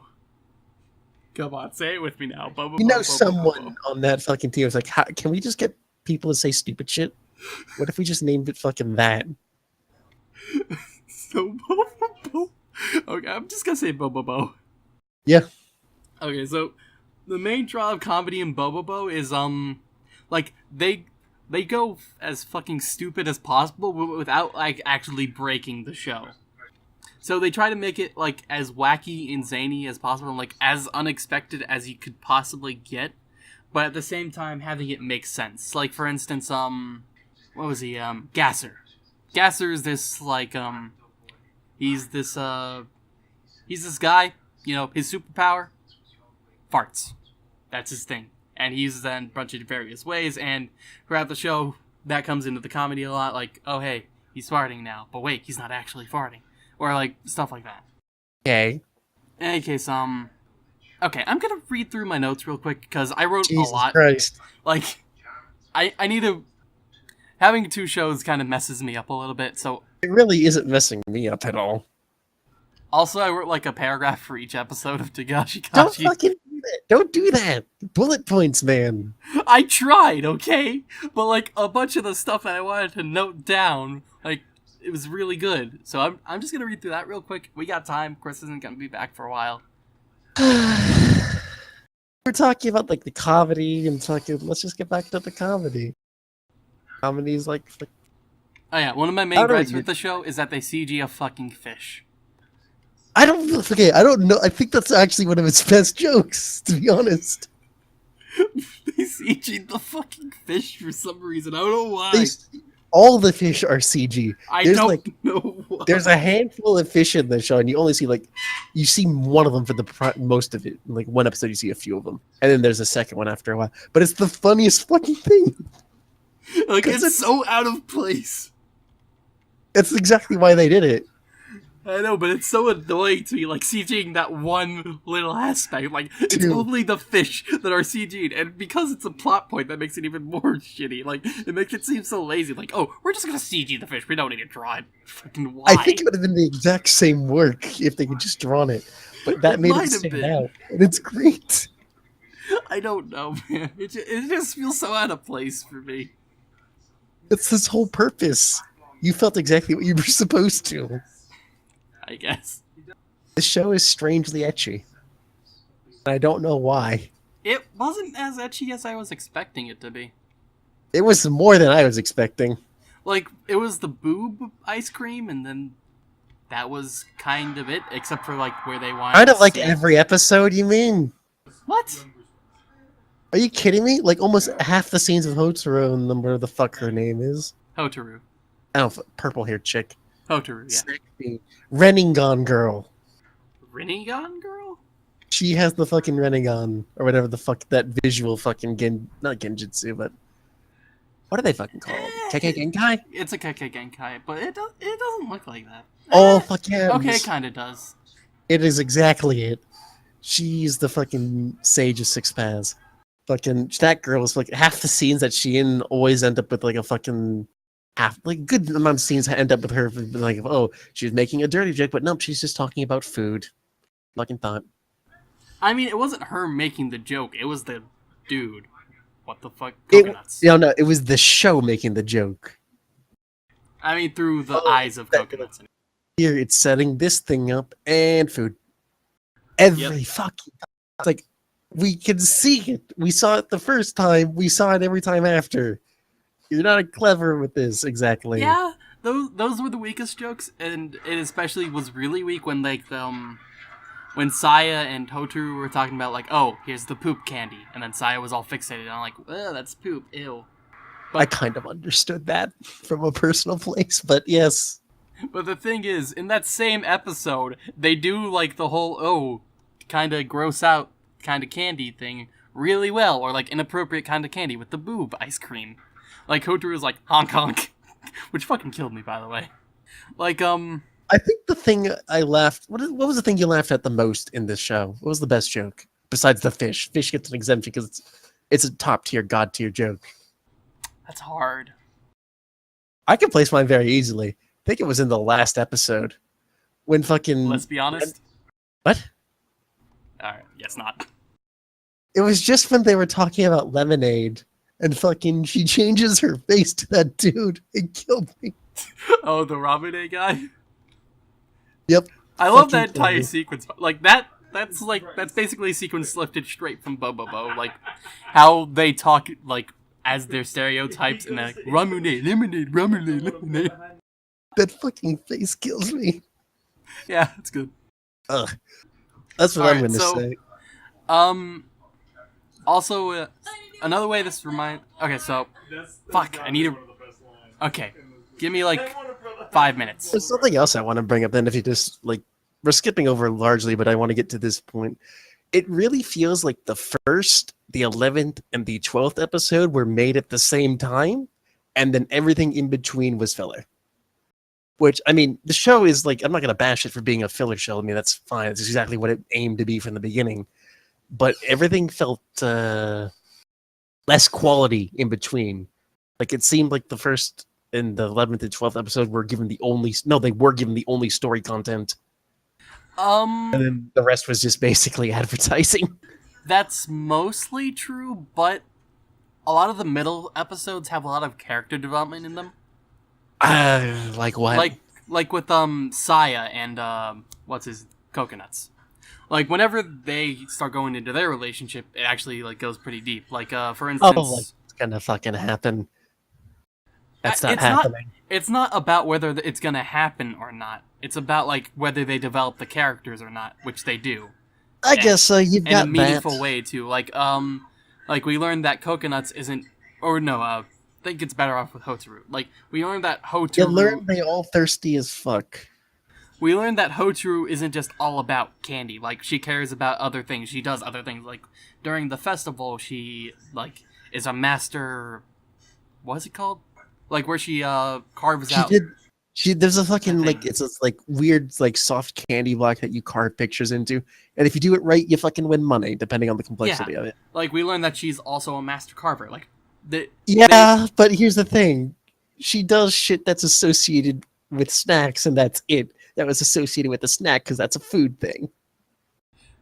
Come on, say it with me now. Bo, bo, you know bo, someone bo, bo. on that fucking team was like, can we just get people to say stupid shit? What if we just named it fucking that? So Bo Bo Bo. Okay, I'm just gonna say Bo Bo Bo. Yeah. Okay, so the main draw of comedy in Bo Bo Bo is like they go as fucking stupid as possible without like actually breaking the show. So they try to make it like as wacky and zany as possible, and like as unexpected as you could possibly get, but at the same time having it make sense. Like for instance, what was he? Gasser. Gasser is this like he's this guy. You know, his superpower, farts. That's his thing. And he uses that in a bunch of various ways, and throughout the show, that comes into the comedy a lot, like, oh hey, he's farting now, but wait, he's not actually farting. Or, like, stuff like that. Okay. In any case, okay, I'm gonna read through my notes real quick, because I wrote Jesus a lot. Christ. Like, I need to... Having 2 shows kind of messes me up a little bit, so... It really isn't messing me up at all. Also, I wrote, like, a paragraph for each episode of Tagashi Kashi. Don't fucking do that. Don't do that. Bullet points, man. I tried, okay? But, like, a bunch of the stuff that I wanted to note down, like, it was really good. So I'm just gonna read through that real quick. We got time. Chris isn't gonna be back for a while. We're talking about, like, the comedy and talking... Let's just get back to the comedy. Comedy's like... Oh, yeah. One of my main gripes with the show is that they CG a fucking fish. I don't know. I think that's actually one of its best jokes, to be honest. They CG'd the fucking fish for some reason. I don't know why. All the fish are CG. I don't know why. There's a handful of fish in the show, and you only see, like, you see one of them for the most of it. Like, one episode, you see a few of them. And then there's a second one after a while. But it's the funniest fucking thing. Like, it's so out of place. That's exactly why they did it. I know, but it's so annoying to me, like, CGing that one little aspect. Like, it's only the fish that are CG'd, and because it's a plot point, that makes it even more shitty. Like, it makes it seem so lazy. Like, oh, we're just gonna CG the fish, we don't need to draw it. Fucking why? I think it would have been the exact same work if they could just drawn it. But that made it stand out, and it's great. I don't know, man. It just feels so out of place for me. It's his whole purpose. You felt exactly what you were supposed to. I guess. This show is strangely ecchi. I don't know why. It wasn't as ecchi as I was expecting it to be. It was more than I was expecting. Like, it was the boob ice cream, and then that was kind of it, except for, like, where they wanted Kind of like every episode, you mean? What? Are you kidding me? Like, almost half the scenes of Hotaru and whatever the fuck her name is. Hotaru. Oh, purple-haired chick. Hotaru, yeah. Reningon girl. Rinnegan girl? She has the fucking Reningon, or whatever the fuck that visual fucking not Genjutsu, but what are they fucking called? Kekkei Genkai? It's a Kekkei Genkai, but it doesn't look like that. Oh, fuck yeah. Okay, it kind of does. It is exactly it. She's the fucking Sage of Six Paths. Fucking, that girl is like, half the scenes that she in always end up with like a fucking good amount of scenes end up with her like, oh, she's making a dirty joke, but nope, she's just talking about food. Fucking thought. I mean, it wasn't her making the joke, it was the dude. What the fuck? Coconuts. No, it was the show making the joke. I mean, through the eyes of coconuts. Here, it's setting this thing up and food. Every fucking time. It's like, we can see it. We saw it the first time. We saw it every time after. You're not clever with this, exactly. Yeah, those were the weakest jokes, and it especially was really weak when, like, when Saya and Hotaru were talking about, like, oh, here's the poop candy, and then Saya was all fixated, and I'm like, oh, that's poop, ew. But, I kind of understood that from a personal place, but yes. But the thing is, in that same episode, they do, like, the whole, oh, kind of gross out kind of candy thing really well, or, like, inappropriate kind of candy with the boob ice cream. Like, Hotaru is like, honk honk, which fucking killed me, by the way. Like, I think the thing I laughed... What was the thing you laughed at the most in this show? What was the best joke? Besides the fish. Fish gets an exemption because it's a top-tier, god-tier joke. That's hard. I can place mine very easily. I think it was in the last episode. When fucking... Let's be honest. What? Alright, yes, not. It was just when they were talking about lemonade, and fucking she changes her face to that dude. It killed me. Oh, the Ramune guy? Yep. I love that entire sequence. Like, that's basically a sequence lifted straight from Bobobo. Like, how they talk, like, as their stereotypes, and they're like, Ramune, lemonade, Ramune, lemonade. That fucking face kills me. Yeah, it's good. Ugh. That's what I'm gonna say. Also, another way this reminds... Okay, so... Fuck, I need to... Okay, give me, like, 5 minutes. There's something else I want to bring up then if you just, like... We're skipping over largely, but I want to get to this point. It really feels like the first, the 11th, and the 12th episode were made at the same time, and then everything in between was filler. Which, I mean, the show is, like... I'm not going to bash it for being a filler show. I mean, that's fine. It's exactly what it aimed to be from the beginning. But everything felt... less quality in between. Like, it seemed like the first and the 11th and 12th episode were given the only... No, they were given the only story content. And then the rest was just basically advertising. That's mostly true, but a lot of the middle episodes have a lot of character development in them. Like what? Like with Saya and what's his coconuts. Like whenever they start going into their relationship, it actually like goes pretty deep. Like for instance, like it's gonna fucking happen. That's not happening. It's not about whether it's gonna happen or not. It's about like whether they develop the characters or not, which they do. I guess so. You've got in a meaningful way too. Like we learned that coconuts isn't, or no, I think it's better off with Hotaru. Like we learned that Hotaru. You learned they all thirsty as fuck. We learned that Hotaru isn't just all about candy. Like, she cares about other things. She does other things. Like, during the festival, she, like, is a master... What is it called? Like, where she, carves out... There's a fucking, like, thing. it's this, like, weird, like, soft candy block that you carve pictures into. And if you do it right, you fucking win money, depending on the complexity of it. Like, we learned that she's also a master carver. Like, But here's the thing. She does shit that's associated with snacks, and that's it. That was associated with the snack, because that's a food thing.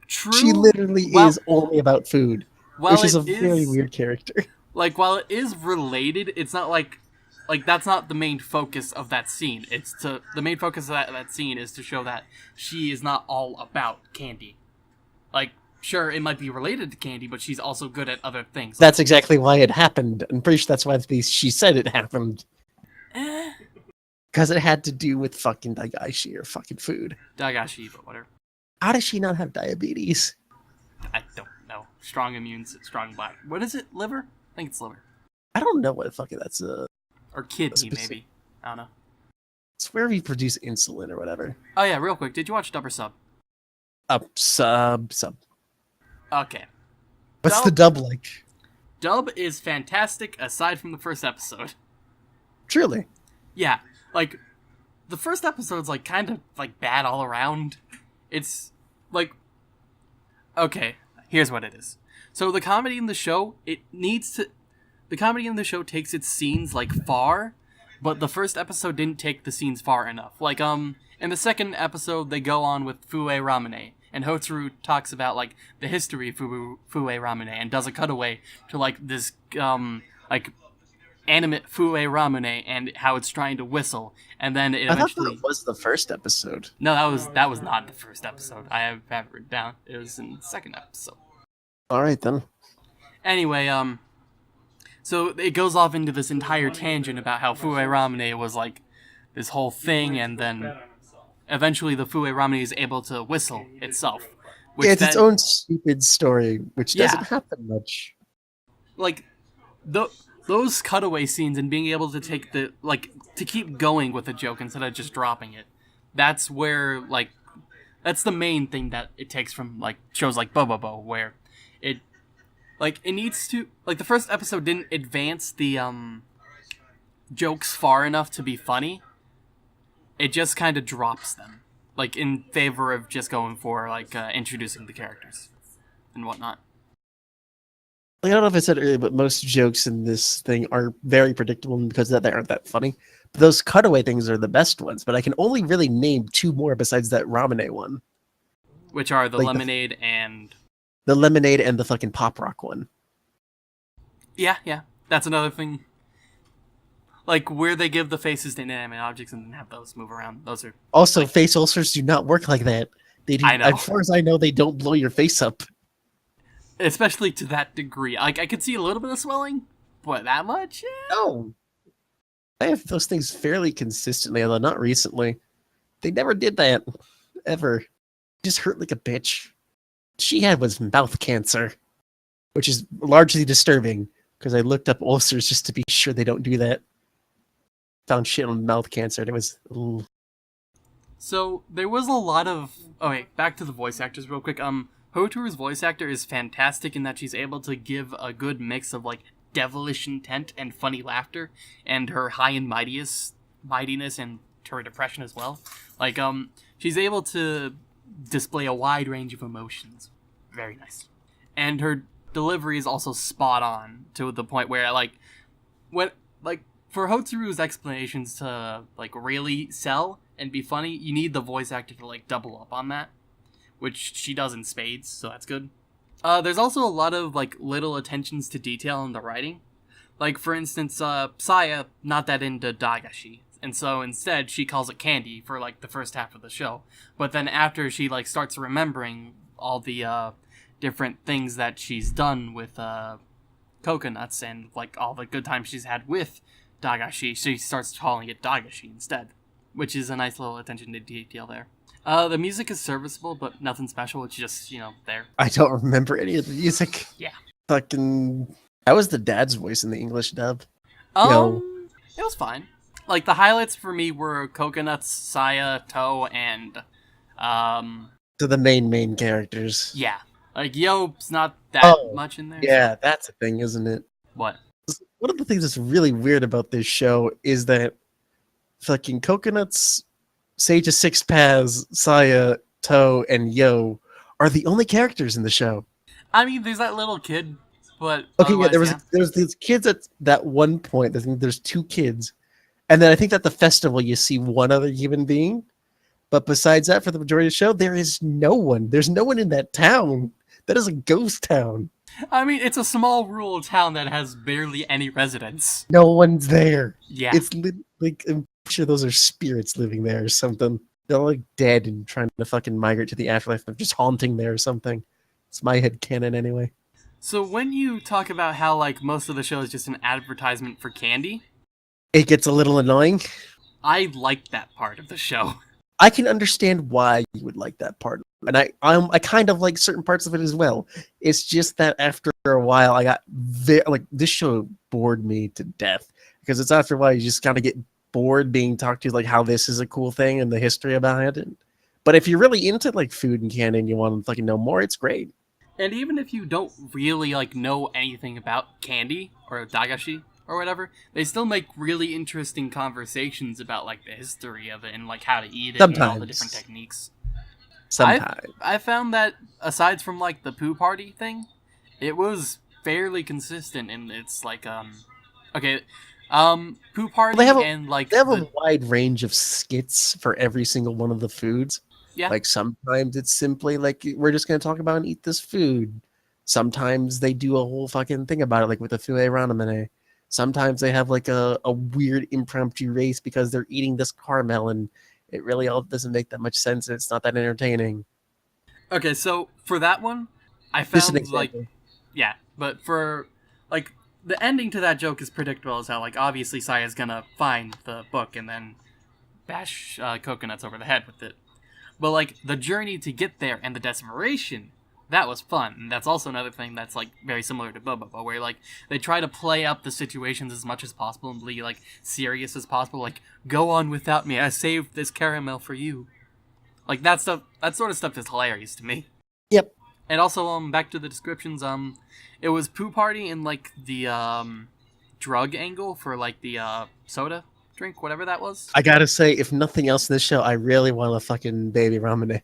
True. She literally is only about food, which is a very weird character. Like, while it is related, it's not like that's not the main focus of that scene. The main focus of that scene is to show that she is not all about candy. Like, sure, it might be related to candy, but she's also good at other things. That's exactly why it happened. I'm pretty sure that's why she said it happened. Because it had to do with fucking Daigashi or fucking food. Daigashi, but whatever. How does she not have diabetes? I don't know. Strong immune, strong black. What is it? Liver? I think it's liver. I don't know what the fuck that's or kidney, maybe. I don't know. It's where we produce insulin or whatever. Oh yeah, real quick. Did you watch Dub or Sub? Sub. Okay. What's the dub like? Dub is fantastic aside from the first episode. Truly. Yeah. Like, the first episode's, like, kind of, like, bad all around. It's, like... Okay, here's what it is. So, the comedy in the show, the comedy in the show takes its scenes, like, far, but the first episode didn't take the scenes far enough. Like, in the second episode, they go on with Fue Ramune, and Hotaru talks about, like, the history of Fue Ramune, and does a cutaway to, like, this, like... animate Fue Ramune and how it's trying to whistle, and then it eventually... I thought that was the first episode. No, that was not the first episode. I have it written down. It was in the second episode. All right then. Anyway, so it goes off into this entire tangent about how Fue Ramune was like this whole thing, and then eventually the Fue Ramune is able to whistle itself. Which it's its own stupid story, which doesn't happen much. Like those cutaway scenes and being able to take to keep going with a joke instead of just dropping it. That's where, like, that's the main thing that it takes from, like, shows like Bobobo, where it needs to, like, the first episode didn't advance the, jokes far enough to be funny. It just kind of drops them, like, in favor of just going for, like, introducing the characters and whatnot. I don't know if I said it earlier, but most jokes in this thing are very predictable, and because of that, they aren't that funny. But those cutaway things are the best ones, but I can only really name two more besides that Ramune one. Which are the lemonade and... The lemonade and the fucking pop rock one. Yeah. That's another thing. Like, where they give the faces to inanimate objects and have those move around. Those are... Also, like, face ulcers do not work like that. They do, I know. as far as I know, they don't blow your face up. Especially to that degree. Like, I could see a little bit of swelling, but that much? Yeah. No. I have those things fairly consistently, although not recently. They never did that. Ever. Just hurt like a bitch. She had was mouth cancer, which is largely disturbing, because I looked up ulcers just to be sure they don't do that. Found shit on mouth cancer, and it was... Ooh. So, there was a lot of... Okay, back to the voice actors real quick. Hotaru's voice actor is fantastic in that she's able to give a good mix of, like, devilish intent and funny laughter, and her high and mightiness and her depression as well. Like, she's able to display a wide range of emotions. Very nice. And her delivery is also spot on, to the point where, like, for Hotaru's explanations to, like, really sell and be funny, you need the voice actor to, like, double up on that. Which she does in spades, so that's good. There's also a lot of, like, little attentions to detail in the writing. Like, for instance, Saya, not that into Daigashi, and so instead she calls it candy for, like, the first half of the show. But then after she, like, starts remembering all the, different things that she's done with, coconuts and, like, all the good times she's had with Daigashi, she starts calling it Daigashi instead. Which is a nice little attention to detail there. The music is serviceable, but nothing special. It's just, there. I don't remember any of the music. Yeah. Fucking... That was the dad's voice in the English dub. It was fine. Like, the highlights for me were Coconuts, Saya, Toe, and, So the main characters. Yeah. Like, Yo's not that much in there. Yeah, so. that's a thing, isn't it? What? One of the things that's really weird about this show is that fucking Coconuts, Sage of Six Paths, Saya, Toe, and Yo are the only characters in the show. I mean, there's that little kid, but Okay, yeah, otherwise, there was these kids at that one point. There's 2 kids, and then I think at the festival you see one other human being. But besides that, for the majority of the show, there is no one. There's no one in that town. That is a ghost town. I mean, it's a small rural town that has barely any residents. No one's there. Yeah. It's like, I'm sure those are spirits living there or something. They're like dead and trying to fucking migrate to the afterlife. They're just haunting there or something. It's my headcanon anyway. So when you talk about how, like, most of the show is just an advertisement for candy, it gets a little annoying. I like that part of the show. I can understand why you would like that part. And I kind of like certain parts of it as well. It's just that after a while, I got this show bored me to death, because it's after a while you just kind of get bored being talked to like how this is a cool thing and the history behind it. But if you're really into like food and candy and you want to fucking know more, it's great. And even if you don't really like know anything about candy or dagashi or whatever, they still make really interesting conversations about like the history of it and like how to eat it and all the different techniques. Sometimes. I found that aside from like the poo party thing, it was fairly consistent in its like poo party and like they have a wide range of skits for every single one of the foods. Yeah. Like sometimes it's simply like we're just gonna talk about and eat this food. Sometimes they do a whole fucking thing about it, like with the Fue Ranamane. Sometimes they have like a weird impromptu race because they're eating this caramel and it really all doesn't make that much sense and it's not that entertaining. Okay, so for that one, I found like, yeah, but for like the ending to that joke is predictable as hell. Like obviously Saya's gonna find the book and then bash Coconuts over the head with it. But like the journey to get there and the desperation, that was fun. And that's also another thing that's like very similar to Boba, where like they try to play up the situations as much as possible and be like serious as possible. Like, go on without me. I saved this caramel for you. Like that stuff. That sort of stuff is hilarious to me. Yep. And also, back to the descriptions. It was poo party in like the drug angle for like the soda drink, whatever that was. I gotta say, if nothing else in this show, I really want a fucking baby ramen.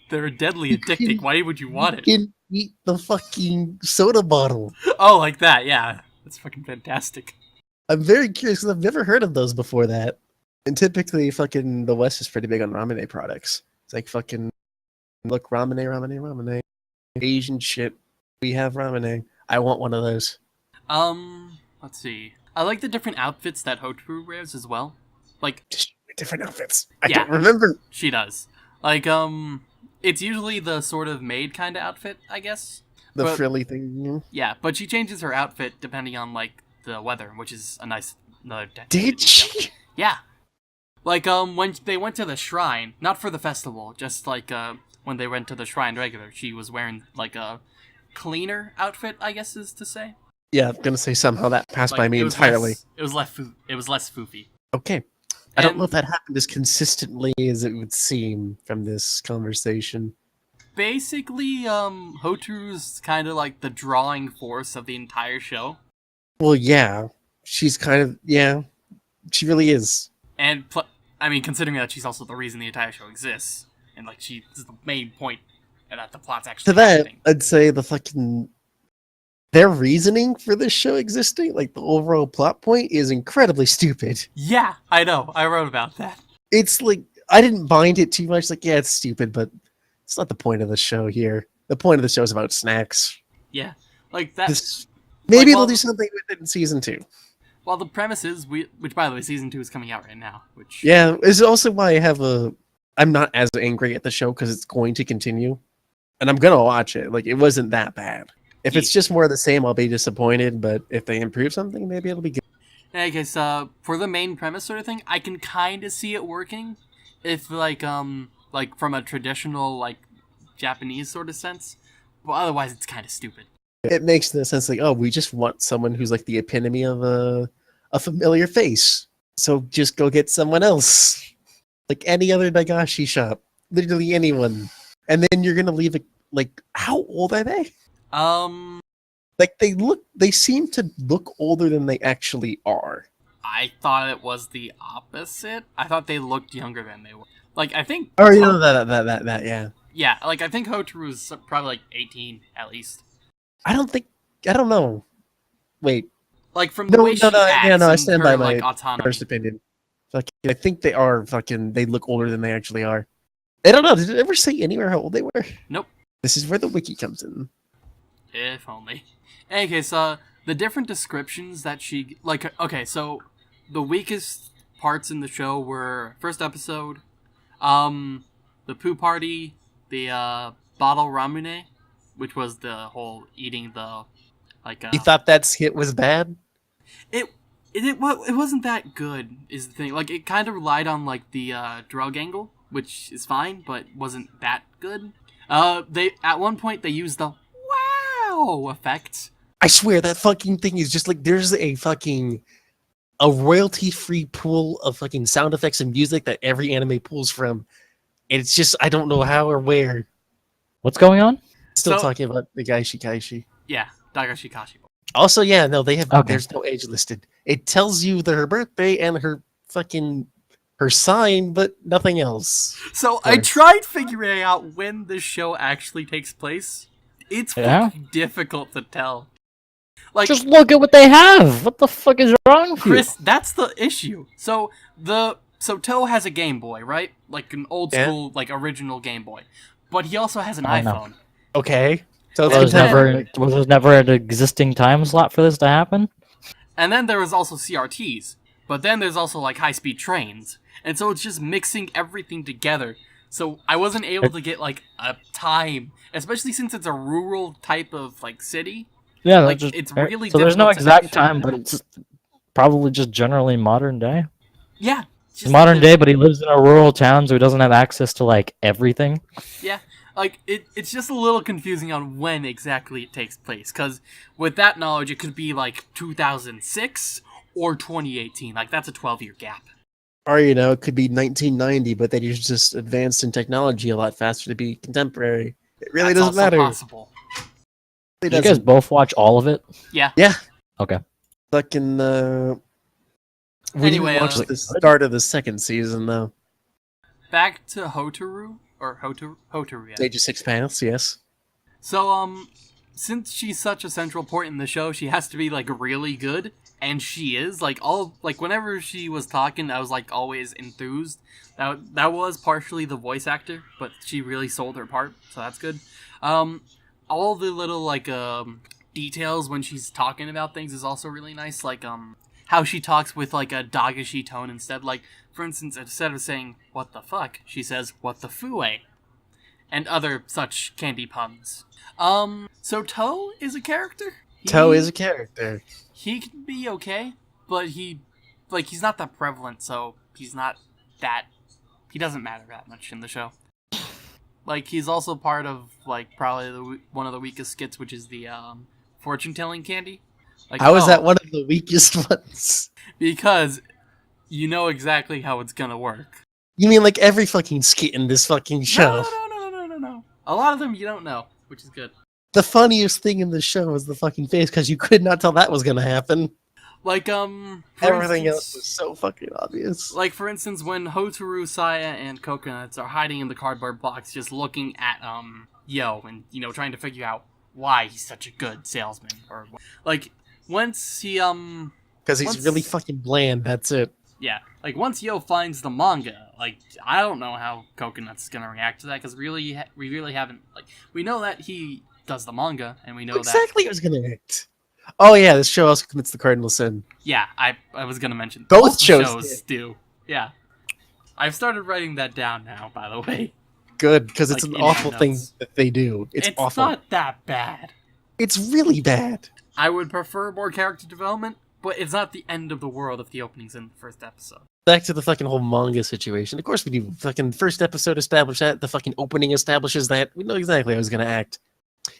They're deadly addicting. Why would you want it? You can eat the fucking soda bottle. Oh, like that, yeah. That's fucking fantastic. I'm very curious because I've never heard of those before that. And typically, fucking the West is pretty big on ramen products. It's like fucking, look, ramen. Asian shit. We have ramen. I want one of those. Let's see. I like the different outfits that Hotaru wears as well. Like, different outfits. I don't remember. She does. Like, it's usually the sort of maid kind of outfit, I guess. The frilly thing. Yeah, but she changes her outfit depending on, like, the weather, which is a nice... Did she? Yeah. Like, when they went to the shrine, not for the festival, just, like, when they went to the shrine regular, she was wearing, like, a cleaner outfit, I guess is to say. Yeah, I'm gonna say somehow that passed by me entirely. It was less foofy. Okay. I don't know if that happened as consistently as it would seem from this conversation. Basically, Hotaru's kind of like the drawing force of the entire show. Well, yeah. She's kind of, yeah. She really is. And, I mean, considering that she's also the reason the entire show exists. And, like, she's the main point that the plot's actually happening. I'd say the fucking... Their reasoning for this show existing, like the overall plot point, is incredibly stupid. Yeah, I know. I wrote about that. It's like, I didn't mind it too much. Like, yeah, it's stupid, but it's not the point of the show here. The point of the show is about snacks. Yeah, like that. Maybe they'll do something with it in season 2. Well, the premise is, which by the way, season 2 is coming out right now. Which yeah, is also why I'm not as angry at the show because it's going to continue, and I'm gonna watch it. Like, it wasn't that bad. If it's just more of the same, I'll be disappointed, but if they improve something, maybe it'll be good. I guess, for the main premise sort of thing, I can kind of see it working if, like from a traditional, like, Japanese sort of sense. Well, otherwise, it's kind of stupid. It makes no sense, like, oh, we just want someone who's, like, the epitome of a familiar face. So just go get someone else. Like any other Dagashi shop. Literally anyone. And then you're gonna leave it, like, how old are they? Like they seem to look older than they actually are. I thought it was the opposite. I thought they looked younger than they were. Like, I think... Oh, you know, that, yeah. Yeah, like, I think Hotaru's probably, like, 18, at least. I don't know. Wait. Like, from the way she acts I and stand her, by my like, autonomy. first opinion. I think they are they look older than they actually are. I don't know, did it ever say anywhere how old they were? Nope. This is where the wiki comes in. If only. In any case, the different descriptions that she... Like, okay, so the weakest parts in the show were first episode, the poo party, the bottle ramune, which was the whole eating the... like. You thought that skit was bad? It wasn't that good, is the thing. Like, it kind of relied on, like, the drug angle, which is fine, but wasn't that good. At one point, they used the wow effect. I swear, that fucking thing is just like, there's a royalty-free pool of fucking sound effects and music that every anime pulls from. And it's just, I don't know how or where. What's going on? Still talking about the Gaishi Kaishi. Yeah, Dagashi Kashi. Also, yeah, no, they have, Okay. There's no age listed. It tells you her birthday and her sign, but nothing else. So I tried figuring out when this show actually takes place. It's fucking difficult to tell. Like, just look at what they have. What the fuck is wrong with Chris, you? that's the issue. So Toe has a Game Boy, right? Like an old school, like original Game Boy. But he also has an iPhone. Okay. So was there never an existing time slot for this to happen? And then there was also CRTs. But then there's also like high-speed trains. And so it's just mixing everything together. So I wasn't able to get like a time, especially since it's a rural type of like city. Yeah, like it's really so there's no difficult to exact time, but it's probably just generally modern day. Yeah, just modern day, but he lives in a rural town, so he doesn't have access to like everything. Yeah, like it's just a little confusing on when exactly it takes place. Because with that knowledge, it could be like 2006 or 2018. Like that's a 12-year gap. Or, you know, it could be 1990, but they just advanced in technology a lot faster to be contemporary. It really doesn't matter. Possible. Did you guys both watch all of it? Yeah. Yeah. Okay. Fucking, we anyway, didn't watch the start of the second season, though. Back to Hotaru, or Hotaru, yeah. Stage of Six Paths, yes. So, since she's such a central point in the show, she has to be, like, really good. And she is, like, whenever she was talking, I was, like, always enthused. That was partially the voice actor, but she really sold her part, so that's good. All the little, like, details when she's talking about things is also really nice, like, how she talks with, like, a doggish tone instead. Like, for instance, instead of saying, what the fuck, she says, what the fooey? And other such candy puns. So Toe is a character? Toe is a character. He can be okay, but he's not that prevalent, so he doesn't matter that much in the show. Like, he's also part of, like, probably one of the weakest skits, which is the, fortune-telling candy. Like, how is that one of the weakest ones? Because you know exactly how it's gonna work. You mean like every fucking skit in this fucking show? No. A lot of them you don't know, which is good. The funniest thing in the show was the fucking face, because you could not tell that was gonna happen. Like, everything else was so fucking obvious. Like, for instance, when Hotaru, Saya, and Coconuts are hiding in the cardboard box, just looking at, Yo, and, you know, trying to figure out why he's such a good salesman, or, like, once he, because he's really fucking bland, that's it. Yeah, like, once Yo finds the manga, like, I don't know how Coconut's gonna react to that, because we really haven't, like, we know that he does the manga, and we know exactly was gonna act. Oh yeah, this show also commits the cardinal sin. Yeah, I was gonna mention both shows do. Yeah, I've started writing that down now. By the way, good, because it's like, an awful thing that they do. It's awful. Not that bad. It's really bad. I would prefer more character development, but it's not the end of the world if the opening's in the first episode. Back to the fucking whole manga situation. Of course we do. Fucking first episode established that. The fucking opening establishes that. We know exactly how he's gonna act.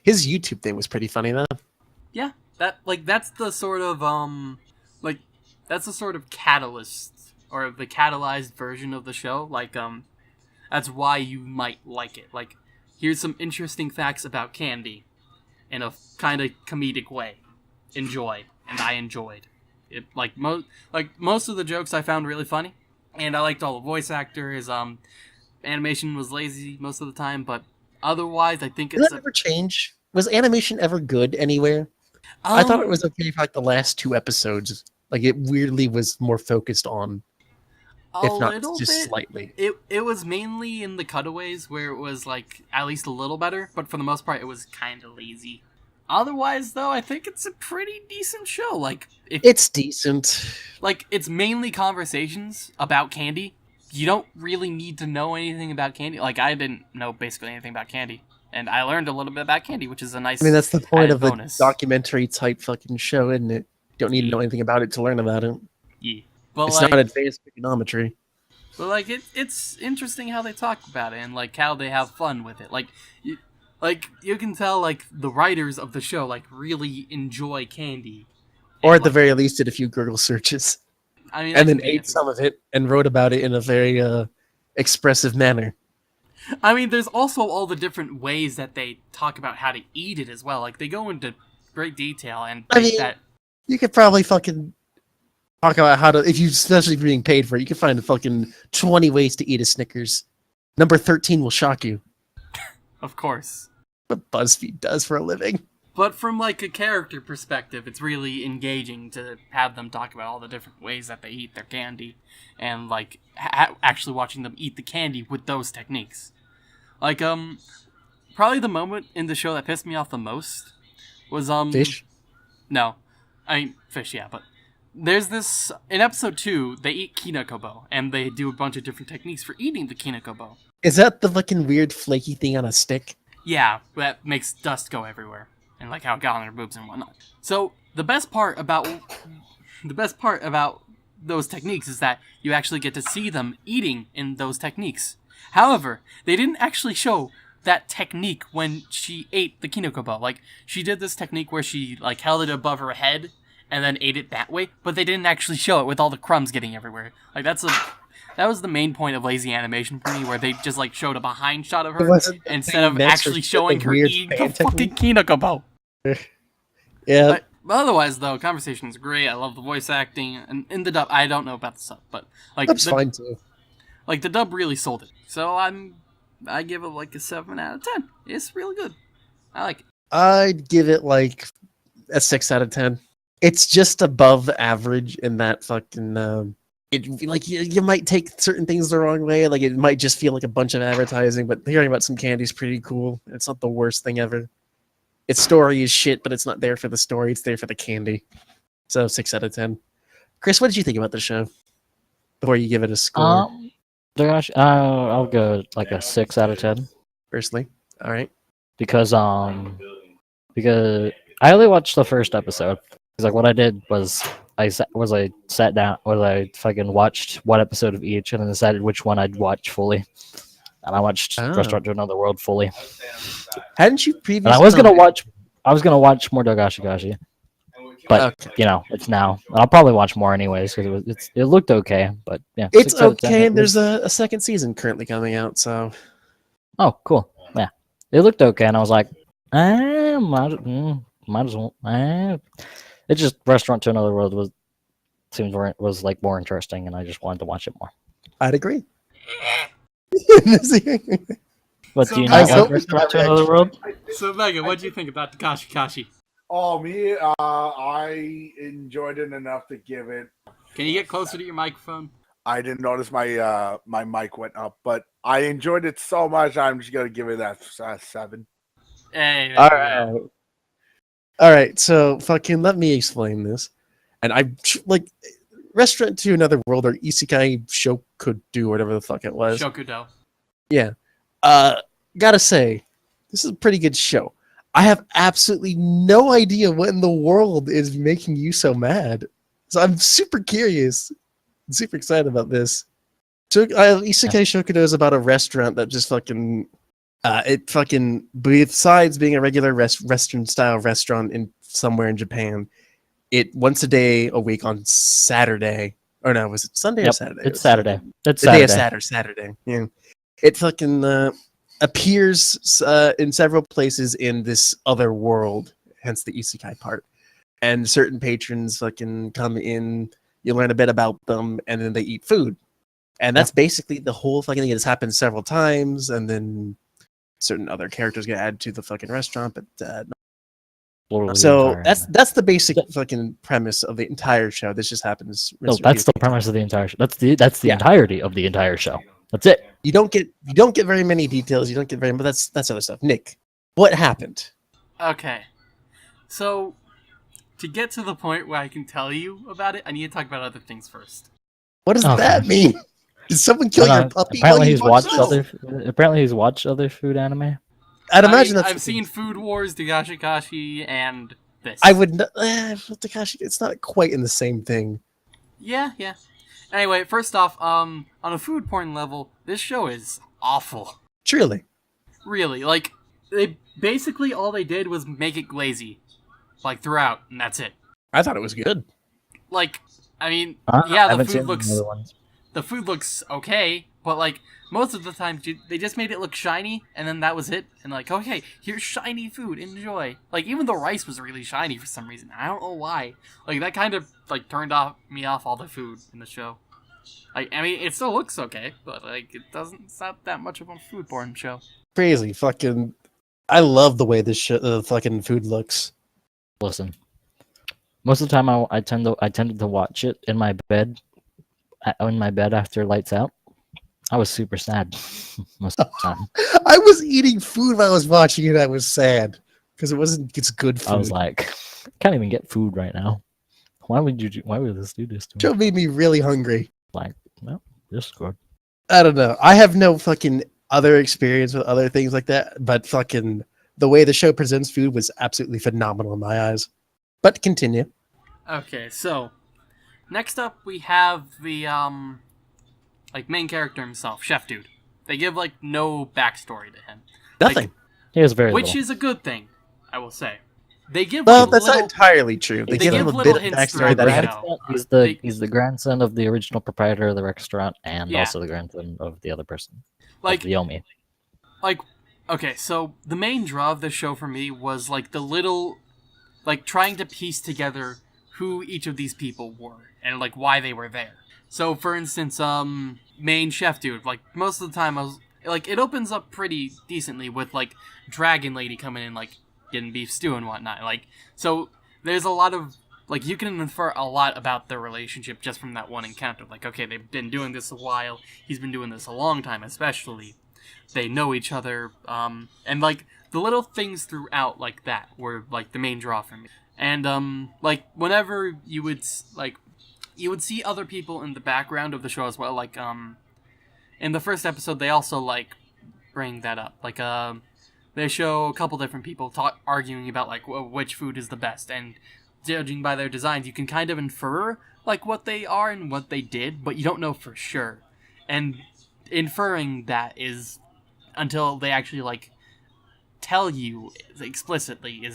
His YouTube thing was pretty funny though. Yeah, that's the sort of that's the sort of catalyst or the catalyzed version of the show. Like that's why you might like it. Like, here's some interesting facts about candy in a kind of comedic way. Enjoy, and I enjoyed. Most of the jokes I found really funny, and I liked all the voice actors. Animation was lazy most of the time, but otherwise, I think Did that ever change? Was animation ever good anywhere? I thought it was okay for like the last 2 episodes. Like it weirdly was more focused on, if not just slightly. It was mainly in the cutaways where it was like at least a little better, but for the most part, it was kind of lazy. Otherwise, though, I think it's a pretty decent show. Like it's decent. Like it's mainly conversations about candy. You don't really need to know anything about candy. Like, I didn't know basically anything about candy. And I learned a little bit about candy, which is a nice that's the point of bonus. a documentary-type fucking show, isn't it? You don't need to know anything about it to learn about it. Yeah. But it's not advanced econometry. But, like, it's interesting how they talk about it and, like, how they have fun with it. Like, you can tell, like, the writers of the show, like, really enjoy candy. Or at the very least did a few Google searches. I mean, and then ate some of it and wrote about it in a very expressive manner. I mean, there's also all the different ways that they talk about how to eat it as well. Like, they go into great detail and you could probably fucking talk about how to, especially if you're being paid for it, you can find fucking 20 ways to eat a Snickers. Number 13 will shock you. Of course. What BuzzFeed does for a living. But from, like, a character perspective, it's really engaging to have them talk about all the different ways that they eat their candy. And, like, actually watching them eat the candy with those techniques. Like, probably the moment in the show that pissed me off the most was, Fish? No. I mean, fish, yeah, but... There's this... In episode 2, they eat kinakobo, and they do a bunch of different techniques for eating the kinakobo. Is that the fucking weird flaky thing on a stick? Yeah, that makes dust go everywhere. And like how it got on their boobs and whatnot. So the best part about those techniques is that you actually get to see them eating in those techniques. However, they didn't actually show that technique when she ate the kinakobo. Like, she did this technique where she like held it above her head and then ate it that way, but they didn't actually show it with all the crumbs getting everywhere. Like, that was the main point of lazy animation for me, where they just like showed a behind shot of her instead of actually showing her eating the fucking kinakobo. Yeah. But otherwise, though, conversation's great. I love the voice acting, and in the dub, I don't know about the sub, but like that's fine too. Like the dub really sold it, so I give it like a 7 out of 10. It's really good. I like it. I'd give it like a 6 out of 10. It's just above average in that fucking. It like you might take certain things the wrong way. Like it might just feel like a bunch of advertising, but hearing about some candy is pretty cool. It's not the worst thing ever. Its story is shit, but it's not there for the story. It's there for the candy. So 6 out of 10. Chris, what did you think about the show? Before you give it a score. Gosh, I'll go like a 6 out of 10. Personally, all right. Because I only watched the first episode. Because like what I did was I sat down, I fucking watched one episode of each, and then decided which one I'd watch fully. And I watched Restaurant to Another World fully. Hadn't you previously? And I was gonna watch more Dogashikashi, but you know, it's now. I'll probably watch more anyways because it looked okay. But yeah, it's okay. And there's a second season currently coming out. So, oh, cool. Yeah, it looked okay, and I was like, might as well. It's just Restaurant to Another World was like more interesting, and I just wanted to watch it more. I'd agree. But do you not like Restaurant to Another World? So, Mega, what do you think about Takashi? Oh, me, I enjoyed it enough to give it. Can you get closer to your microphone? I didn't notice my my mic went up, but I enjoyed it so much. I'm just gonna give it that 7. Hey, all right. So, fucking let me explain this. And I like Restaurant to Another World or Isekai Shokudo, whatever the fuck it was. Shokudo. Yeah. Gotta say, this is a pretty good show. I have absolutely no idea what in the world is making you so mad. So I'm super curious. I'm super excited about this. So, Isekai Shokudo is about a restaurant that just fucking... besides being a regular Western-style restaurant somewhere in Japan, it once a day a week on Saturday. Or no, was it Sunday or Saturday? It's Saturday. It's the Saturday. day of Saturday. Yeah. It fucking appears in several places in this other world, hence the isekai part. and certain patrons fucking come in. You learn a bit about them, and then they eat food, and that's basically the whole fucking thing. It has happened several times, and then certain other characters get added to the fucking restaurant, but so that's the basic fucking premise of the entire show. This just happens. No, that's the premise of the entire show. That's the entirety of the entire show. That's it. You don't get very many details. You don't get very, but that's other stuff. Nick, what happened? Okay, so to get to the point where I can tell you about it, I need to talk about other things first. What does that mean? Did someone kill your puppy? Apparently, he's watched other food anime. I'd imagine I've seen Food Wars, Dagashikashi, and this. I would Dagashi. It's not quite in the same thing. Yeah. Anyway, first off, on a food porn level, this show is awful. Truly. Really, like they basically all they did was make it glazy, like throughout, and that's it. I thought it was good. Like, I mean, the food looks okay, but like most of the time they just made it look shiny, and then that was it. And like, okay, here's shiny food, enjoy. Like even the rice was really shiny for some reason. I don't know why. Like that kind of like turned me off all the food in the show. Like I mean, it still looks okay, but like it's not that much of a food porn show. Crazy fucking. I love the way this fucking food looks. Listen, most of the time I tended to watch it in my bed after lights out. I was super sad most of the time. I was eating food while I was watching it. I was sad because it's good food. I was like, I can't even get food right now. Why would this do this to me? Show made me really hungry. Like, well, this is good. I don't know. I have no fucking other experience with other things like that, but fucking the way the show presents food was absolutely phenomenal in my eyes. But continue. Okay, so next up we have the like main character himself, Chef Dude. They give like no backstory to him. Nothing. Like, he has very which little. is a good thing, I will say. They give well, that's not entirely true. They give him a bit of backstory that he's the grandson of the original proprietor of the restaurant, and also the grandson of the other person, like Yomi. Like, okay, so the main draw of the show for me was like the little, like trying to piece together who each of these people were and like why they were there. So, for instance, main Chef Dude, like most of the time I was like, it opens up pretty decently with like Dragon Lady coming in, like getting beef stew and whatnot. Like, so there's a lot of like you can infer a lot about their relationship just from that one encounter. Like, okay, they've been doing this a while. He's been doing this a long time, especially. They know each other, and like the little things throughout like that were like the main draw for me. And like whenever you would see other people in the background of the show as well. Like in the first episode, they also like bring that up. Like they show a couple different people arguing about like which food is the best, and judging by their designs, you can kind of infer like what they are and what they did, but you don't know for sure. And inferring that is until they actually like tell you explicitly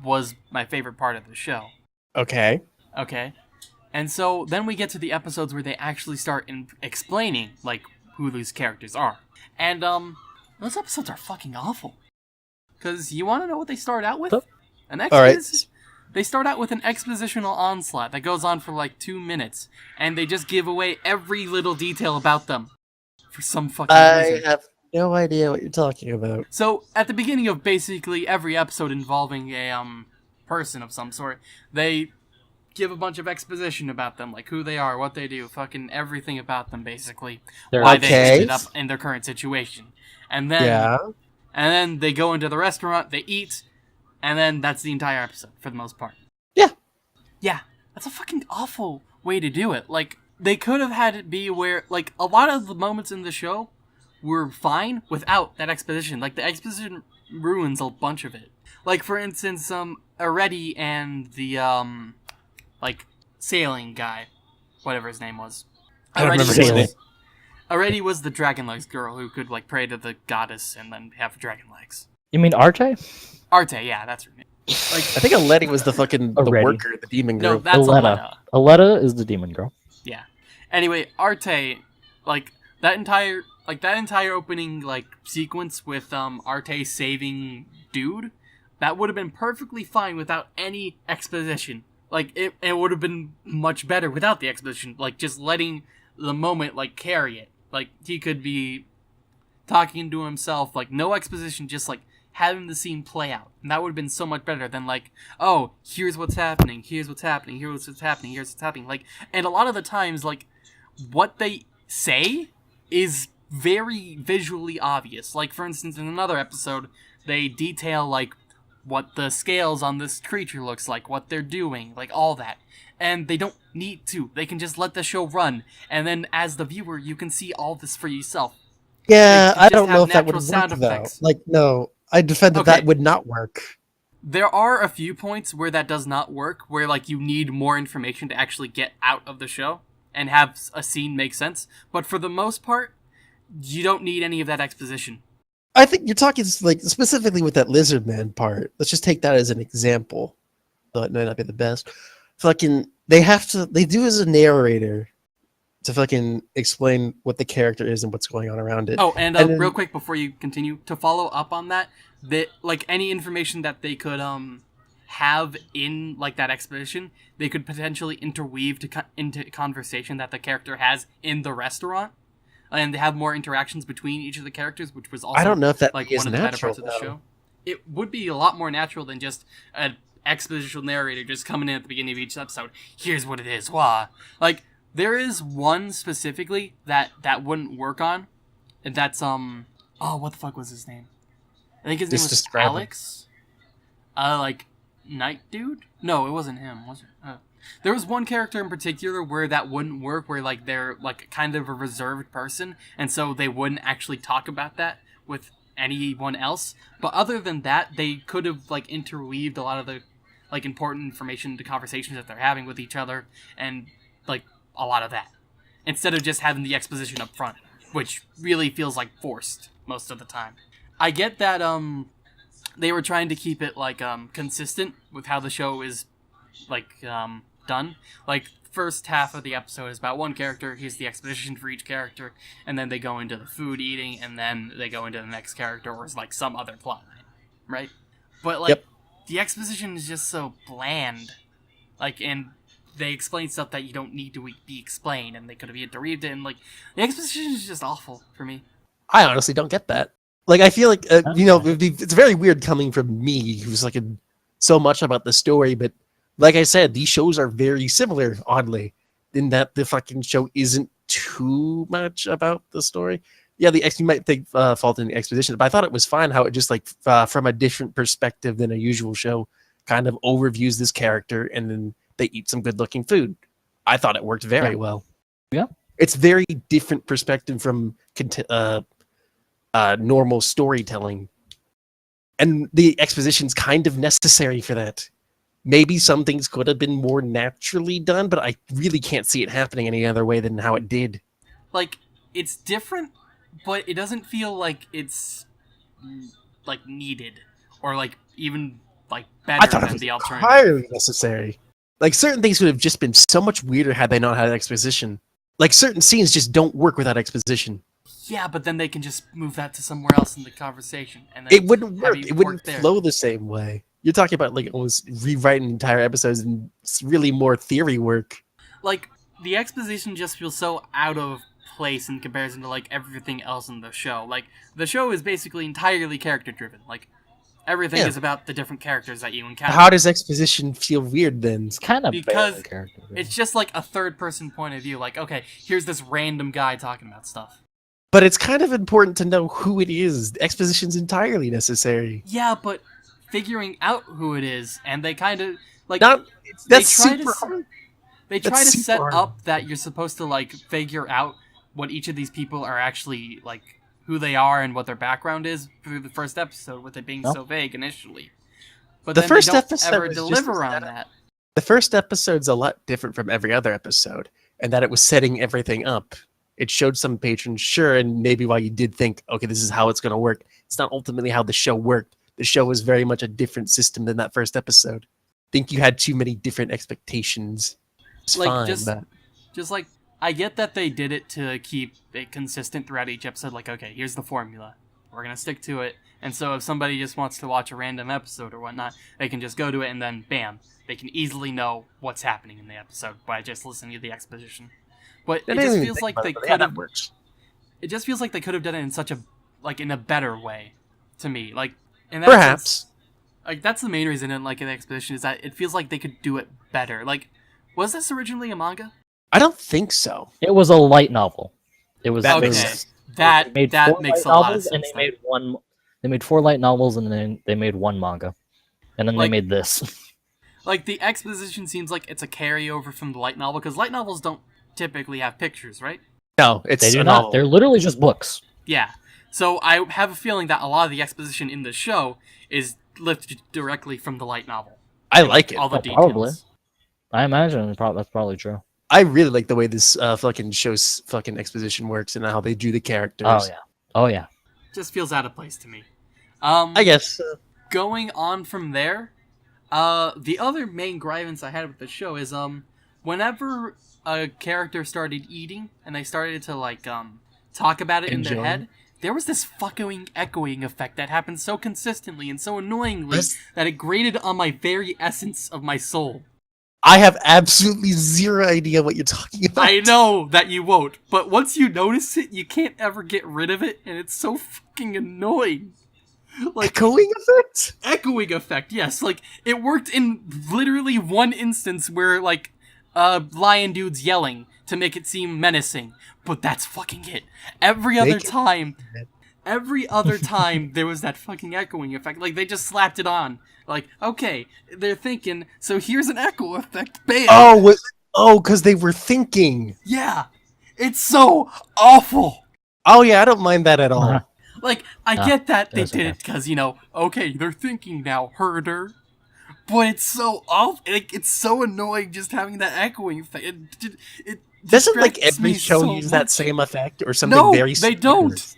was my favorite part of the show. Okay. And so then we get to the episodes where they actually start explaining like who these characters are. And those episodes are fucking awful. Cuz you want to know what they start out with? They start out with an expositional onslaught that goes on for like 2 minutes, and they just give away every little detail about them for some fucking reason. I have no idea what you're talking about. So, at the beginning of basically every episode involving a person of some sort, they give a bunch of exposition about them, like who they are, what they do, fucking everything about them, basically. Why they ended up in their current situation. And then they go into the restaurant, they eat, and then that's the entire episode, for the most part. Yeah, that's a fucking awful way to do it. Like, they could have had it be where, like, a lot of the moments in the show were fine without that exposition. Like, the exposition ruins a bunch of it. Like, for instance, Areti and the, like, sailing guy, whatever his name was. I don't remember his name. Areti was the dragon legs girl who could, like, pray to the goddess and then have dragon legs. You mean Arte? Arte, yeah, that's her name. Like, I think Aleti was the fucking the worker, the demon girl. No, that's Aleta. Aleta is the demon girl. Yeah. Anyway, Arte, like that entire opening like sequence with Arte saving Dude, that would have been perfectly fine without any exposition Like, it would have been much better without the exposition. Like, just letting the moment, like, carry it. Like, he could be talking to himself, like, no exposition, just, like, having the scene play out. And that would have been so much better than, like, oh, here's what's happening, here's what's happening, here's what's happening, here's what's happening. Like, and a lot of the times, like, what they say is very visually obvious. Like, for instance, in another episode, they detail, like, what the scales on this creature looks like, what they're doing, like, all that. And they don't need to. They can just let the show run. And then, as the viewer, you can see all this for yourself. Yeah, I don't know if that would work, though. Like, no, I defend that that would not work. There are a few points where that does not work, where, like, you need more information to actually get out of the show and have a scene make sense. But for the most part, you don't need any of that exposition. I think you're talking, like, specifically with that lizard man part. Let's just take that as an example. Though it might not be the best. Fucking, they do as a narrator to fucking explain what the character is and what's going on around it. Oh, and then, real quick before you continue, to follow up on that, like, any information that they could have in, like, that exposition, they could potentially interweave into conversation that the character has in the restaurant, and they have more interactions between each of the characters, which was also, I don't know if that like, is one of the better natural, parts of the show. It would be a lot more natural than just an expositional narrator just coming in at the beginning of each episode. Here's what it is, wah. Like, there is one specifically that wouldn't work on, and that's, oh, what the fuck was his name? I think his name was Alex. Like, Night Dude? No, it wasn't him, was it? There was one character in particular where that wouldn't work, where, like, they're, like, kind of a reserved person, and so they wouldn't actually talk about that with anyone else. But other than that, they could have, like, interweaved a lot of the, like, important information into conversations that they're having with each other, and, like, a lot of that. Instead of just having the exposition up front, which really feels like forced most of the time. I get that, they were trying to keep it, like, consistent with how the show is, like, done. Like, first half of the episode is about one character, here's the exposition for each character, and then they go into the food eating, and then they go into the next character, or it's, like, some other plot line, right? But, like, the exposition is just so bland. Like, and they explain stuff that you don't need to be explained, and they could have interweaved it, and, like, the exposition is just awful for me. I honestly don't get that. Like, I feel like, you know, it's very weird coming from me, who's, like, so much about the story, but like I said, these shows are very similar, oddly, in that the fucking show isn't too much about the story. Yeah, you might think fault in the exposition, but I thought it was fine how it just, like, from a different perspective than a usual show, kind of overviews this character, and then they eat some good-looking food. I thought it worked very well. Yeah. It's very different perspective from normal storytelling. And the exposition's kind of necessary for that. Maybe some things could have been more naturally done, but I really can't see it happening any other way than how it did. Like, it's different, but it doesn't feel like it's, like, needed. Or, like, even, like, better than the alternative. Entirely necessary. Like, certain things would have just been so much weirder had they not had exposition. Like, certain scenes just don't work without exposition. Yeah, but then they can just move that to somewhere else in the conversation. And then it wouldn't work. It wouldn't flow the same way. You're talking about, like, almost rewriting entire episodes, and it's really more theory work. Like, the exposition just feels so out of place in comparison to, like, everything else in the show. Like, the show is basically entirely character-driven. Like, everything is about the different characters that you encounter. How does exposition feel weird, then? It's kind of because it's just, like, a third-person point of view. Like, okay, here's this random guy talking about stuff. But it's kind of important to know who it is. Exposition's entirely necessary. Yeah, but figuring out who it is, and they kind of, like... That's super hard. They try to set up that you're supposed to, like, figure out what each of these people are actually, like, who they are and what their background is through the first episode, with it being so vague initially. But then they don't ever deliver on that. The first episode's a lot different from every other episode, and that it was setting everything up. It showed some patrons, sure, and maybe while you did think, okay, this is how it's going to work, it's not ultimately how the show worked. The show was very much a different system than that first episode. I think you had too many different expectations. It's like, fine, just like, I get that they did it to keep it consistent throughout each episode. Like, okay, here's the formula. We're gonna stick to it. And so if somebody just wants to watch a random episode or whatnot, they can just go to it and then bam, they can easily know what's happening in the episode by just listening to the exposition. But it just feels like they could have. It just feels like they could have done it in such a in a better way, to me. Like, in that Perhaps. sense, like that's the main reason I didn't like the exposition, is that it feels like they could do it better. Like, was this originally a manga? I don't think so. It was a light novel. It was That Okay, makes sense. that makes makes a lot of sense. And they made 4 light novels, and then they made 1 manga, and then they Like- made this. Like, the exposition seems like it's a carryover from the light novel, because light novels don't typically have pictures, right? No, it's They do a not. novel. They're literally just books. Yeah. So I have a feeling that a lot of the exposition in the show is lifted directly from the light novel. I like it. All the Oh, details. probably. I imagine that's probably true. I really like the way this fucking show's fucking exposition works and how they drew the characters. Oh yeah. Oh yeah. Just feels out of place to me. I guess. Going on from there, the other main grievance I had with the show is whenever a character started eating and they started to talk about it in their head, there was this fucking echoing effect that happened so consistently and so annoyingly that it grated on my very essence of my soul. I have absolutely zero idea what you're talking about. I know that you won't, but once you notice it, you can't ever get rid of it, and it's so fucking annoying. Like, Echoing effect? echoing effect, yes. Like, it worked in literally one instance where, lion dude's yelling to make it seem menacing, but that's fucking it. Every other time there was that fucking echoing effect. Like, they just slapped it on. Like, okay, they're thinking, so here's an echo effect. Bam! Oh, because they were thinking. Yeah! It's so awful! Oh, yeah, I don't mind that at all. Like, I get that they that's did okay. it because, okay, they're thinking now, herder. But it's so awful. Like, it's so annoying just having that echoing effect. It Doesn't distracts every me show so use that much. same effect or something No, very they similar? don't.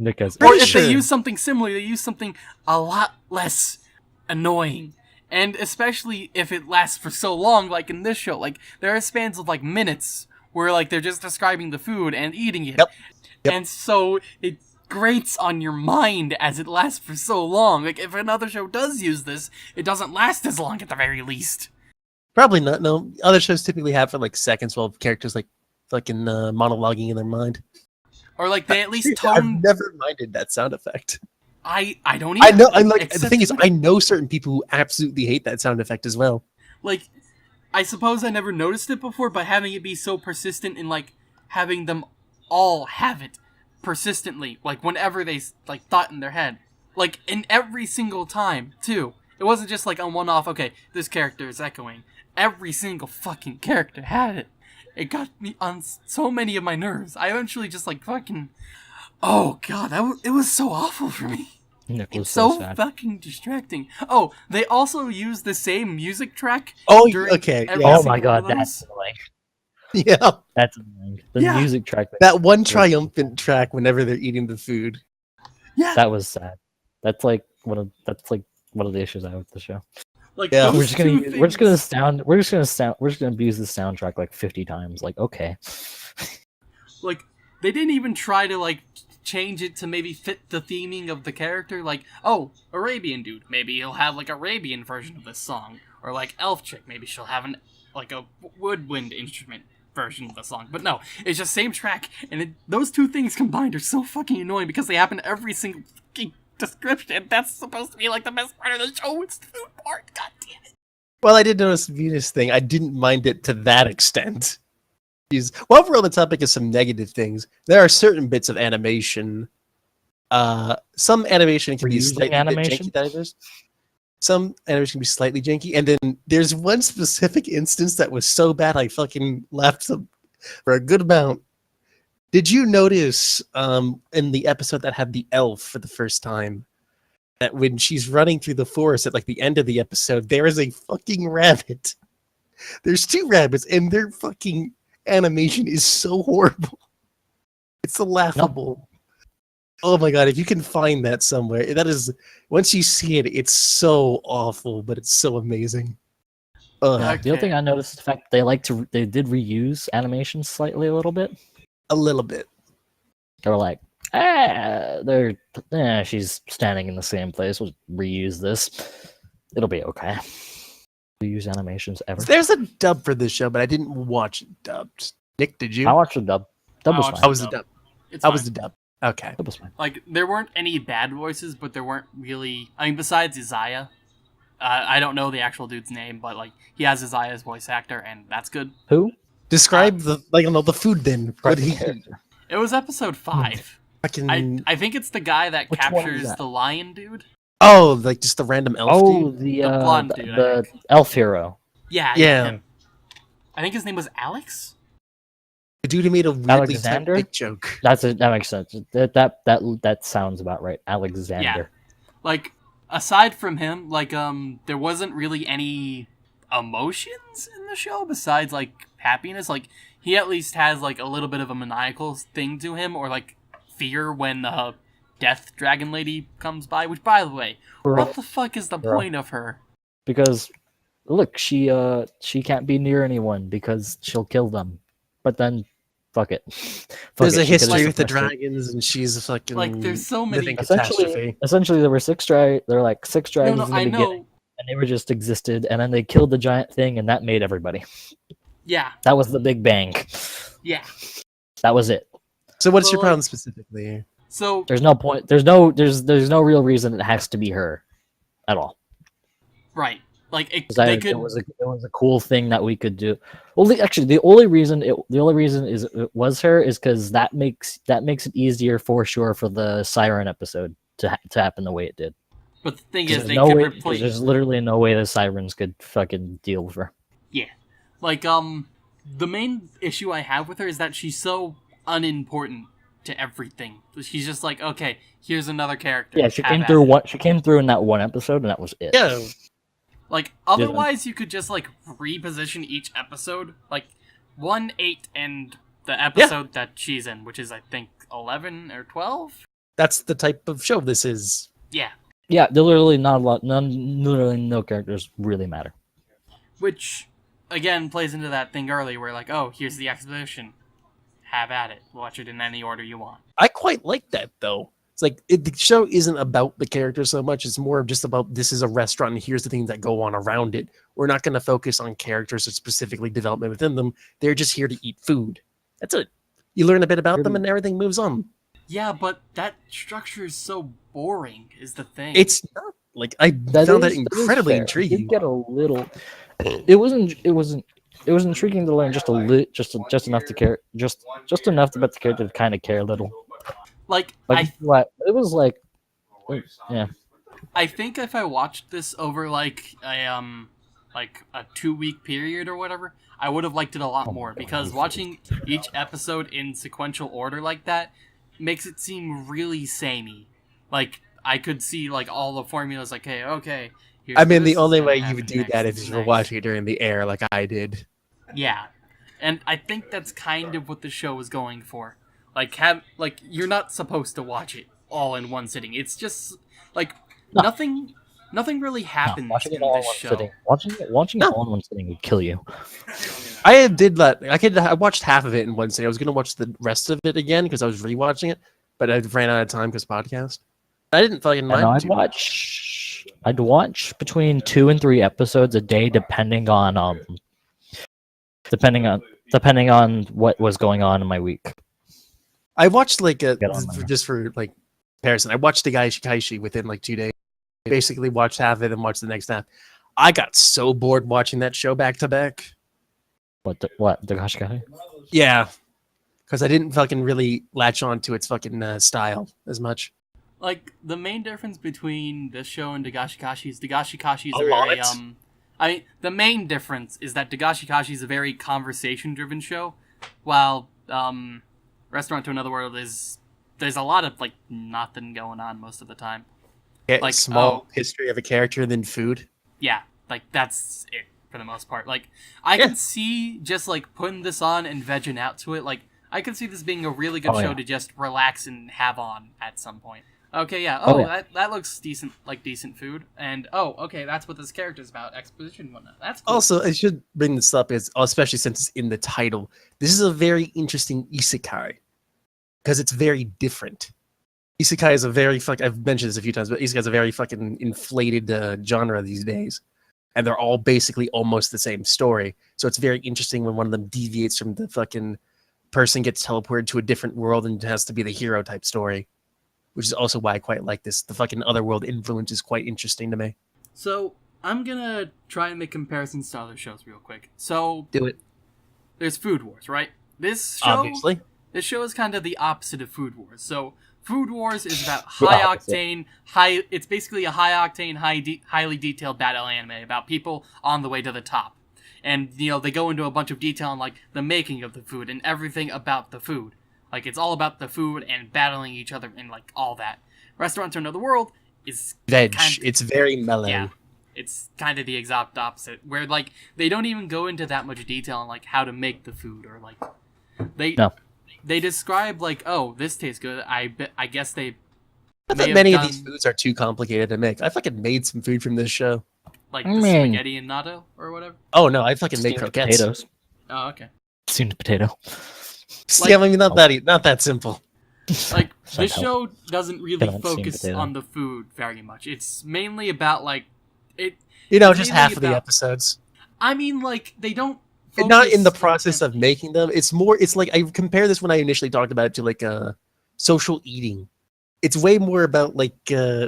Because Or Pretty if they sure. use something similar, they use something a lot less annoying. And especially if it lasts for so long, like in this show. Like, there are spans of, minutes where, they're just describing the food and eating it. Yep. And so it grates on your mind as it lasts for so long. Like, if another show does use this, it doesn't last as long at the very least. Probably not, no. Other shows typically have for, seconds while characters, fucking monologuing in their mind. Or, they at least I've tone... never minded that sound effect. I don't even... I know, the except thing is, when- I know certain people who absolutely hate that sound effect as well. I suppose I never noticed it before, but having it be so persistent in, having them all have it persistently, whenever they, thought in their head. In every single time, too. It wasn't just, on one-off, okay, this character is echoing. Every single fucking character had it. It got me on so many of my nerves. I eventually just, fucking... Oh, God, it was so awful for me. Nick was It's so sad. fucking distracting. Oh, they also use the same music track. Oh, during okay, every yeah. Oh my single god, one of that's those. annoying. Yeah, That's annoying. The Yeah. music track that one triumphant track whenever they're eating the food. Yeah, that was sad. That's one of the issues I have with the show. Yeah. those We're just gonna two use, we're just gonna things- sound we're just gonna abuse the soundtrack 50 times. Okay. they didn't even try to change it to maybe fit the theming of the character. Oh, Arabian dude, maybe he'll have Arabian version of this song, or elf chick, maybe she'll have a woodwind instrument version of the song. But no, it's just same track, and those two things combined are so fucking annoying because they happen every single fucking description. That's supposed to be the best part of the show. It's the food part. God damn it. Well, I did notice the Venus thing. I didn't mind it to that extent. While we're on the topic of some negative things, there are certain bits of animation. Some animation can We're be using slightly animation? janky. That is. Some animation can be slightly janky, and then there's one specific instance that was so bad I fucking laughed for a good amount. Did you notice in the episode that had the elf for the first time that when she's running through the forest at the end of the episode, there is a fucking rabbit? There's 2 rabbits, and their fucking animation is so horrible. It's laughable. Oh my god, if you can find that somewhere, that is, once you see it, it's so awful, but it's so amazing. Okay. The other thing I noticed is the fact they did reuse animations slightly a little bit. A little bit. Or She's standing in the same place. We'll reuse this. It'll be okay. We use animations ever. There's a dub for this show, but I didn't watch it dubbed. Nick, did you? I watched the dub. Dub was fine. How was the dub? It's How fine. was the dub? Okay. Dub was fine. Like, there weren't any bad voices, but there weren't really... I mean, besides Isaiah. I don't know the actual dude's name, but, like, he has Isaiah's voice actor, and that's good. Who? Describe the food then. What did he It was episode 5. fucking... I think it's the guy that Which one is captures that? the lion dude. Oh, like just the random elf Oh, dude? the blonde dude, I the think. elf hero. Yeah, Yeah. him. I think his name was Alex? The dude who made a weirdly Alexander? typed joke. That makes sense. That sounds about right. Alexander. Like, aside from him, like, there wasn't really any emotions in the show besides, like, happiness. Like, he at least has, like, a little bit of a maniacal thing to him, or, like, fear when the Death Dragon Lady comes by, which, by the way, what the fuck is the point of her? Because look, she can't be near anyone because she'll kill them. But then, fuck it. There's a she could history have with the suppressed it. dragons, and she's a fucking Like, there's so many... living catastrophe. Essentially, there were six dragons No, in the I beginning, know. and they were just existed, and then they killed the giant thing, and that made everybody. Yeah, That was the Big Bang. yeah. That was it. So what's your Well, problem specifically? So, There's no point. There's no real reason it has to be her, at all. right. Like, It could... was a cool thing that we could do. Well, the only reason it was her is because that makes it easier for sure for the Siren episode to happen the way it did. But the thing is, There's they no could way. replace... There's literally no way the Sirens could fucking deal with her. Yeah. Like, the main issue I have with her is that she's so unimportant to everything. She's just like, okay, here's another character. Yeah, she Have came at through it. She came through in that one episode, and that was it. Yeah, Like, otherwise you could just, like, reposition each episode. Like, 1, 8, and the episode that she's in, which is, I think, 11 or 12? that's the type of show this is. Yeah. Yeah, there literally not a lot. Literally no characters really matter. Which, again, plays into that thing earlier where, like, oh, here's the exposition. Have at it. Watch it in any order you want. I quite like that though. It's like the show isn't about the characters so much. It's more of just about this is a restaurant and here's the things that go on around it. We're not going to focus on characters or specifically development within them. They're just here to eat food. That's it. You learn a bit about them and everything moves on. Yeah, but that structure is so boring, is the thing. It's not like I found that incredibly intriguing. You get a little. It was intriguing to learn just enough to care, just enough about the character to kind of care a little. Like, It was like, yeah. I think if I watched this over like a 2-week period or whatever, I would have liked it a lot more because watching each episode in sequential order like that makes it seem really samey. Like, I could see like all the formulas like, hey, okay. I mean, the this only is way gonna you would happen do next, that this is is if you were next. watching it during the air like I did. Yeah. And I think that's kind of what the show is going for. Like, you're not supposed to watch it all in one sitting. It's just like No. nothing really happens Watching in it all in this one show. sitting. Watching it all in one sitting would kill you. I did that. I watched half of it in one sitting. I was going to watch the rest of it again because I was rewatching it, but I ran out of time because podcast. I didn't fucking mind. And too much. I'd watch between 2 and 3 episodes a day, depending on what was going on in my week. I watched like just for like comparison. I watched the Kaishi within like 2 days. Basically watched half of it and watched the next half. I got so bored watching that show back to back. What the Kashikashi? Yeah, because I didn't fucking really latch on to its fucking style as much. Like, the main difference between this show and Dagashikashi is Dagashikashi is A a very lot. the main difference is that Dagashikashi is a very conversation-driven show, while Restaurant to Another World there's a lot of like nothing going on most of the time. Yeah, Like, small history of a character and then food. Yeah, like that's it for the most part. Like, I can see just like putting this on and vegging out to it. Like, I can see this being a really good show to just relax and have on at some point. Okay, yeah. That looks decent, like decent food. And okay, that's what this character's about, exposition and whatnot. That's cool. Also, I should bring this up, especially since it's in the title. This is a very interesting isekai because it's very different. Isekai is a very I've mentioned this a few times, but Isekai is a very fucking inflated genre these days. And they're all basically almost the same story. So it's very interesting when one of them deviates from the fucking person gets teleported to a different world and has to be the hero type story. Which is also why I quite like this. The fucking otherworld influence is quite interesting to me. So, I'm gonna try and make comparisons to other shows real quick. So, Do it. There's Food Wars, right? This show, Obviously. This show is kind of the opposite of Food Wars. So, Food Wars is about it's basically a high octane, highly detailed battle anime about people on the way to the top. And, they go into a bunch of detail on, like, the making of the food and everything about the food. Like, it's all about the food and battling each other and, like, all that. Restaurant to Another World is... It's very mellow. Yeah. It's kind of the exact opposite, where, like, they don't even go into that much detail on, like, how to make the food, or, like... They describe, like, oh, this tastes good. I guess they... I thought many of these foods are too complicated to make. I fucking made some food from this show. Like the spaghetti and natto, or whatever? Oh, no, I fucking made croquettes. Potatoes. Oh, okay. Steamed potato. Yeah, I mean, not that simple. Like, this show doesn't really focus on the food very much. It's mainly about, like... just half of the episodes. I mean, like, they don't focus... Not in the process of making them. It's like, I compare this when I initially talked about it to, like, social eating. It's way more about, like,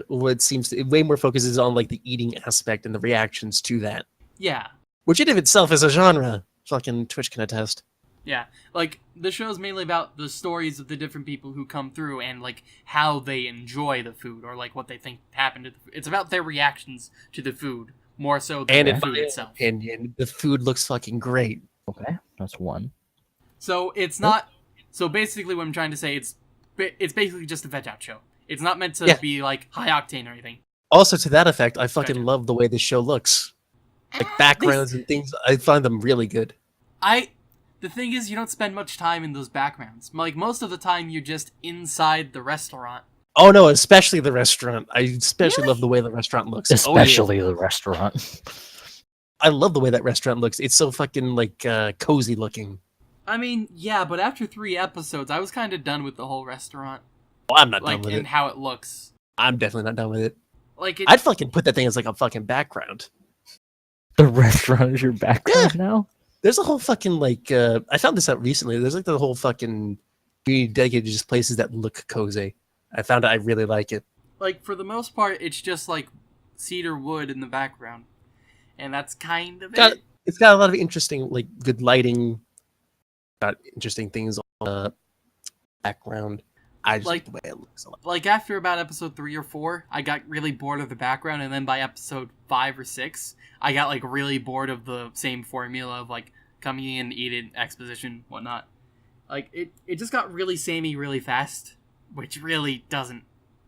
what seems to... It way more focuses on, like, the eating aspect and the reactions to that. Yeah. Which in of itself is a genre. Fucking Twitch can attest. Yeah, like, the show is mainly about the stories of the different people who come through and, like, how they enjoy the food or, like, what they think happened to the food. It's about their reactions to the food, more so than the food itself. And the food looks fucking great. Okay, that's one. So, it's not... So, basically, what I'm trying to say, it's basically just a veg-out show. It's not meant to be, like, high-octane or anything. Also, to that effect, I fucking love the way this show looks. Like, backgrounds and things, I find them really good. The thing is, you don't spend much time in those backgrounds. Like, most of the time, you're just inside the restaurant. Oh, no, especially the restaurant. I especially love the way the restaurant looks. Especially the restaurant. I love the way that restaurant looks. It's so fucking, like, cozy looking. I mean, yeah, but after 3 episodes, I was kind of done with the whole restaurant. Well, I'm not done with it. And how it looks. I'm definitely not done with it. Like, I'd fucking put that thing as, like, a fucking background. The restaurant is your background now? There's a whole fucking, like, I found this out recently. There's, like, the whole fucking community dedicated to just places that look cozy. I found I really like it. Like, for the most part, it's just, like, cedar wood in the background. And that's kind of it. It's got a lot of interesting, like, good lighting. Got interesting things on the background. I just like the way it looks a lot. Like, after about episode 3 or 4, I got really bored of the background, and then by episode 5 or 6, I got, like, really bored of the same formula of, like, coming in, eating, exposition, whatnot. Like, it just got really samey really fast, which really doesn't...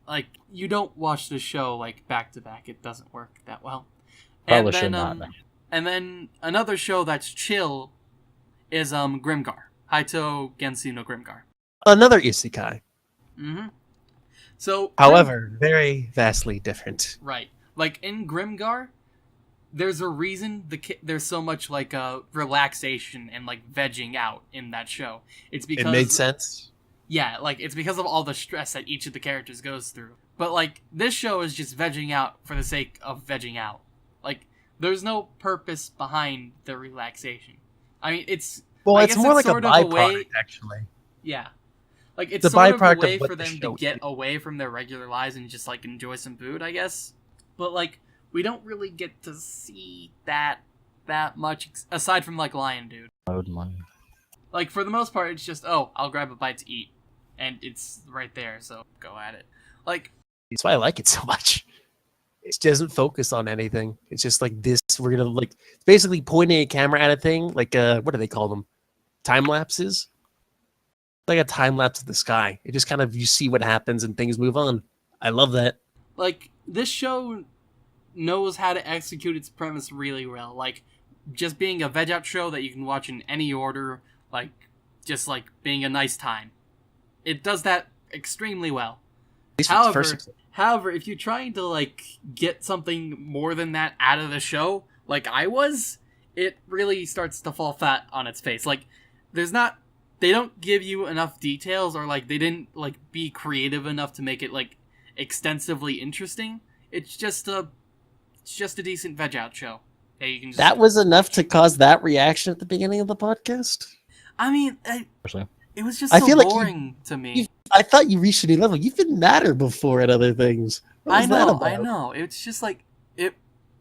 Like, you don't watch the show, like, back-to-back. It doesn't work that well. Probably should not. And then another show that's chill is Grimgar. Haito Gensu no Grimgar. Another isekai. Mm-hmm. So, however, very vastly different. Right. Like, in Grimgar, there's a reason there's so much, like, relaxation and, like, vegging out in that show. It's because... It made sense? Yeah, like, it's because of all the stress that each of the characters goes through. But, like, this show is just vegging out for the sake of vegging out. Like, there's no purpose behind the relaxation. I mean, it's... Well, it's more like a byproduct, actually. Yeah. Like, it's sort of a way for them to get away from their regular lives and just, like, enjoy some food, I guess. But, like, we don't really get to see that much, aside from, like, Lion Dude. Like, for the most part, it's just, oh, I'll grab a bite to eat. And it's right there, so go at it. Like... That's why I like it so much. It doesn't focus on anything. It's just like this, we're gonna, like, basically pointing a camera at a thing, like, what do they call them? Time lapses? Like a time lapse of the sky. It just kind of, you see what happens and things move on. I love that. Like, this show knows how to execute its premise really well. Like, just being a veg-out show that you can watch in any order, like, just, like, being a nice time. It does that extremely well. However, if you're trying to, like, get something more than that out of the show, like I was, it really starts to fall flat on its face. Like, there's not they don't give you enough details, or like they didn't like be creative enough to make it like extensively interesting. It's just a decent veg out show. Hey, you can just... That was enough to cause that reaction at the beginning of the podcast? I mean, it was just I so feel like boring to me. I thought you reached a new level. You've been madder before at other things. I know. It's just like it,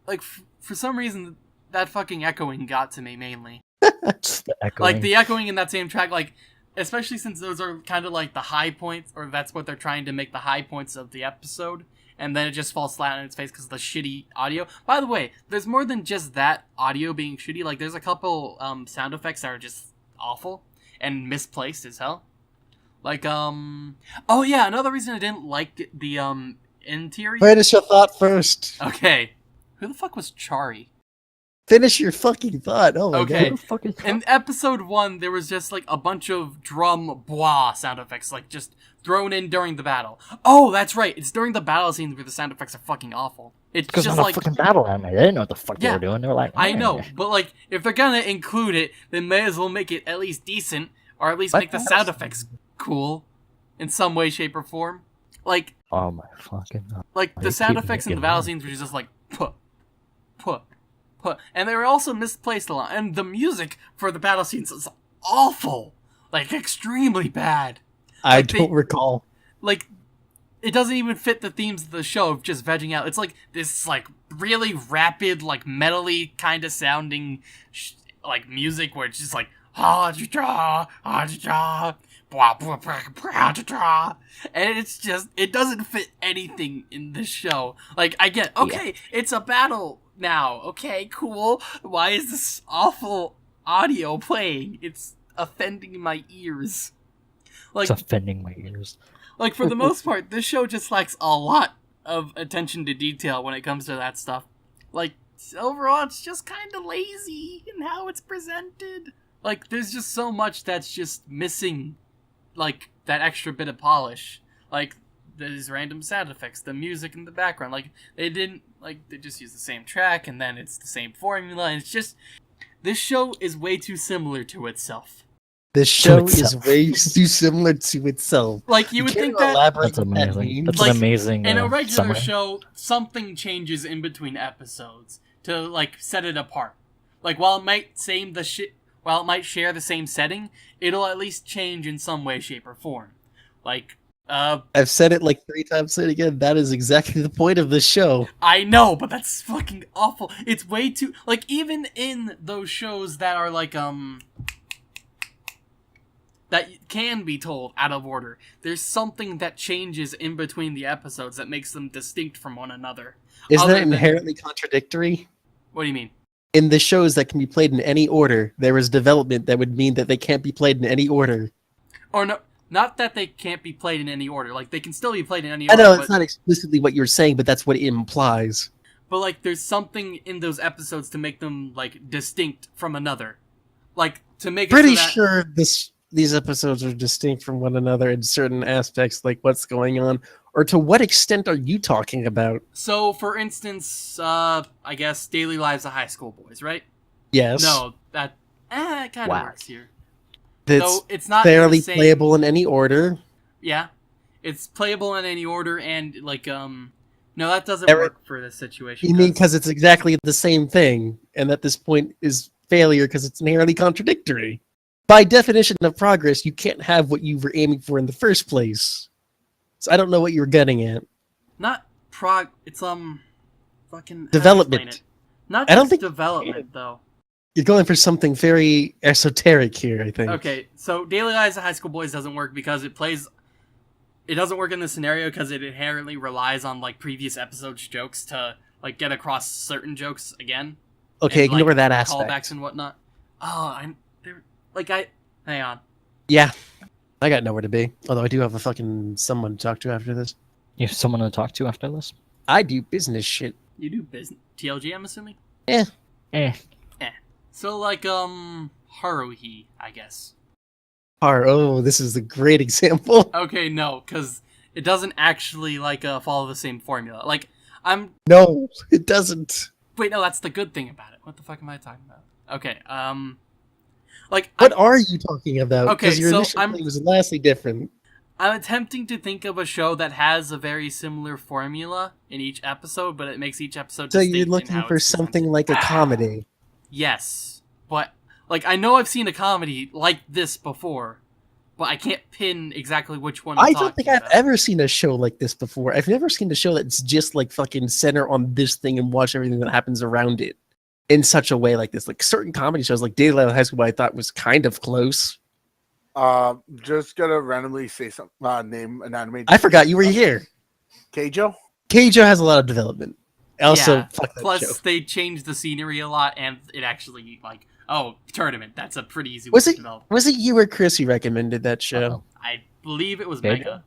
like for some reason that fucking echoing got to me mainly. The echoing. Like the echoing in that same track, like especially since those are kind of like the high points, or that's what they're trying to make the high points of the episode, and then it just falls flat on its face because of the shitty audio. By the way, there's more than just that audio being shitty. Like there's a couple sound effects that are just awful and misplaced as hell. Like oh yeah, another reason I didn't like the interior. Finish your thought first. Okay, who the fuck was Chari? Finish your fucking thought. Oh my Okay. god. fuck is In episode 1, there was just like a bunch of drum blah sound effects, like just thrown in during the battle. Oh, that's right. It's during the battle scenes where the sound effects are fucking awful. It's because just not like a fucking battle anime. They didn't know what the fuck they Yeah. were doing. They were like, I know, but like if they're gonna include it, then may as well make it at least decent, or at least What? make the sound effects cool in some way, shape, or form. Like oh my fucking. Like Why the you sound keep effects in the making battle that? scenes were just like put, and they were also misplaced a lot. And the music for the battle scenes is awful, like extremely bad. I Like, don't recall. Like it doesn't even fit the themes of the show of just vegging out. It's like this like really rapid, like metally kind of sounding like music where it's just like and it's just, it doesn't fit anything in the show. Like I get, okay, it's a battle now. Okay, cool. Why is this awful audio playing? It's offending my ears. Like It's offending my ears. Like, for the most part, this show just lacks a lot of attention to detail when it comes to that stuff. Like, overall, it's just kind of lazy in how it's presented. Like, there's just so much that's just missing, like, that extra bit of polish. Like, these random sound effects, the music in the background. Like, they just use the same track, and then it's the same formula, and it's just... This show is way too similar to itself. This show is itself. way too similar to itself. Like, you would Can't think that... elaborate That's what that amazing. means. That's Like, an amazing. In a regular summary. show, something changes in between episodes to like set it apart. Like while it might share the same setting, it'll at least change in some way, shape, or form. Like, I've said it like 3 times. Say it again. That is exactly the point of this show. I know, but that's fucking awful. It's way too like even in those shows that are like that can be told out of order. There's something that changes in between the episodes that makes them distinct from one another. Isn't Other that than- inherently contradictory? What do you mean? In the shows that can be played in any order, there is development that would mean that they can't be played in any order. Or no, not that they can't be played in any order. Like, they can still be played in any I order. know but, it's not explicitly what you're saying, but that's what it implies. but, like, there's something in those episodes to make them, like, distinct from another. Like, to make it Pretty so that... sure these episodes are distinct from one another in certain aspects, like what's going on, or to what extent are you talking about? So, for instance, I guess Daily Lives of High School Boys, right? Yes. No, that... it kind of Whack. works here. It's So, it's not fairly the same... playable in any order. Yeah. It's playable in any order, and, like, No, that doesn't Eric, work for this situation. You mean 'cause- because it's exactly the same thing, and at this point is failure because it's inherently contradictory. By definition of progress, you can't have what you were aiming for in the first place. So I don't know what you were getting at. Not it's fucking how do I Development. explain it? Not I don't just think- development though. You're going for something very esoteric here, I think. Okay, so Daily Lives of High School Boys doesn't work because it doesn't work in this scenario because it inherently relies on like previous episodes jokes to like get across certain jokes again. Okay, and, ignore like, that aspect. Callbacks and whatnot. Oh, hang on. Yeah, I got nowhere to be. Although I do have a fucking someone to talk to after this. You have someone to talk to after this? I do business shit. You do business TLG, I'm assuming. Eh. So like Haruhi, I guess. Oh, this is a great example. Okay, no, because it doesn't actually like follow the same formula. Like No, it doesn't. wait, no, that's the good thing about it. What the fuck am I talking about? Okay, Like, What are you talking about? Okay, Because your so initial thing was vastly different. I'm attempting to think of a show that has a very similar formula in each episode, but it makes each episode So distinct you're in looking how for it's something presented. like a comedy. Yes, but like I know I've seen a comedy like this before, but I can't pin exactly which one. I don't think I've ever seen a show like this before. I've never seen a show that's just like fucking center on this thing and watch everything that happens around it in such a way like this. Like certain comedy shows, like Daylight High School, I thought was kind of close. Just gonna randomly say some name an anime. I forgot you were here. Keijo? Keijo has a lot of development. Also, yeah. fuck that Plus, show. they changed the scenery a lot, and it actually like tournament. That's a pretty easy Was way it to develop. was it you or Chris who recommended that show? I believe it was Keijo? Mega.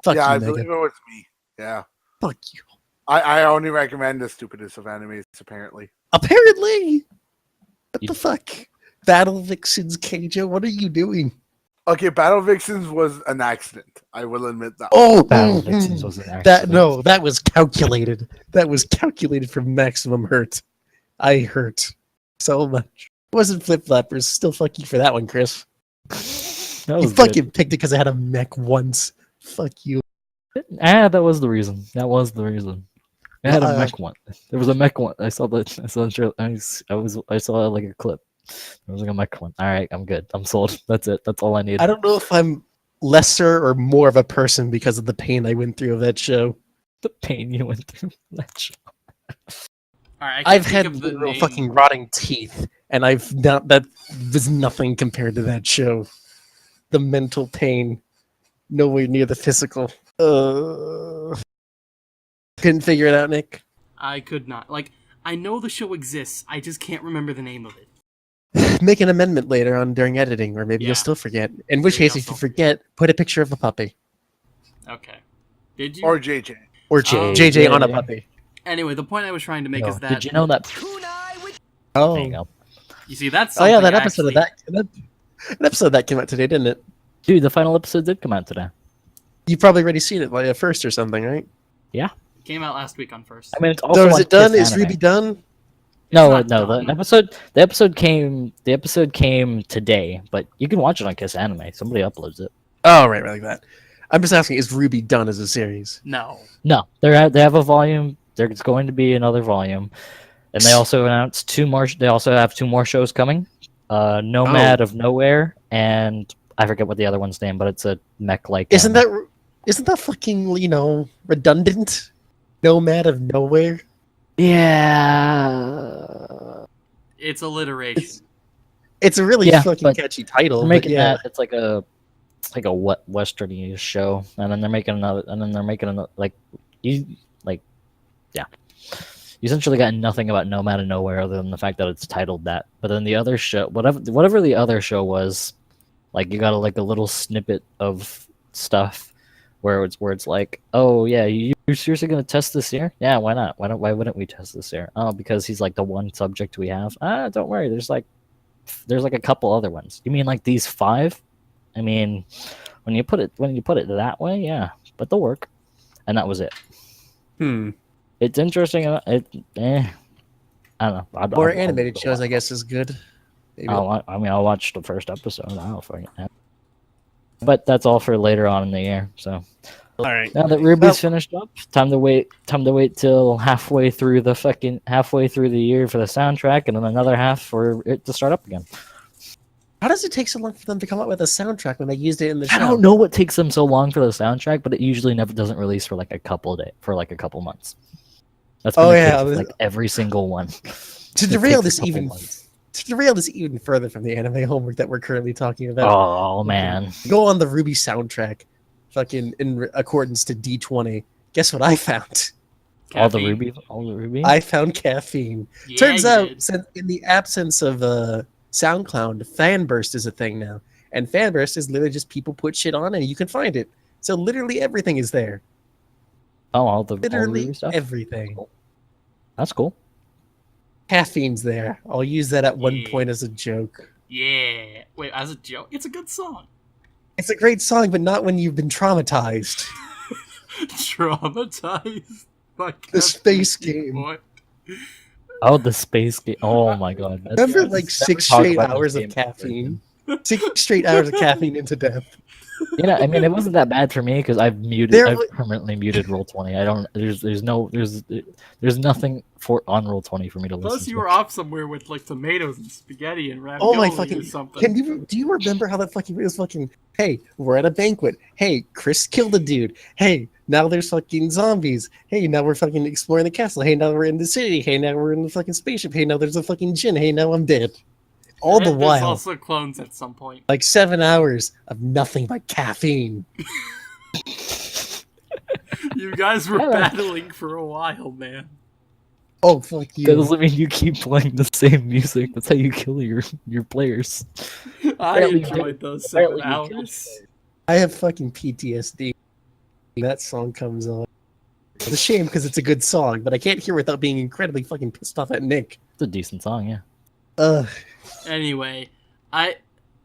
Fuck Yeah, you, I Mega. believe it was me. Yeah. Fuck you. I only recommend the stupidest of animes, apparently. Apparently. What You- the fuck? Battle Vixens, Keijo, what are you doing? Okay, Battle Vixens was an accident. I will admit that. Oh, Battle Vixens was an that accident. that was calculated. That was calculated for maximum hurt. I hurt so much. It wasn't Flip Flappers. Still fuck you for that one, Chris. That You was fucking good. picked it because I had a mech once. Fuck you. That was the reason. That was the reason. I had a Uh, mech one. There was a mech one. I saw that. I saw like a clip. There was like a mech one. All right, I'm good. I'm sold. That's it. That's all I need. I don't know if I'm lesser or more of a person because of the pain I went through of that show. The pain you went through. That show. All right, I can't I've think had of the literal name. fucking rotting teeth, and I've not. That was nothing compared to that show. The mental pain, nowhere near the physical. Couldn't figure it out, Nick. I could not. Like, I know the show exists. I just can't remember the name of it. Make an amendment later on during editing, or maybe Yeah. you'll still forget. In which Maybe case, I'll if you still forget, put a picture of a puppy Okay. Did you? Or JJ. or JJ on a JJ. puppy. Anyway, the point I was trying to make No, is that did you know that? Oh, There you go. you see that's oh yeah, something that episode actually, of that episode that came out today, didn't it? Dude, the final episode did come out today. You've probably already seen it like first or something, right? came out last week on first. I mean, it's also So is on it done? Kiss Is Anime. Ruby done? No, not no. done. The episode came today, but you can watch it on Kiss Anime. Somebody uploads it. Oh, right, like that. I'm just asking, is Ruby done as a series? No. No, they have a volume. There's going to be another volume, and they also announced two more. They also have two more shows coming. Nomad of Nowhere, and I forget what the other one's name, but it's a mech like. Isn't that fucking, redundant? Nomad of Nowhere? Yeah. It's alliteration. It's a really Yeah, fucking but catchy title. They're but making yeah. that. It's like a westerny show, and then they're making another. And then they're making another. You essentially got nothing about Nomad of Nowhere other than the fact that it's titled that. But then the other show, whatever the other show was, like you got a little snippet of stuff where it's like, oh yeah, you're seriously gonna test this here? Yeah, why not? Why wouldn't we test this here? Oh, because he's like the one subject we have. Don't worry, there's like a couple other ones. You mean like these 5? I mean, when you put it that way, yeah, but they'll work. And that was it. It's interesting. I don't know. More animated shows, I guess, is good. Maybe. I'll watch the first episode. I don't fucking know. But that's all for later on in the year. So All right. now that Ruby's finished up, time to wait till halfway through the year for the soundtrack, and then another half for it to start up again. How does it take so long for them to come up with a soundtrack when they used it in the show? I don't know what takes them so long for the soundtrack, but it usually never doesn't release for like a couple months. That's been Oh, the yeah, case with, like every single one. To It derail takes this a couple even months. to derail this even further from the anime homework that we're currently talking about. Oh man. Go on the Ruby soundtrack, fucking in accordance to D20. Guess what I found? All the Caffeine. Ruby. I found caffeine. Yeah, Turns you out, did. since in the absence of SoundCloud, Fanburst is a thing now, and Fanburst is literally just people put shit on and you can find it. So literally everything is there. all the Literally Ruby stuff. everything. That's cool. Caffeine's there. I'll use that at one Yeah. point as a joke. Yeah. Wait, as a joke, it's a good song. It's a great song, but not when you've been traumatized. Traumatized. By The space Caffeine, game. boy. Oh, the space game. Oh my god. Remember, Yes. like 6 talk straight about this hours of game caffeine. 6 straight hours of caffeine into death. You know, I mean, it wasn't that bad for me because I've There I've wa- permanently muted Roll20. I don't. There's nothing for on Roll20 for me to Plus, listen you to. were off somewhere with like tomatoes and spaghetti and Oh my ravioli fucking! or something. Do you remember how that fucking was fucking? Hey, we're at a banquet. Hey, Chris killed a dude. Hey, now there's fucking zombies. Hey, now we're fucking exploring the castle. Hey, now we're in the city. Hey, now we're in the fucking spaceship. Hey, now there's a fucking gin. Hey, now I'm dead. All the There's while, also clones at some point. like 7 hours of nothing but caffeine. You guys were Yeah. battling for a while, man. Oh fuck That you! doesn't mean you keep playing the same music. That's how you kill your players. I Apparently enjoyed those apparently 7 you killed hours. I have fucking PTSD. That song comes on. It's a shame because it's a good song, but I can't hear without being incredibly fucking pissed off at Nick. It's a decent song, yeah. Ugh. Anyway, I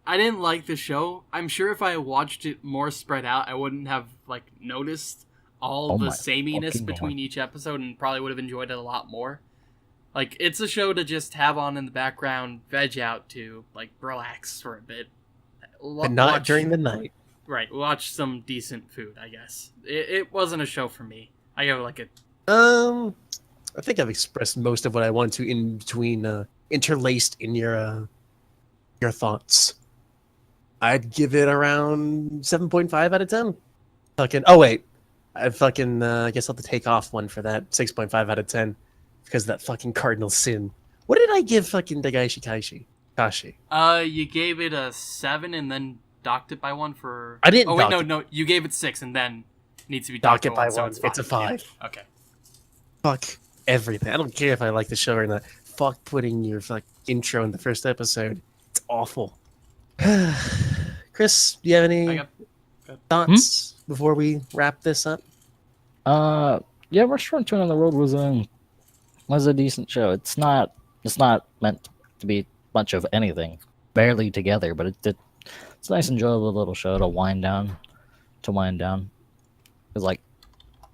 didn't like the show. I'm sure if I watched it more spread out, I wouldn't have like noticed all Oh the my sameness fucking between God. each episode, and probably would have enjoyed it a lot more. Like, it's a show to just have on in the background, veg out to, like, relax for a bit. But not during the night. Right, watch some decent food, I guess. It wasn't a show for me. I give it like a... I think I've expressed most of what I want to in between, interlaced in your thoughts. I'd give it around 7.5 out of 10. Fucking, oh wait, I guess I'll have to take off one for that 6.5 out of 10 because of that fucking cardinal sin. What did I give fucking Kashi? You gave it a 7 and then docked it by 1 for... I didn't Oh, wait, dock it. no, you gave it 6 and then needs to be Dock docked it by so one. It's a 5. Yeah, okay. Fuck everything. I don't care if I like the show or not. Fuck putting your intro in the first episode. It's awful. Chris, do you have I any got... thoughts before we wrap this up? Yeah, Restaurant Tune on the Road was a decent show. It's not meant to be much of anything, barely together, but it's a nice, enjoyable little show to wind down. It's like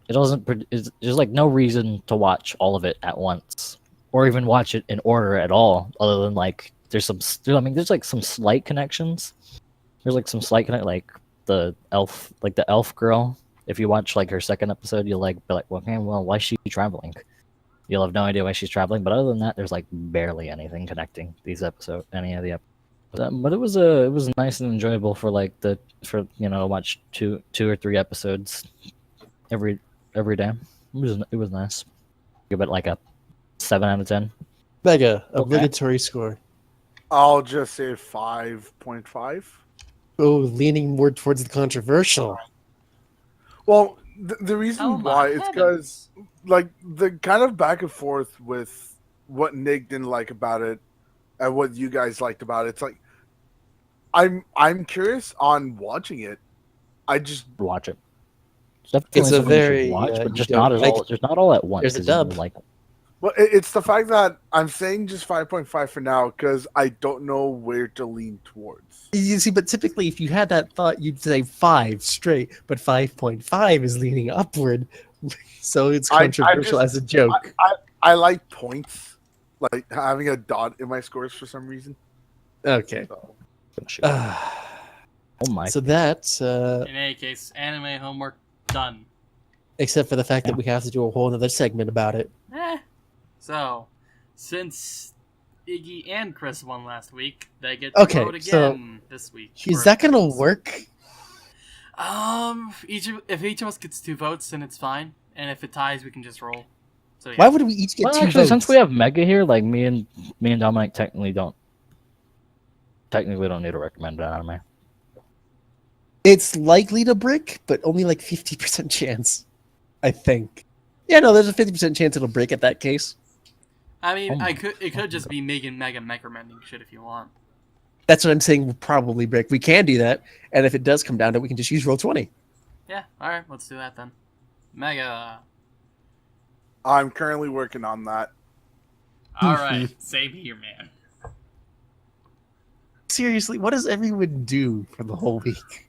there's like no reason to watch all of it at once, or even watch it in order at all, other than like there's like some slight connections. There's like some slight like the elf girl. If you watch like her second episode, you'll be like, okay, well, why is she traveling? You'll have no idea why she's traveling. But other than that, there's like barely any of the episodes. But it was nice and enjoyable for watch two or three episodes every day. It was nice. Give it like a 7 out of 10. Mega, obligatory score. I'll just say 5.5. Oh, leaning more towards the controversial. Well, the reason Oh my why is heavens. because like the kind of back and forth with what Nick didn't like about it and what you guys liked about it. It's like I'm curious on watching it. I just Watch it. It's Definitely a something you should very, watch, but just you not don't as like- just not all at once. There's a 'cause you dub. know, like well, it's the fact that I'm saying just 5.5 for now because I don't know where to lean towards. You see, but typically, if you had that thought, you'd say 5 straight, but 5.5 is leaning upward, so it's I controversial just- as a joke. I like points, like having a dot in my scores for some reason. Okay. shit. Oh my! So that's In any case, anime homework done. except for the fact that we have to do a whole other segment about it. So, since Iggy and Chris won last week, they get Okay, to vote so again this week. Is that gonna work? If each of us gets 2 votes, then it's fine, and if it ties, we can just roll. So yeah. Why would we each get Well, 2 actually, votes? since we have Mega here, like me and Dominic technically don't need to recommend an anime. It's likely to brick, but only like 50% chance, I think. Yeah, no, there's a 50% chance it'll break at that case. I mean, Oh my it could just be Mega recommending shit if you want. That's what I'm saying will probably break. We can do that, and if it does come down to it, we can just use Roll20. Yeah, alright, let's do that then. Mega. I'm currently working on that. Alright, same here, man. Seriously, what does everyone do for the whole week?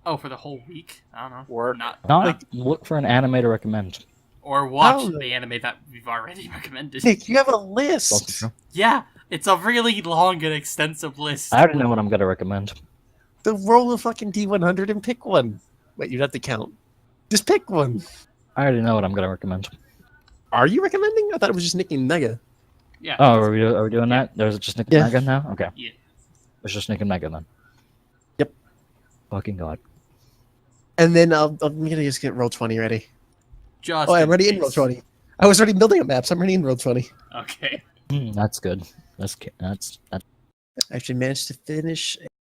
Oh, for the whole week? I don't know. Work. Not Not look for an anime to recommend. Or watch Oh. the anime that we've already recommended. Nick, you have a Also list. true. Yeah, it's a really long and extensive list. I already know what I'm gonna recommend. The roll a fucking D100 and pick one. Wait, you'd have to count. Just pick one. I already know what I'm gonna recommend. Are you recommending? I thought it was just Nick and Mega. Yeah. Oh, are we doing Yeah. that? There's just Nick and Yeah. Mega now? Okay. Yeah. It's just Nick and Mega then. Yep. Fucking god. And then I'm gonna just get roll 20 ready. Just Oh, I'm already in roll case. 20. I was already building a map, so I'm already in roll 20. Okay. That's good. That's I actually managed to finish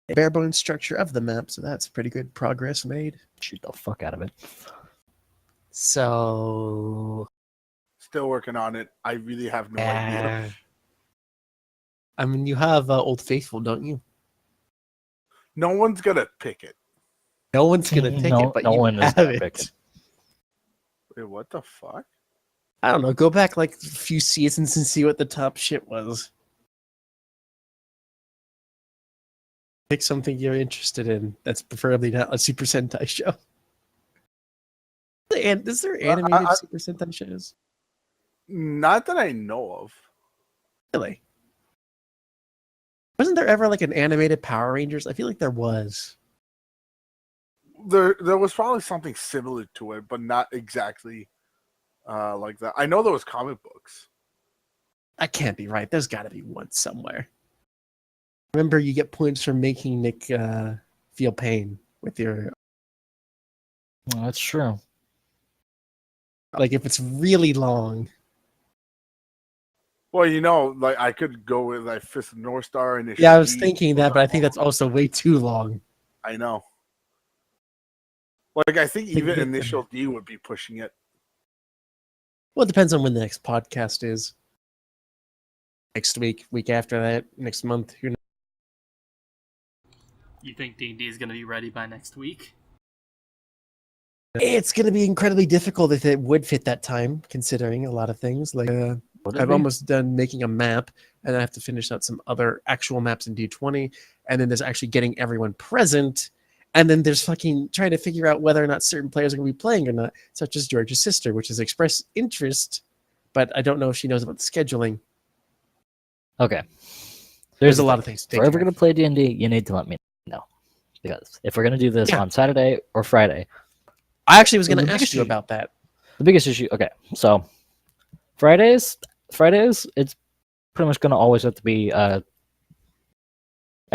a bare bones structure of the map, so that's pretty good progress made. shoot the fuck out of it. So Still working on it. I really have no idea. I mean, you have Old Faithful, don't you? No one's gonna pick it. No one's gonna pick No- it, but no you one is have gonna it. pick it. Wait, what the fuck? I don't know. Go back like a few seasons and see what the top shit was. Pick something you're interested in. That's preferably not a Super Sentai show. And is there animated Super Sentai shows? Not that I know of. Really? Wasn't there ever like an animated Power Rangers? I feel like there was. There was probably something similar to it, but not exactly like that. I know there was comic books. That can't be right. There's got to be one somewhere. Remember, you get points for making Nick feel pain with your... Well, that's true. Like, if it's really long. Well, like I could go with like Fist of North Star and Yeah, I was thinking that, but I think that's also way too long. I know. Like I think even Yeah. Initial D would be pushing it. Well, it depends on when the next podcast is. Next week, week after that, next month. Who knows? You think D&D is going to be ready by next week? It's going to be incredibly difficult if it would fit that time, considering a lot of things. Like, Would it I've be? almost done making a map, and I have to finish out some other actual maps in D20, and then there's actually getting everyone present, and then there's fucking trying to figure out whether or not certain players are going to be playing or not, such as George's sister, which has expressed interest, but I don't know if she knows about the scheduling. Okay. There's a lot of things to If take we're ever care gonna of. play D&D, you need to let me know. Because if we're gonna do this Yeah. on Saturday or Friday, I actually was going The to ask biggest you issue- about that. the biggest issue. Okay, so Fridays, it's pretty much gonna always have to be. I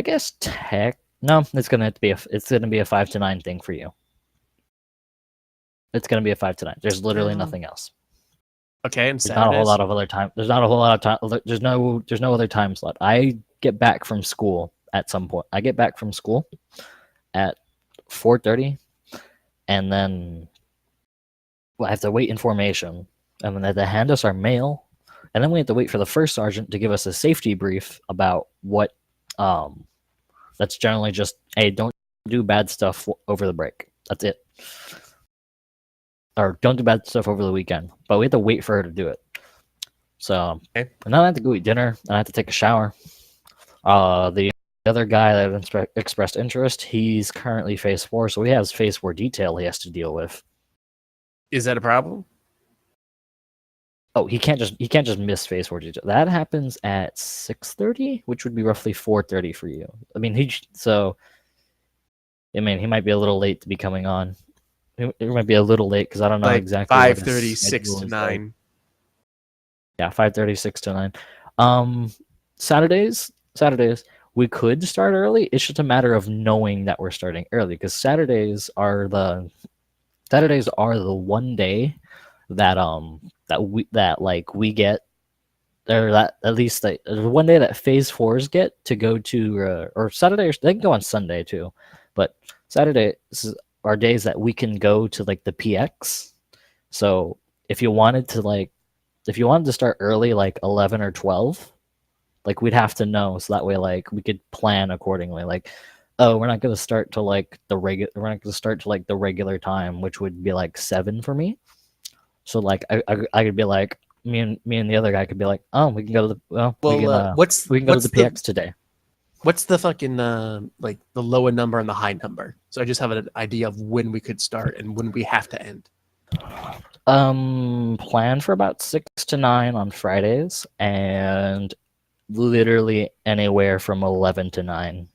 guess tech. No, it's gonna have to be a 5 to 9 thing for you. It's gonna be a 5 to 9. There's literally nothing else. Okay, and There's not a whole Saturdays? lot of other time. There's not a whole lot of time. There's no other time slot. I get back from school at some point. I get back from school at 4:30, and then I have to wait in formation, and then they have to hand us our mail, and then we have to wait for the first sergeant to give us a safety brief about what. That's generally just, hey, don't do bad stuff over the break. That's it. Or don't do bad stuff over the weekend. But we have to wait for her to do it. So, Okay. and then I have to go eat dinner, and I have to take a shower. The other guy that expressed interest, he's currently phase 4, so he has phase 4 detail he has to deal with. Is that a problem? Oh, he can't just miss phase 4 detail. That happens at 6:30, which would be roughly 4:30 for you. I mean, he might be a little late to be coming on. It might be a little late because I don't know Like exactly. what his 5:30, 6 schedule to is like. 9. Yeah, 5:30, 6 to 9. Saturdays, we could start early. It's just a matter of knowing that we're starting early because Saturdays are the one day that we get, or that at least the one day that phase 4s get to go to, or Saturday, they can go on Sunday too, but Saturday are days that we can go to like the PX. So if you wanted to start early, like 11 or 12, like we'd have to know, so that way like we could plan accordingly. Like, oh, we're not going to start to like the regular time, which would be like 7 for me. So like I could be like, me and the other guy could be like, oh, we can go to the we can go to the PX today. What's the fucking like the lower number and the high number? So I just have an idea of when we could start and when we have to end. Plan for about 6 to 9 on Fridays, and literally anywhere from 11 to 9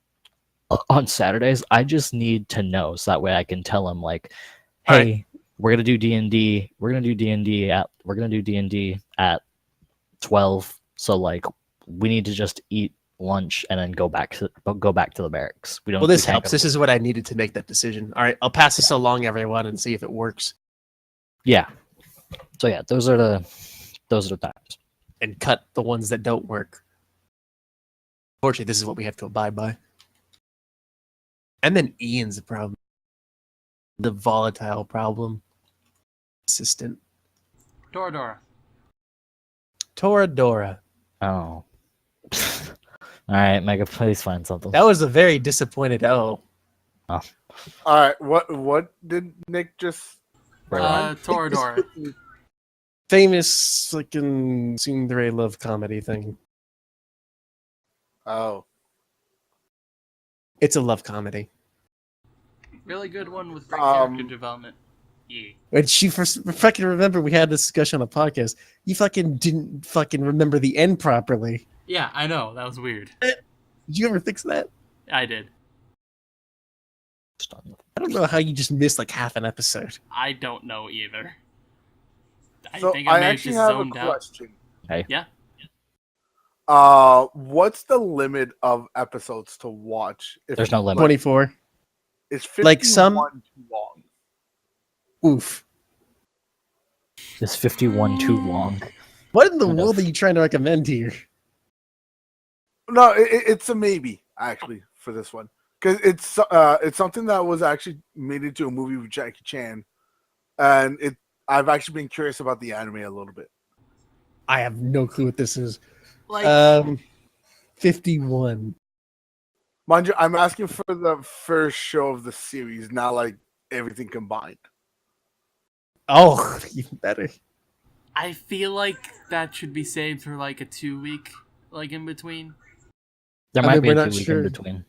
on Saturdays. I just need to know so that way I can tell him like, All hey, right. we're gonna do D&D. We're gonna do D&D at 12. So like, we need to just eat lunch and then go back to the barracks. We don't. Well, we this can't helps. go to This is what I needed to make that decision. All right, I'll pass this along, everyone, and see if it works. Yeah. So yeah, those are the times. And cut the ones that don't work. Unfortunately, this is what we have to abide by. And then Ian's the problem. The volatile problem. Assistant. Toradora. Toradora. Oh. All right, Mega, please find something. That was a very disappointed oh. All right, what did Nick just? Toradora. Famous fucking tsundere love comedy thing. Oh, It's a love comedy. Really good one with great character development. Yeah. When she first fucking remember we had this discussion on the podcast, you fucking didn't fucking remember the end properly. Yeah, I know. That was weird. Did you ever fix that? I did. I don't know how you just missed like half an episode. I don't know either. I so think I may have actually just have a zoned out. question. Hey. Yeah. What's the limit of episodes to watch? If There's no limit. 24. It's 51 Like some- too long. Oof. Is 51 too long? What in the Kind world of. are you trying to recommend here? No, it's a maybe actually for this one because it's something that was actually made into a movie with Jackie Chan, and I've actually been curious about the anime a little bit. I have no clue what this is. Like, 51. Mind you, I'm asking for the first show of the series, not like everything combined. Oh, even better. I feel like that should be saved for like a 2-week, like in between. There I might mean, be we're a not 2-week sure. in between.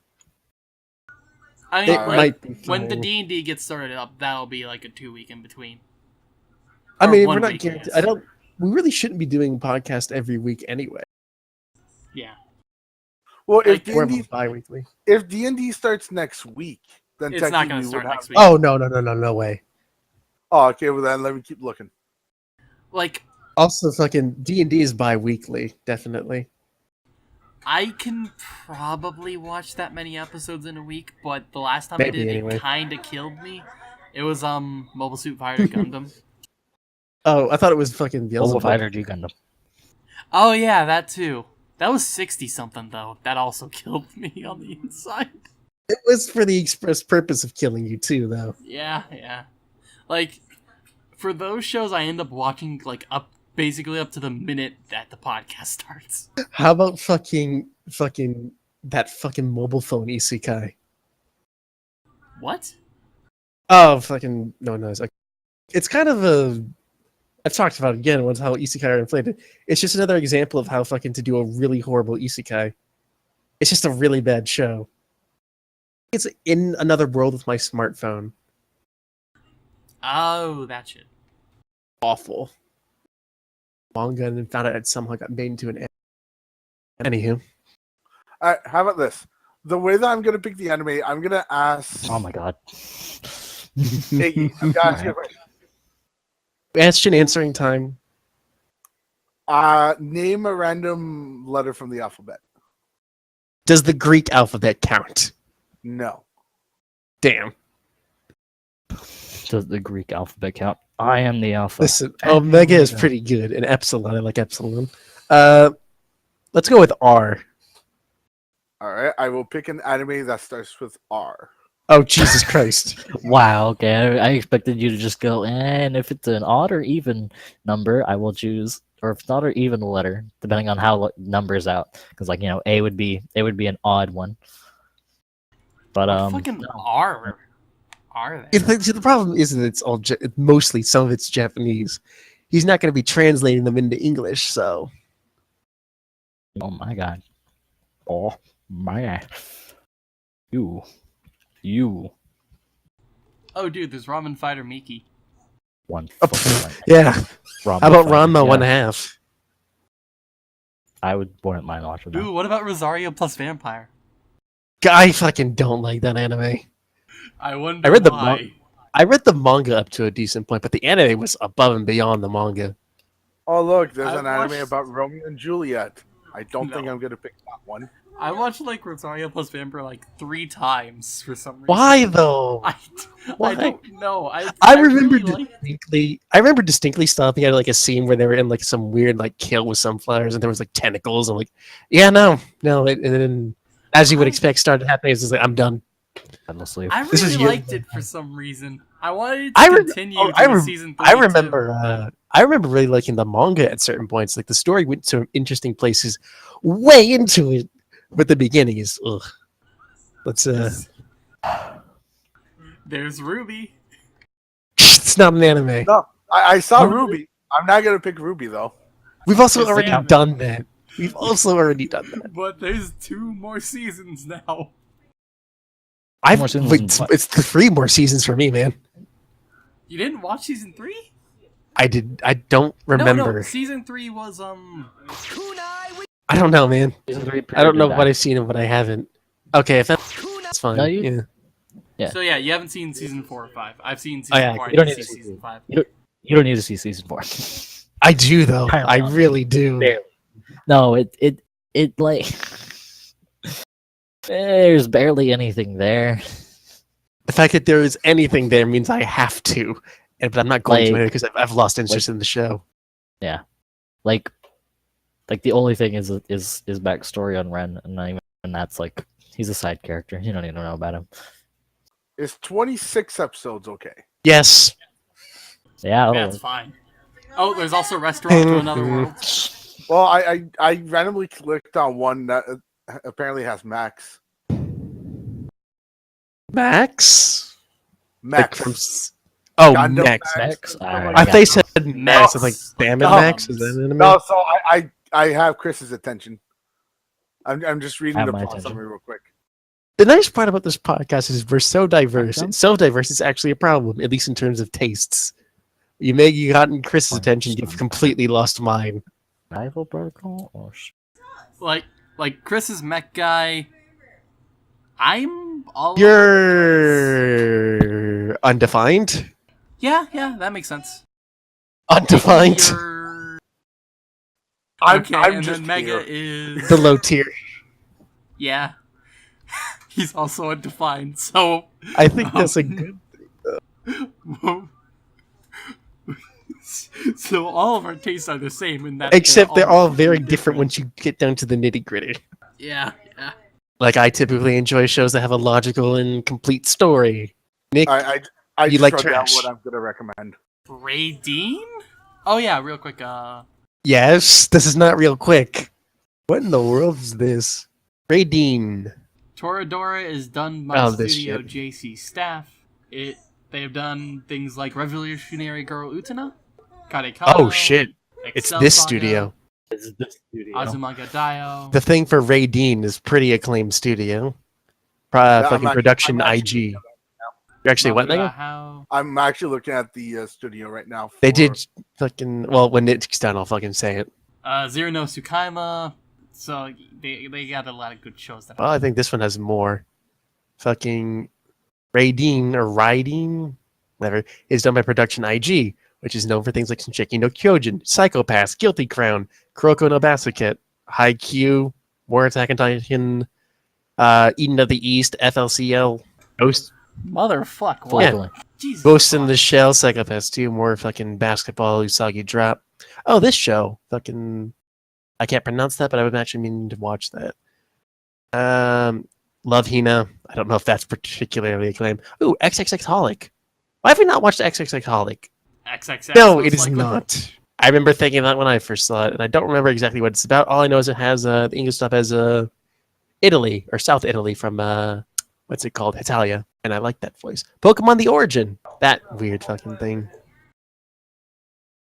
I It mean, like, might be when the fine. D&D gets started up, that'll be like a 2-week in between. I Or mean, 1 we're not week, guaranteed. yes. We really shouldn't be doing podcast every week anyway. Yeah. Well, if Like, We're D&D bi-weekly. if D&D starts next week, then It's not going technically to we start would next have. week. Oh, no way. Oh, okay. Well, then let me keep looking. Like, Also, fucking D&D is bi-weekly, definitely. I can probably watch that many episodes in a week, but the last time I Maybe, did, anyway. it kind of killed me. It was Mobile Suit Fighter Gundam. Oh, I thought it was fucking Mobile Beelzebub. Fighter G Gundam. Oh yeah, that too. That was 60 something though. That also killed me on the inside. It was for the express purpose of killing you too, though. Yeah. Like, for those shows, I end up watching like basically up to the minute that the podcast starts. How about fucking that fucking mobile phone isekai? What? Oh, fucking no. It's like, it's kind of a. I've talked about it again once how isekai are inflated. It's just another example of how fucking to do a really horrible isekai. It's just a really bad show. It's in another world with my smartphone. Oh, that shit. Awful. Manga and then found out it somehow got made into an anime. Anywho. All right, how about this? The way that I'm going to pick the anime, I'm going to ask. Oh my god. Iggy, I'm gonna ask you a question. Question answering time. Name a random letter from the alphabet. Does the Greek alphabet count? No. Damn. Does the Greek alphabet count? I am the alpha. Listen, Omega is pretty good, and Epsilon, I like Epsilon. Let's go with R. All right, I will pick an anime that starts with R. Oh, Jesus Christ. Wow, okay. I expected you to just go, and if it's an odd or even number, I will choose, or if it's not or even letter, depending on how numbers out. Because, like, you know, A would be an odd one. But What fucking no. are they? The problem is that it's all mostly some of it's Japanese. He's not going to be translating them into English, so Oh my god. Oh my. You. Oh, dude, there's Ramen Fighter Miki. 1. Yeah. Ranma How about fighter, Ranma yeah. 1/2? I wouldn't mind watching that. Ooh, what about Rosario plus Vampire? I fucking don't like that anime. I wonder I read why. I read the manga up to a decent point, but the anime was above and beyond the manga. Oh look, there's I an anime watched- about Romeo and Juliet. I don't think No. I'm gonna pick that one. I watched like Rosario plus Vampire like 3 times for some reason. Why though? I don't know. I remember really liked it. distinctly. I remember distinctly stopping at like a scene where they were in like some weird like kill with sunflowers, and there was like tentacles. I'm like, yeah, no. And then, as you would expect, started happening. It's just like I'm done. Endlessly. I This is really you. liked it for some reason. I wanted I to re- continue oh, to season 3. I remember. I remember really liking the manga at certain points. Like the story went to interesting places, way into it, but the beginning is ugh. Let's There's Ruby. It's not an anime. No, I saw Oh. Ruby. I'm not gonna pick Ruby though. We've also Yes, already I am. done that. We've also already done that. But there's 2 more seasons now. I've more seasons wait, than what? it's 3 more seasons for me, man. You didn't watch season 3? I don't remember. No, season 3 was I don't know, man. Season 3 I don't know predated what that. I've seen and what I haven't. Okay, if that's fine. No, you- yeah. Yeah. So yeah, you haven't seen season 4 or 5. I've seen season Oh, yeah, 4. you don't I need didn't to see see season 5. You don't need to see season 4. I do though. I Barely. really do. Barely. No, it like there's barely anything there. The fact that there is anything there means I have to, but I'm not going to Like- because I've lost interest in the show. Like the only thing is backstory on Ren, and not even that's like he's a side character. You don't even know about him. Is 26 episodes okay? Yes. Yeah, That's fine. Oh, there's also Restaurant to Another World. Well, I randomly clicked on one that apparently has Max. Max? Like Max. from oh, Gundam Max. Max. I thought you said Max. I was like, damn it, No. Max. Is that an anime? No, so I have Chris's attention. I'm just reading Have the my plot attention. summary real quick. The nice part about this podcast is we're so diverse. Okay. It's so diverse, it's actually a problem, at least in terms of tastes. You gotten Chris's attention, you've completely lost mine. Rival Protocol or Like Chris's mech guy. I'm all You're undefined? Yeah, that makes sense. Undefined? You're... I'm Okay, and just then Mega here. is The low tier. yeah. He's also undefined, so I think that's a good... so all of our tastes are the same in that Except they're all very different once you get down to the nitty-gritty. yeah. Like, I typically enjoy shows that have a logical and complete story. Nick, I You just like wrote down trash. what I'm gonna recommend. Ray Dean? Oh yeah, real quick, yes, this is not real quick. What in the world is this? Ray Dean. Toradora is done by Oh, this Studio shit. JC staff. They have done things like Revolutionary Girl Utena, Karekado, Oh, shit. It's Excel this Saga, studio. is this studio? Azumanga Daioh. The thing for Ray Dean is pretty acclaimed studio. I'm Fucking actually- production I'm actually- IG. You're actually what, Mega? How? I'm actually looking at the studio right now. They for- did fucking... Well, when it's done, I'll fucking say it. Zero no Tsukaima. So they got a lot of good shows that. Well, I think this one has more. Fucking Ray Dean, or Raideen, whatever, is done by Production IG, which is known for things like Shingeki no Kyojin, Psychopaths, Guilty Crown, Kuroko no Basket, Haikyuu, War Attack on Titan, Eden of the East, FLCL, Ghost, Motherfuck! Fully Yeah. going. Jesus Ghost in the Christ. Shell, Psychopaths 2, more fucking basketball, Usagi Drop. Oh, this show, fucking... I can't pronounce that, but I would actually mean to watch that. Love Hina. I don't know if that's particularly acclaimed. Ooh, XXX Holic. Why have we not watched XXX Holic? XXX. No, looks it is like not. I remember thinking that when I first saw it, and I don't remember exactly what it's about. All I know is it has the English stuff as Italy, or South Italy from, what's it called? Italia. And I like that voice. Pokemon The Origin. That weird fucking thing.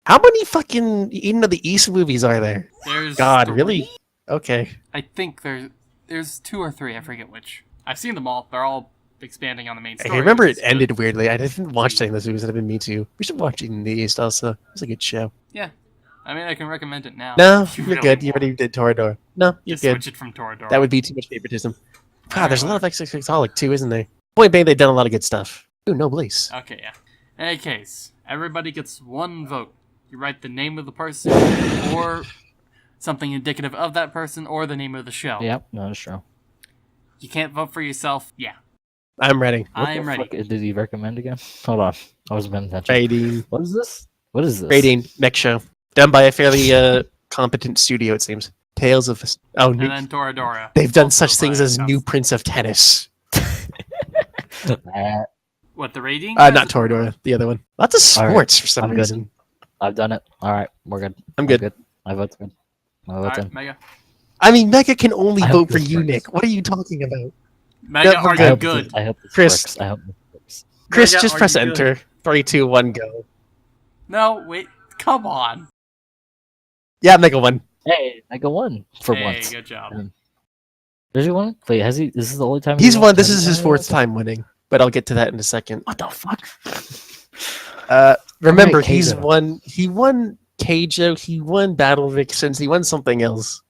How many fucking Eden of the East movies are there? There's God, 3? really? Okay. I think there's 2 or 3. I forget which. I've seen them all. They're all expanding on the main I story. remember which it is ended good. weirdly. I didn't watch any of those movies, and I've been me too. We should watch In the East also. It was a good show. Yeah. I mean, I can recommend it now. No, if you you're really good. You want. already did Toradora. No, you're Just good. switch it from Toradora. That would be too much favoritism. God, Alright, there's a lot of whatever. Xxxholic too, isn't there? Point being, they've done a lot of good stuff. Ooh, no Blaze. Okay, yeah. In any case, everybody gets one vote. You write the name of the person, or something indicative of that person, or the name of the show. Yep, no, that's true. You can't vote for yourself. Yeah, I'm ready. What I the am ready. fuck did he recommend again? Hold on, I wasn't paying attention. Rating. What is this? What is this? Rating. Next show. Done by a fairly competent studio, it seems. Tales of... Oh, And then Toradora. they've done Also such things by as New House. Prince of Tennis. What, the rating? Not Toradora, the other one. Lots of All right, sports for some I'm good. reason. I've done it. All right, we're good. I'm good. My vote's good. My vote's Alright, in. Mega. I mean, Mega can only I vote hope for this you, works. Nick. What are you talking about? Mega, Yeah, we're are good. you hope good? This, I hope this Chris. works. I hope this works. Chris, Mega, just are press you good? enter. 3, 2, 1, go. No, wait. Come on. Yeah, Mega won. Hey, I go one for Hey, once. good job. Does he won? Wait, has he? This is the only time He's won. This has is he his won? 4th time winning, but I'll get to that in a second. What the fuck? Remember, Alright, he's Keijo. won. He won Keijo. He won Battle Vixens. He won something else.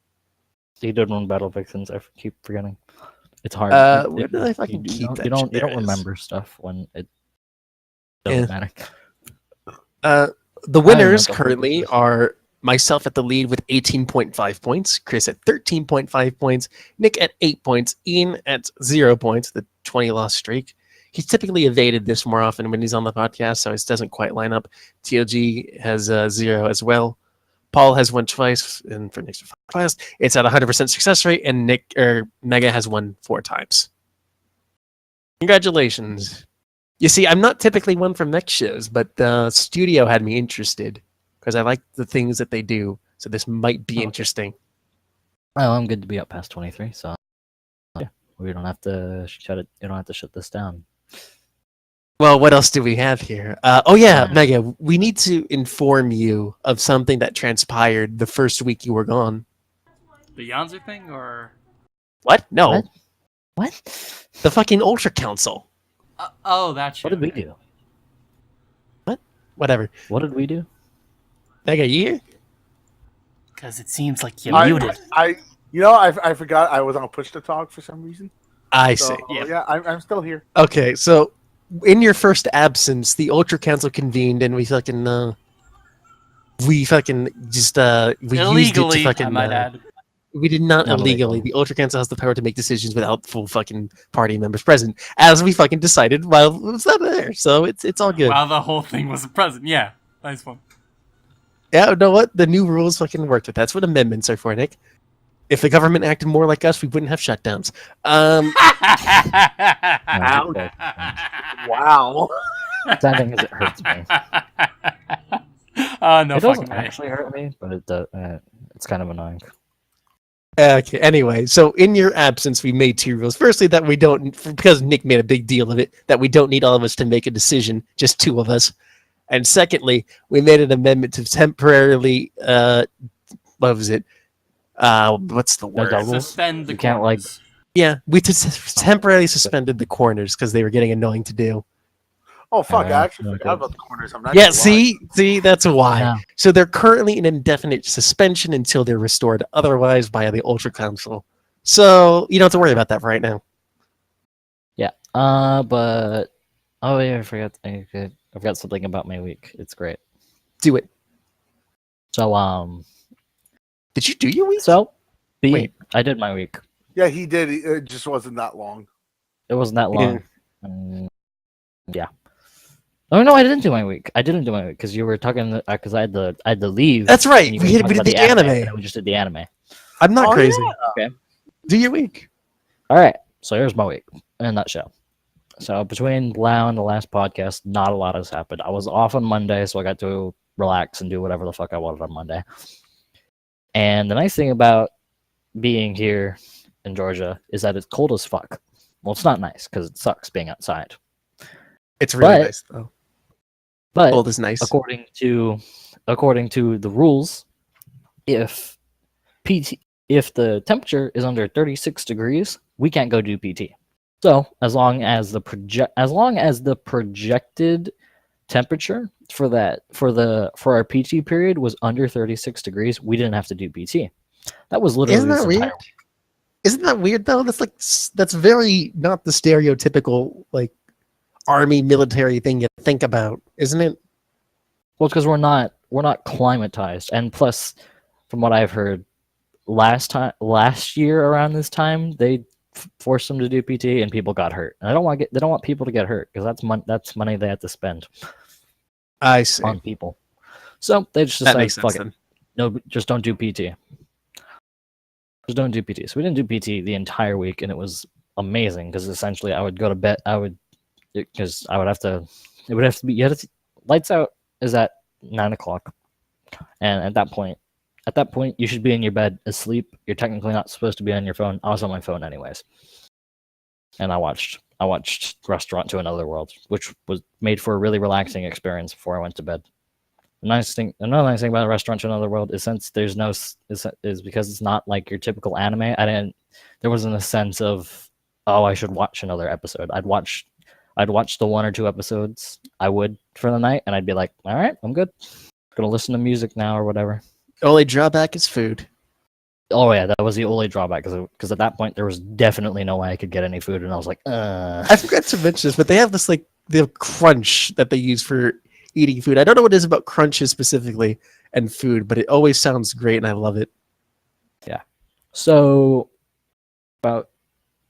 He did win Battle Vixens. I keep forgetting. It's hard. Where did I fucking keep that You don't. shit? You don't There it is. remember stuff when it doesn't matter. The I winners remember who currently this is. are myself at the lead with 18.5 points, Chris at 13.5 points, Nick at 8 points, Ian at 0 points, the 20 loss streak. He's typically evaded this more often when he's on the podcast, so it doesn't quite line up. TLG has 0 as well. Paul has won twice, and for Nick's class, it's at 100% success rate, and Mega has won 4 times. Congratulations. You see, I'm not typically one from next shows, but the studio had me interested because I like the things that they do. So this might be Okay. interesting. Well, I'm good to be up past 23, so yeah, we don't have to shut it. You don't have to shut this down. Well, what else do we have here? Oh yeah, Yeah. Mega, we need to inform you of something that transpired the first week you were gone. The Yonzer thing, or? What? No, What? What? the fucking Ultra Council. Oh, that shit. What did we do? Whatever. What did we do? Mega, you here? Because it seems like you I, muted. I forgot I was on push to talk for some reason. I So, see. yeah, I'm still here. Okay, so in your first absence, the Ultra Council convened, and we fucking we used it Illegally, to fucking. I might add. We did not Not illegally. illegally. The Ultra Council has the power to make decisions without full fucking party members present, as we fucking decided while it's not there. So it's all good. Wow, the whole thing was a present. Yeah, nice one. Yeah, you know what? The new rules fucking worked. That's what amendments are for, Nick. If the government acted more like us, we wouldn't have shutdowns. Wow. Sad thing is, it hurts me. Oh, no It fucking doesn't way. actually hurt me, but it does. It's kind of annoying. Okay, anyway, so in your absence, we made 2 rules. Firstly, that we don't, because Nick made a big deal of it, that we don't need all of us to make a decision, just 2 of us. And secondly, we made an amendment to temporarily, what was it? What's the word? double? Suspend the You can't, like- corners. Yeah, we temporarily suspended the corners because they were getting annoying to do. Oh fuck! I actually Okay. forgot about the corners. I'm not. Yeah, gonna lie. see, that's why. Yeah. So they're currently in indefinite suspension until they're restored otherwise by the Ultra Council. So you don't have to worry about that for right now. Yeah. But oh yeah, I forgot. I forgot something about my week. It's great. Do it. So Did you do your week? Wait, I did my week. Yeah, he did. It just wasn't that long. It wasn't that Yeah. long. Yeah. Oh no, I didn't do my week. I didn't do my week because you were talking because I had to leave. That's right. and you We guys did talked about the anime. and then we just did the anime. I'm not Oh, crazy. yeah. Okay. Do your week. All right. So here's my week in a nutshell. So between now and the last podcast, not a lot has happened. I was off on Monday, so I got to relax and do whatever the fuck I wanted on Monday. And the nice thing about being here in Georgia is that it's cold as fuck. Well, it's not nice because it sucks being outside. It's really But- nice though. But Cold is nice. according to the rules, if the temperature is under 36 degrees, we can't go do PT. So as long as the projected temperature for our PT period was under 36 degrees, we didn't have to do PT. That was literally Isn't that weird? Isn't that weird though? That's very not the stereotypical like army military thing you think about, isn't it? Well, because we're not climatized, and plus, from what I've heard, last year around this time they forced them to do PT and people got hurt. And they don't want people to get hurt because that's money they have to spend. I see. On people. So they just decided, fuck it. No, just don't do PT. Just don't do PT. So we didn't do PT the entire week, and it was amazing because essentially I would go to bed. It would have to be, lights out is at 9 o'clock. And at that point, you should be in your bed asleep. You're technically not supposed to be on your phone. I was on my phone anyways. And I watched Restaurant to Another World, which was made for a really relaxing experience before I went to bed. Another nice thing about Restaurant to Another World is since there's no is because it's not like your typical anime. There wasn't a sense of, oh, I should watch another episode. I'd watch the 1 or 2 episodes I would for the night, and I'd be like, all right, I'm good. Gonna listen to music now or whatever. Only drawback is food. Oh yeah, that was the only drawback because at that point there was definitely no way I could get any food, and I was like, I forgot to mention this, but they have this the crunch that they use for eating food. I don't know what it is about crunches specifically and food, but it always sounds great, and I love it. Yeah. So about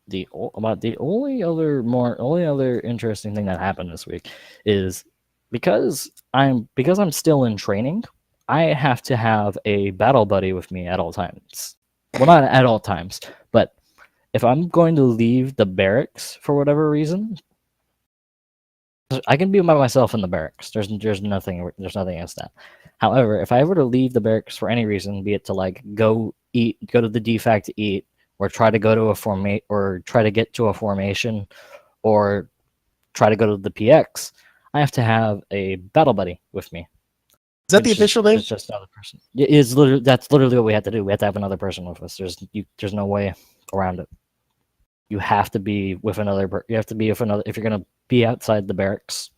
the only other interesting thing that happened this week is because I'm still in training, I have to have a battle buddy with me at all times. Well, not at all times, but if I'm going to leave the barracks for whatever reason, I can be by myself in the barracks. There's nothing against that. However, if I were to leave the barracks for any reason, be it to like go to the defac to eat, or try to go to try to get to a formation, or try to go to the PX, I have to have a battle buddy with me. Is that the official name? It's just another person. That's literally what we had to do. We had to have another person with us. There's no way around it. You have to be with another. You have to be with another. If you're gonna be outside the barracks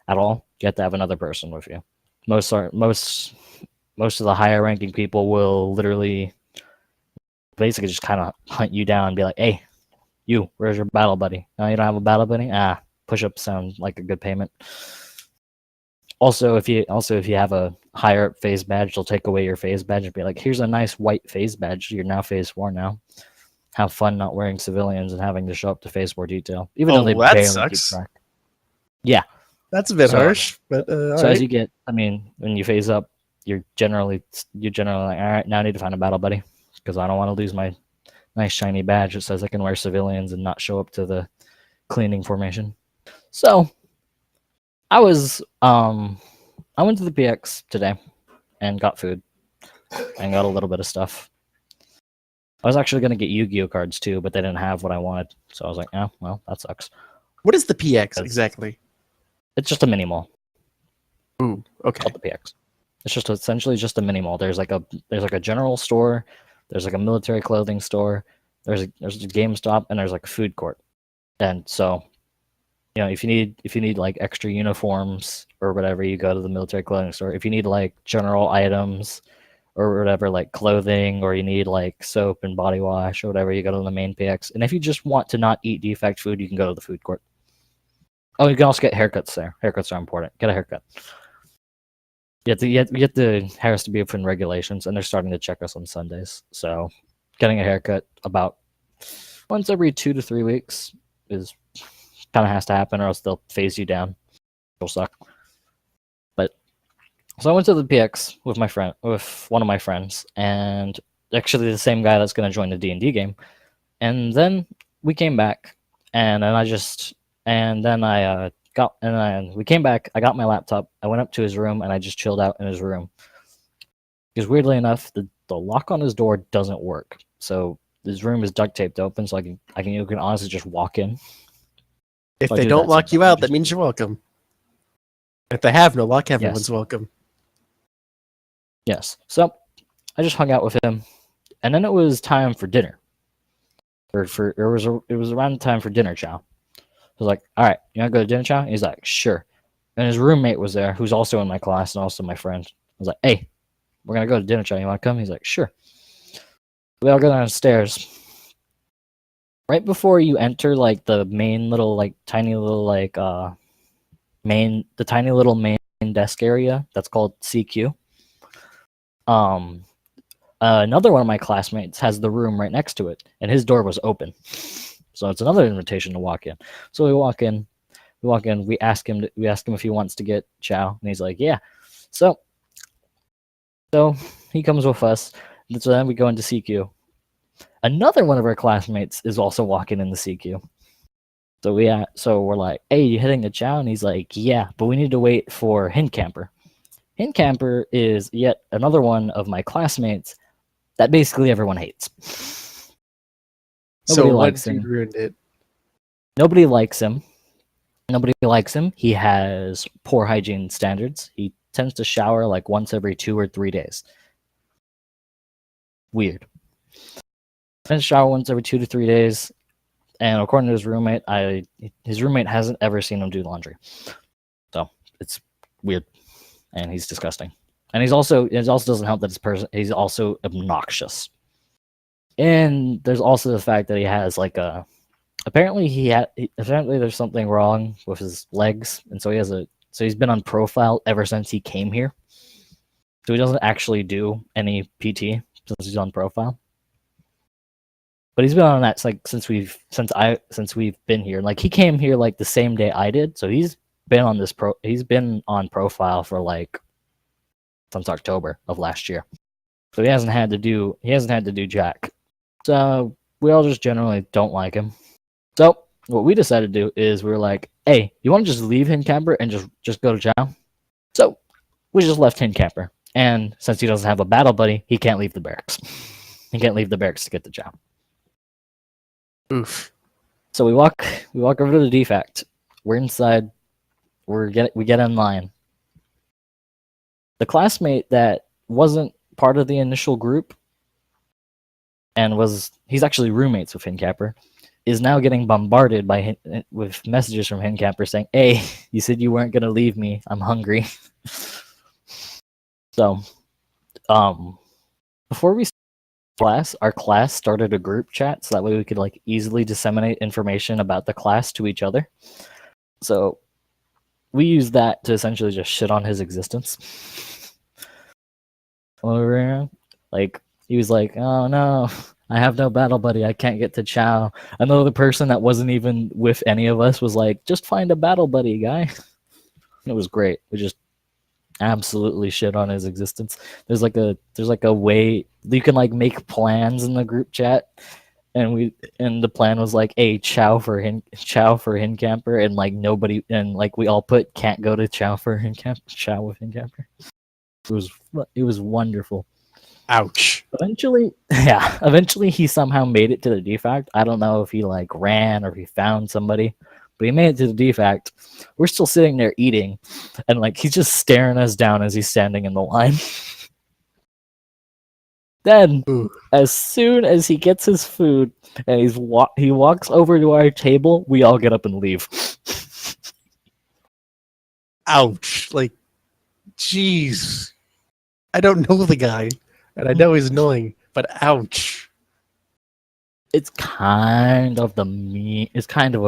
at all, you have to have another person with you. Most of the higher ranking people will literally basically just kind of hunt you down and be like, "Hey, you, where's your battle buddy? No, you don't have a battle buddy? Push-ups sound like a good payment." Also, if you have a higher up phase badge, they'll take away your phase badge and be like, "Here's a nice white phase badge. You're now phase 4 now. Have fun not wearing civilians and having to show up to phase 4 detail." Even though they barely sucks. keep track. Yeah. That's a bit harsh, but as you get, when you phase up, you're generally like, all right, now I need to find a battle buddy because I don't want to lose my nice shiny badge that says I can wear civilians and not show up to the cleaning formation. So I went to the PX today and got food and got a little bit of stuff. I was actually going to get Yu-Gi-Oh cards too, but they didn't have what I wanted. So I was like, oh, well, that sucks. What is the PX exactly? It's just a mini mall. Ooh, okay. Called the PX. It's just essentially just a mini mall. There's like a general store, there's like a military clothing store, there's a GameStop, and there's like a food court. And so, if you need like extra uniforms or whatever, you go to the military clothing store. If you need like general items or whatever, like clothing, or you need like soap and body wash or whatever, you go to the main PX. And if you just want to not eat defect food, you can go to the food court. Oh, you can also get haircuts there. Haircuts are important. Get a haircut. You get the hairs to be within regulations, and they're starting to check us on Sundays. So getting a haircut about once every 2 to 3 weeks is kind of has to happen, or else they'll phase you down. It'll suck. But so I went to the PX with one of my friends, and actually the same guy that's going to join the D&D game. And then we came back, and then we came back. I got my laptop. I went up to his room, and I just chilled out in his room. Because weirdly enough, the lock on his door doesn't work. So his room is duct taped open, so you can honestly just walk in. If they don't lock you out, that means you're welcome. If they have no lock, everyone's welcome. Yes. So I just hung out with him, and then it was time for dinner. it was around the time for dinner chow. I was like, all right, you want to go to dinner chow? And he's like, sure. And his roommate was there, who's also in my class and also my friend. I was like, hey, we're going to go to dinner chow. You want to come? He's like, sure. We all go downstairs. Right before you enter, like, the main little, like, tiny little, like, main desk area that's called CQ. Another one of my classmates has the room right next to it, and his door was open. So it's another invitation to walk in. So we walk in. We ask him if he wants to get chow, and he's like, yeah. So he comes with us. And so then we go into CQ. Another one of our classmates is also walking in the CQ. So we're like, hey, you hitting the chow? And he's like, yeah, but we need to wait for Hint Camper. Hint Camper is yet another one of my classmates that basically everyone hates. Nobody likes him. Ruined it. Nobody likes him. He has poor hygiene standards. He tends to shower like once every 2 or 3 days. Weird. Tends to shower once every 2 to 3 days. And according to his roommate, his roommate hasn't ever seen him do laundry. So it's weird. And he's disgusting. And it also doesn't help that he's also obnoxious. And there's also the fact that he has like a apparently there's something wrong with his legs, and so he's been on profile ever since he came here. So he doesn't actually do any PT since he's on profile. But he's been on that like since we've been here. Like he came here like the same day I did, so he's been on profile for like since October of last year. So he hasn't had to do jack. So we all just generally don't like him. So what we decided to do is we were like, hey, you want to just leave Hint Camper and just go to chow? So we just left Hint Camper. And since he doesn't have a battle buddy, he can't leave the barracks. He can't leave the barracks to get the chow. Oof. So we walk over to the defect. We're inside. We get in line. The classmate that wasn't part of the initial group and he's actually roommates with Hint Camper, is now getting bombarded with messages from Hint Camper saying, hey, you said you weren't going to leave me. I'm hungry. So, before we started our class started a group chat so that way we could like easily disseminate information about the class to each other. So, we used that to essentially just shit on his existence. Like, he was like, oh no, I have no battle buddy. I can't get to chow. Another person that wasn't even with any of us was like, just find a battle buddy, guy. It was great. We just absolutely shit on his existence. There's like a way you can like make plans in the group chat, and the plan was like, hey, chow for Hint Camper, and like nobody, and like we all put can't go to chow with Hint Camper. It was wonderful. Ouch. Eventually he somehow made it to the defact. I don't know if he like ran or if he found somebody, but he made it to the defact. We're still sitting there eating, and like he's just staring us down as he's standing in the line. Then, as soon as he gets his food and he walks over to our table, we all get up and leave. Ouch. Like, jeez. I don't know the guy, and I know he's annoying, but ouch. It's kind of a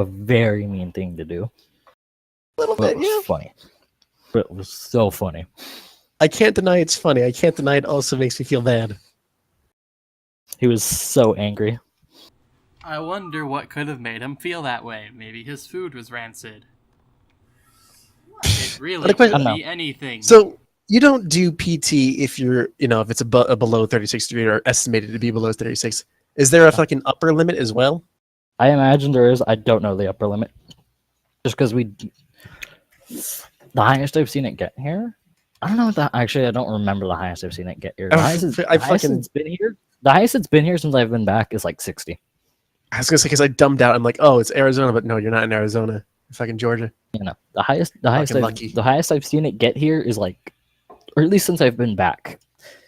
very mean thing to do. A little bit, yeah. Funny. But it was so funny. I can't deny it's funny. I can't deny it also makes me feel bad. He was so angry. I wonder what could have made him feel that way. Maybe his food was rancid. It really could be anything. So you don't do PT if you're, if it's a below 36 degree or estimated to be below 36. Is there a fucking upper limit as well? I imagine there is. I don't know the upper limit. Just because the highest I've seen it get here. I don't know actually I don't remember the highest I've seen it get here. The highest it's been here since I've been back is like 60. I was gonna say because I dumbed out. I'm like, oh, it's Arizona, but no, you're not in Arizona. It's fucking Georgia. The highest I've seen it get here is like, or at least since I've been back,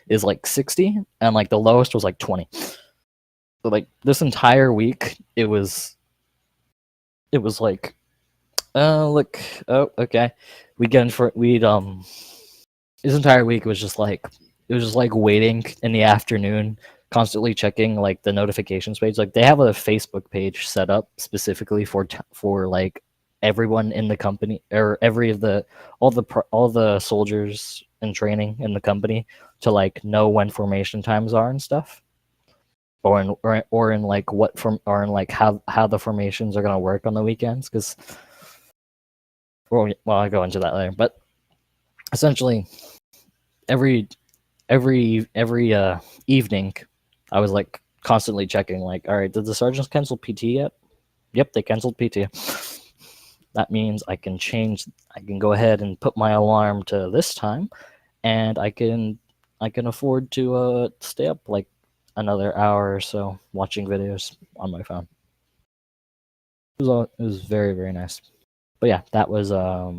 is like 60, and like the lowest was like 20. So, like, this entire week, it was like, look, oh, okay, this entire week was just like, waiting in the afternoon, constantly checking like the notifications page. Like, they have a Facebook page set up specifically for like everyone in the company, or all the soldiers in training in the company, to like know when formation times are and stuff, or in like how the formations are gonna work on the weekends. Because well, I'll go into that later, but essentially every evening, I was like constantly checking, like, all right, did the sergeants cancel PT yet? Yep, they canceled PT. That means I can go ahead and put my alarm to this time, and I can afford to stay up like another hour or so watching videos on my phone. It was very, very nice. But yeah, that was I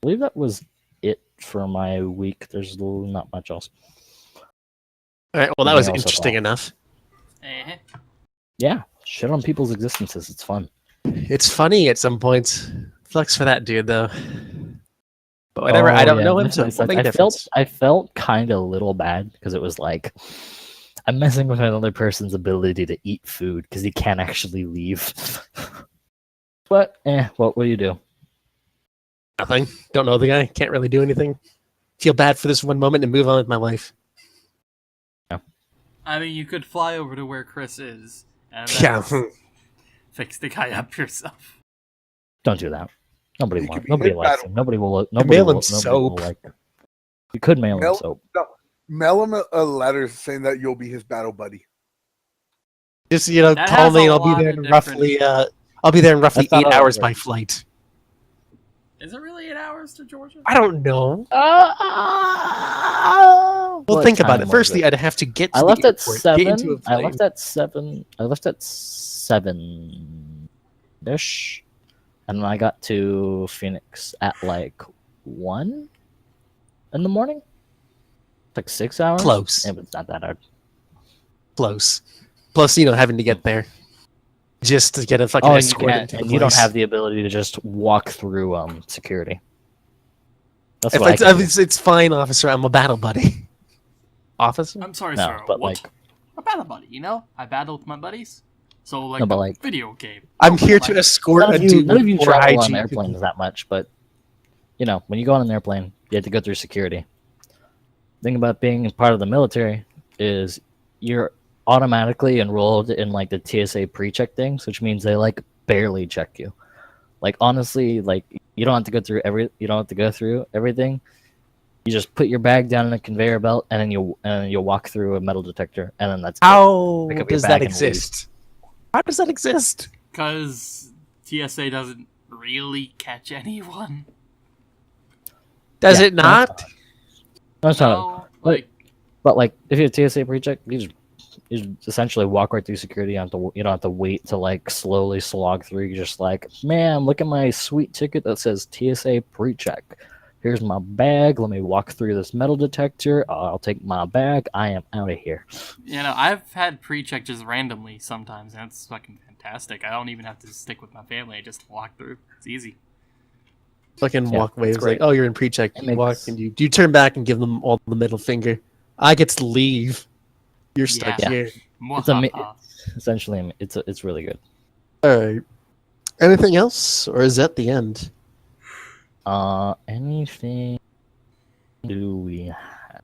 believe that was it for my week. There's not much else. All right, well, that was interesting enough. Uh-huh. Yeah, shit on people's existences. It's fun. It's funny at some points. Flex for that dude, though. But whatever, I don't know him, so it won't make a difference. I felt kind of a little bad because it was like, I'm messing with another person's ability to eat food because he can't actually leave. But, what will you do? Nothing. Don't know the guy. Can't really do anything. Feel bad for this one moment and move on with my life. Yeah. I mean, you could fly over to where Chris is and Yeah. fix the guy up yourself. Don't do that. Nobody He wants. could be Nobody his likes battle. him. Nobody will. Mail him Nobody will soap. like him. You could mail him Mail- soap. No, mail him a letter saying that you'll be his battle buddy. Just, That call has me a and I'll be lot there of in different- roughly, I'll be there in roughly That's not 8 how it hours by works. flight. Is it really 8 hours to Georgia? I don't know. Well, What think about time it. was Firstly, I'd have to get to I the left at airport, get 7. into a I plane. left at 7-ish, and then I got to Phoenix at like 1 in the morning. Like 6 hours. Close. It was not that hard. Close. Plus, having to get there. Just to get a fucking Oh, and you escort can't, into the and you don't place. have the ability to just walk through security. That's If what I can do. it's fine, officer. I'm a battle buddy. Officer? I'm sorry, No, sir. but What? like, A battle buddy, I battle with my buddies. So, like, No, but a like- video game. I'm here like- to escort none a of you, dude none of you for travel on IG. airplanes that much, but when you go on an airplane, you have to go through security. The thing about being part of the military is you're automatically enrolled in like the TSA pre-check things, which means they like barely check you. Like, honestly, like you don't have to go through everything. You just put your bag down in a conveyor belt, and then you'll walk through a metal detector, and then that's it. How Pick up your does bag that and leave. exist? How does that exist? Because TSA doesn't really catch anyone. Does Yeah, it not? That's not. No, like, But like, if you have TSA pre-check, you just essentially walk right through security. You don't have to wait to like slowly slog through. You just like, ma'am, look at my sweet ticket that says TSA pre-check. Here's my bag. Let me walk through this metal detector. I'll take my bag. I am out of here. I've had pre-check just randomly sometimes, and it's fucking fantastic. I don't even have to stick with my family. I just walk through. It's easy. Fucking Yeah, walk waves it's like, great. oh, you're in pre-check. It You walk makes- and you turn back and give them all the middle finger. I get to leave. You're stuck Yeah. here. Essentially, it's really good. All right. Anything else, or is that the end? Anything do we have?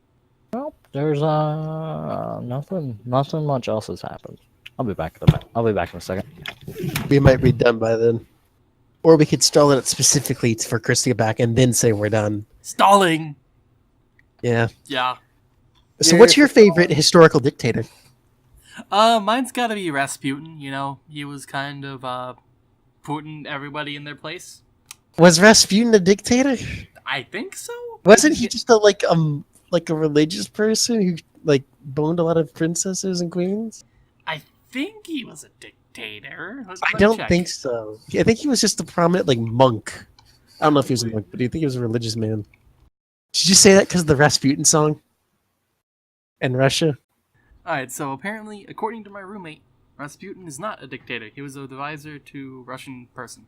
Well, there's nothing much else has happened. I'll be back in a second. We might be done by then, or we could stall it specifically for Chris to get back and then say we're done. Stalling! Yeah. Yeah. So, Yeah, what's your favorite historical dictator? Mine's gotta be Rasputin, He was kind of, putting everybody in their place. Was Rasputin a dictator? I think so. Wasn't he just a religious person who like boned a lot of princesses and queens? I think he was a dictator. I don't think so. I think he was just a prominent like monk. I don't know if he was a monk, but I think he was a religious man. Did you say that because of the Rasputin song in Russia? Alright, so apparently, according to my roommate, Rasputin is not a dictator. He was an advisor to Russian person.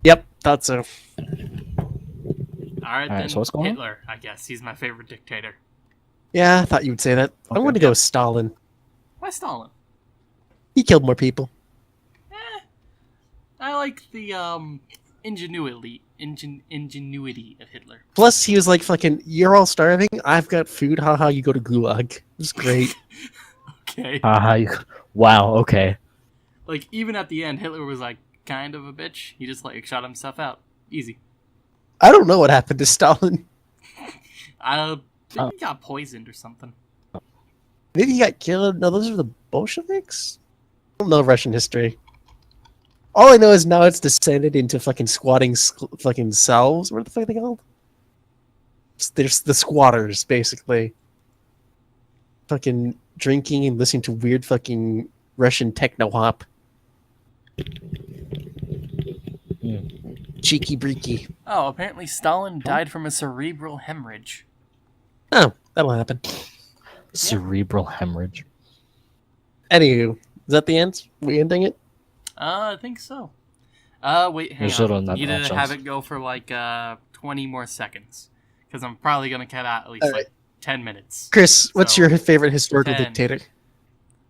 Yep, thought so. Alright, then so what's going on? Hitler, I guess. He's my favorite dictator. Yeah, I thought you would say that. I'm going to go with Stalin. Why Stalin? He killed more people. I like the ingenuity of Hitler. Plus, he was like, fucking, you're all starving? I've got food. Haha, you go to Gulag. It was great. Okay. Wow, okay. Like, even at the end, Hitler was like, kind of a bitch. He just, like, shot himself out. Easy. I don't know what happened to Stalin. I think he got poisoned or something. Maybe he got killed. No, those are the Bolsheviks? I don't know Russian history. All I know is now it's descended into fucking squatting fucking cells. What the fuck are they called? There's the squatters, basically. Fucking drinking and listening to weird fucking Russian techno-hop. Cheeky breaky. Oh, apparently Stalin died from a cerebral hemorrhage. Oh, that'll happen. Cerebral hemorrhage. Anywho, is that the end? We ending it? I think so. Wait, hang There's little on. nut Need to options. have it go for like 20 more seconds. Because I'm probably going to cut out at least Alright. like 10 minutes. Chris, what's So, your favorite historical 10. dictator?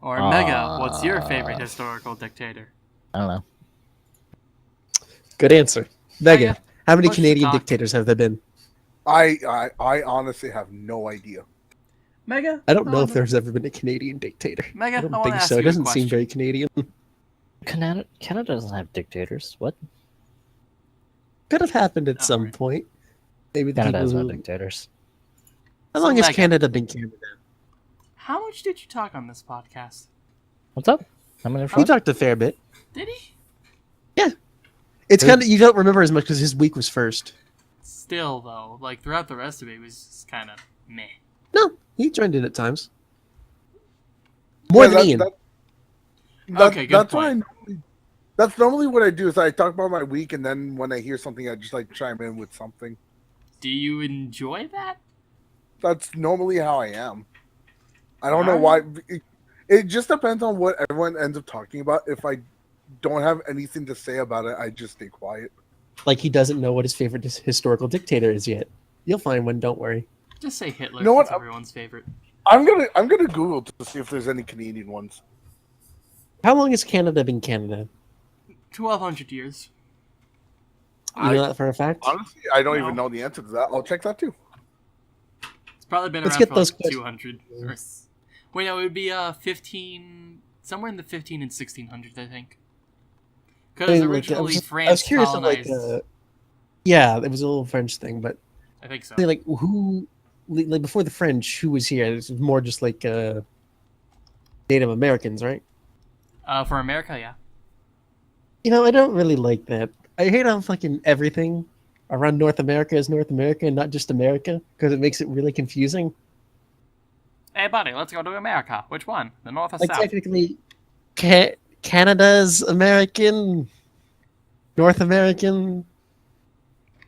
Or Mega, what's your favorite historical dictator? I don't know. Good answer. Mega, Mega, how many push the Canadian talk. dictators have there been? I honestly have no idea. Mega? I don't know if there's ever been a Canadian dictator. Mega, I I don't wanna think ask so. you It a doesn't seem question. very Canadian. Canada doesn't have dictators. What? Could have happened at some Alright. point. Maybe the Canada people has no who... dictators. How So long has Mega. Canada been Canada? How much did you talk on this podcast? What's up? How many? We talked a fair bit. Did he? It's Who- kind of... You don't remember as much because his week was first. Still, though, like throughout the rest of it, it was just kind of meh. No, he joined in at times. More than Ian. Okay, good that's point. That's normally what I do. Is I talk about my week, and then when I hear something, I just like chime in with something. Do you enjoy that? That's normally how I am. I don't know why. It just depends on what everyone ends up talking about. If I don't have anything to say about it, I just stay quiet. Like he doesn't know what his favorite historical dictator is yet. You'll find one, don't worry. Just say Hitler. You know what? That's everyone's favorite. I'm gonna Google to see if there's any Canadian ones. How long has Canada been Canada? 1,200 years. You know that for a fact? Honestly, I don't No. even know the answer to that. I'll check that too. It's probably been Let's around get for those like questions. 200. Wait, no, it would be 15, somewhere in the 15 and 1600s, I think. Because I mean, like, originally I was France curious of, colonized. yeah, it was a little French thing, but I think so. like who, like before the French, who was here? It was more just like Native Americans, right? For America, yeah. You know, I don't really like that. I hate how fucking everything around North America is North America and not just America because it makes it really confusing. Hey, buddy, let's go to America. Which one? The North or Like South? technically, Canada's American, North American.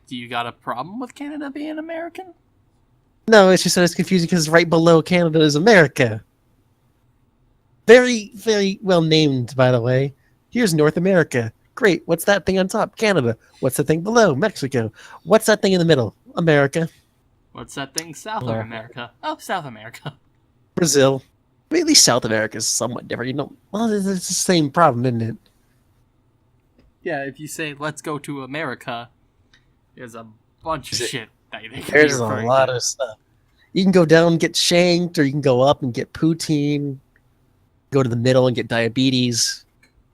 Do you got a problem with Canada being American? No, it's just that it's confusing because right below Canada is America. Very, very well named, by the way. Here's North America. Great. What's that thing on top? Canada. What's the thing below? Mexico. What's that thing in the middle? America. What's that thing south of America. America? Oh, South America. Brazil. I mean, at least South America is somewhat different. You know, well, it's the same problem, isn't it? Yeah, if you say, let's go to America, there's a bunch of shit that they could be There's a referring lot to. of stuff. You can go down and get shanked, or you can go up and get poutine. Go to the middle and get diabetes.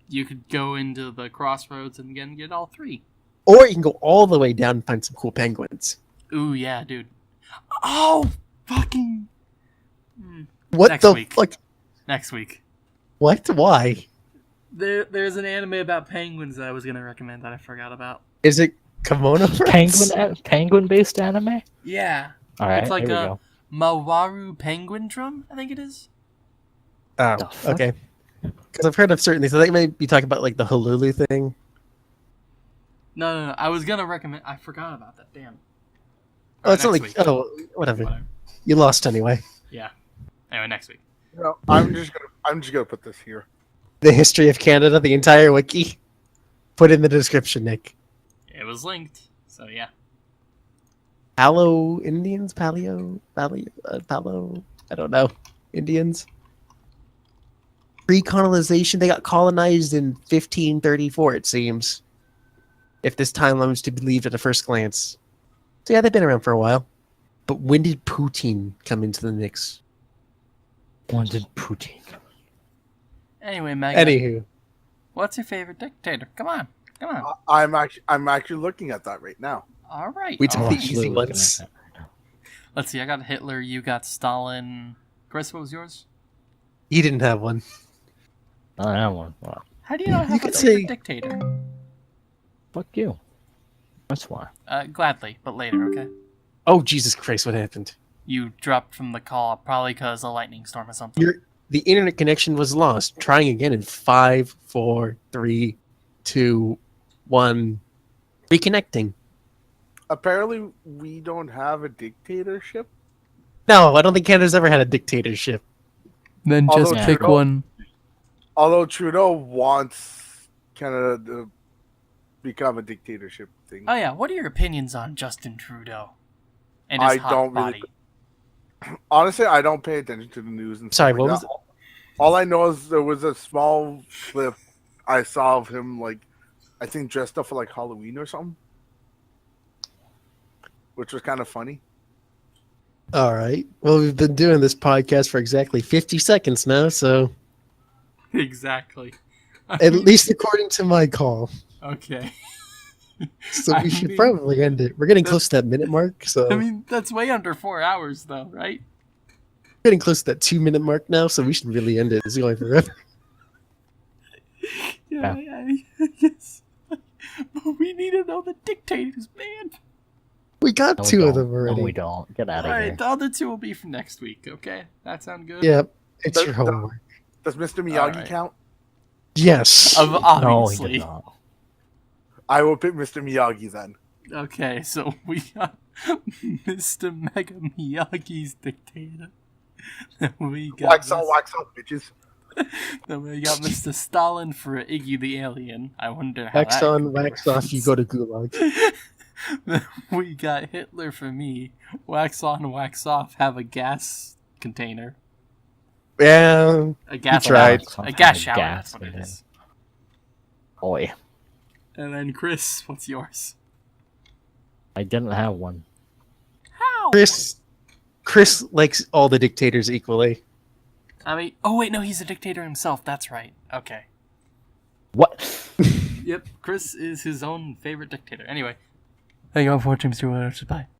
You could go into the crossroads and again get all three. Or you can go all the way down and find some cool penguins. Ooh, yeah, dude. Oh, fucking... What Next the week. fuck? Next week. What? Why? There's an anime about penguins that I was going to recommend that I forgot about. Is it kimono Friends? Penguin-based anime? Yeah. All right, It's like here we a go. Mawaru Penguin Drum, I think it is. Oh, The fuck? okay. Because I've heard of certain things. So they may be talking about like the Hululu thing. No. I was going to recommend... I forgot about that, damn. Oh, it's Next only... week. Oh, whatever. Whatever. You lost anyway. Yeah. Anyway, next week. No, I'm just gonna put this here. The history of Canada, the entire wiki. Put in the description, Nick. It was linked, so yeah. Palo Indians? Palo? I don't know. Indians? Pre-colonization, they got colonized in 1534, it seems. If this timeline was to be believed at a first glance. So yeah, they've been around for a while. But when did Putin come into the mix? When did Putin? Anyway, Mega, Anywho. what's your favorite dictator? Come on. I'm actually looking at that right now. All right. We took I'm the actually easy looking ones. at that right now. Let's see. I got Hitler. You got Stalin. Chris, what was yours? He didn't have one. I don't have one. Well, How do you not You have a could favorite say- dictator? fuck you. That's why. Gladly, but later, okay? Oh, Jesus Christ, what happened? You dropped from the call, probably because a lightning storm or something. The internet connection was lost. Trying again in 5, 4, 3, 2, 1. Reconnecting. Apparently, we don't have a dictatorship. No, I don't think Canada's ever had a dictatorship. Then just pick one. Although Trudeau wants Canada to become a dictatorship thing. Oh yeah, what are your opinions on Justin Trudeau and his I hot don't body? Honestly, I don't pay attention to the news. And Sorry, stuff what like was that. All I know is there was a small clip I saw of him, like, I think dressed up for like Halloween or something, which was kind of funny. All right. Well, we've been doing this podcast for exactly 50 seconds now, so Exactly. at least according to my call. Okay. So I we should mean, probably end it. We're getting close to that minute mark, so I mean, that's way under 4 hours, though, right? getting close to that 2-minute mark now, so we should really end it. It's going forever. Yeah, I guess. But we need to know the dictators, man. We got No, we 2 of don't. them already. No, we don't. Get out of All here. right, the other 2 will be for next week, okay? That sound good? Yep. It's Does- your homework. Does Mr. Miyagi Alright. count? Yes. No, he Obviously. did not. I will pick Mr. Miyagi then. Okay, so we got Mr. Mega Miyagi's dictator. Then we got Wax on, bitches. Then we got Mr. Stalin for Iggy the alien. I wonder how Wax that on, could be wax off, you go to Gulag. Then we got Hitler for me. Wax on, wax off. Have a gas container. Yeah. A gas tried. shower. A gas shower. That's what it container. is. Boy, And then Chris, what's yours? I didn't have one. How? Chris likes all the dictators equally. I mean, oh wait, no, he's a dictator himself. That's right. Okay. What? Yep, Chris is his own favorite dictator. Anyway. Thank you all for watching, Mr. Bye.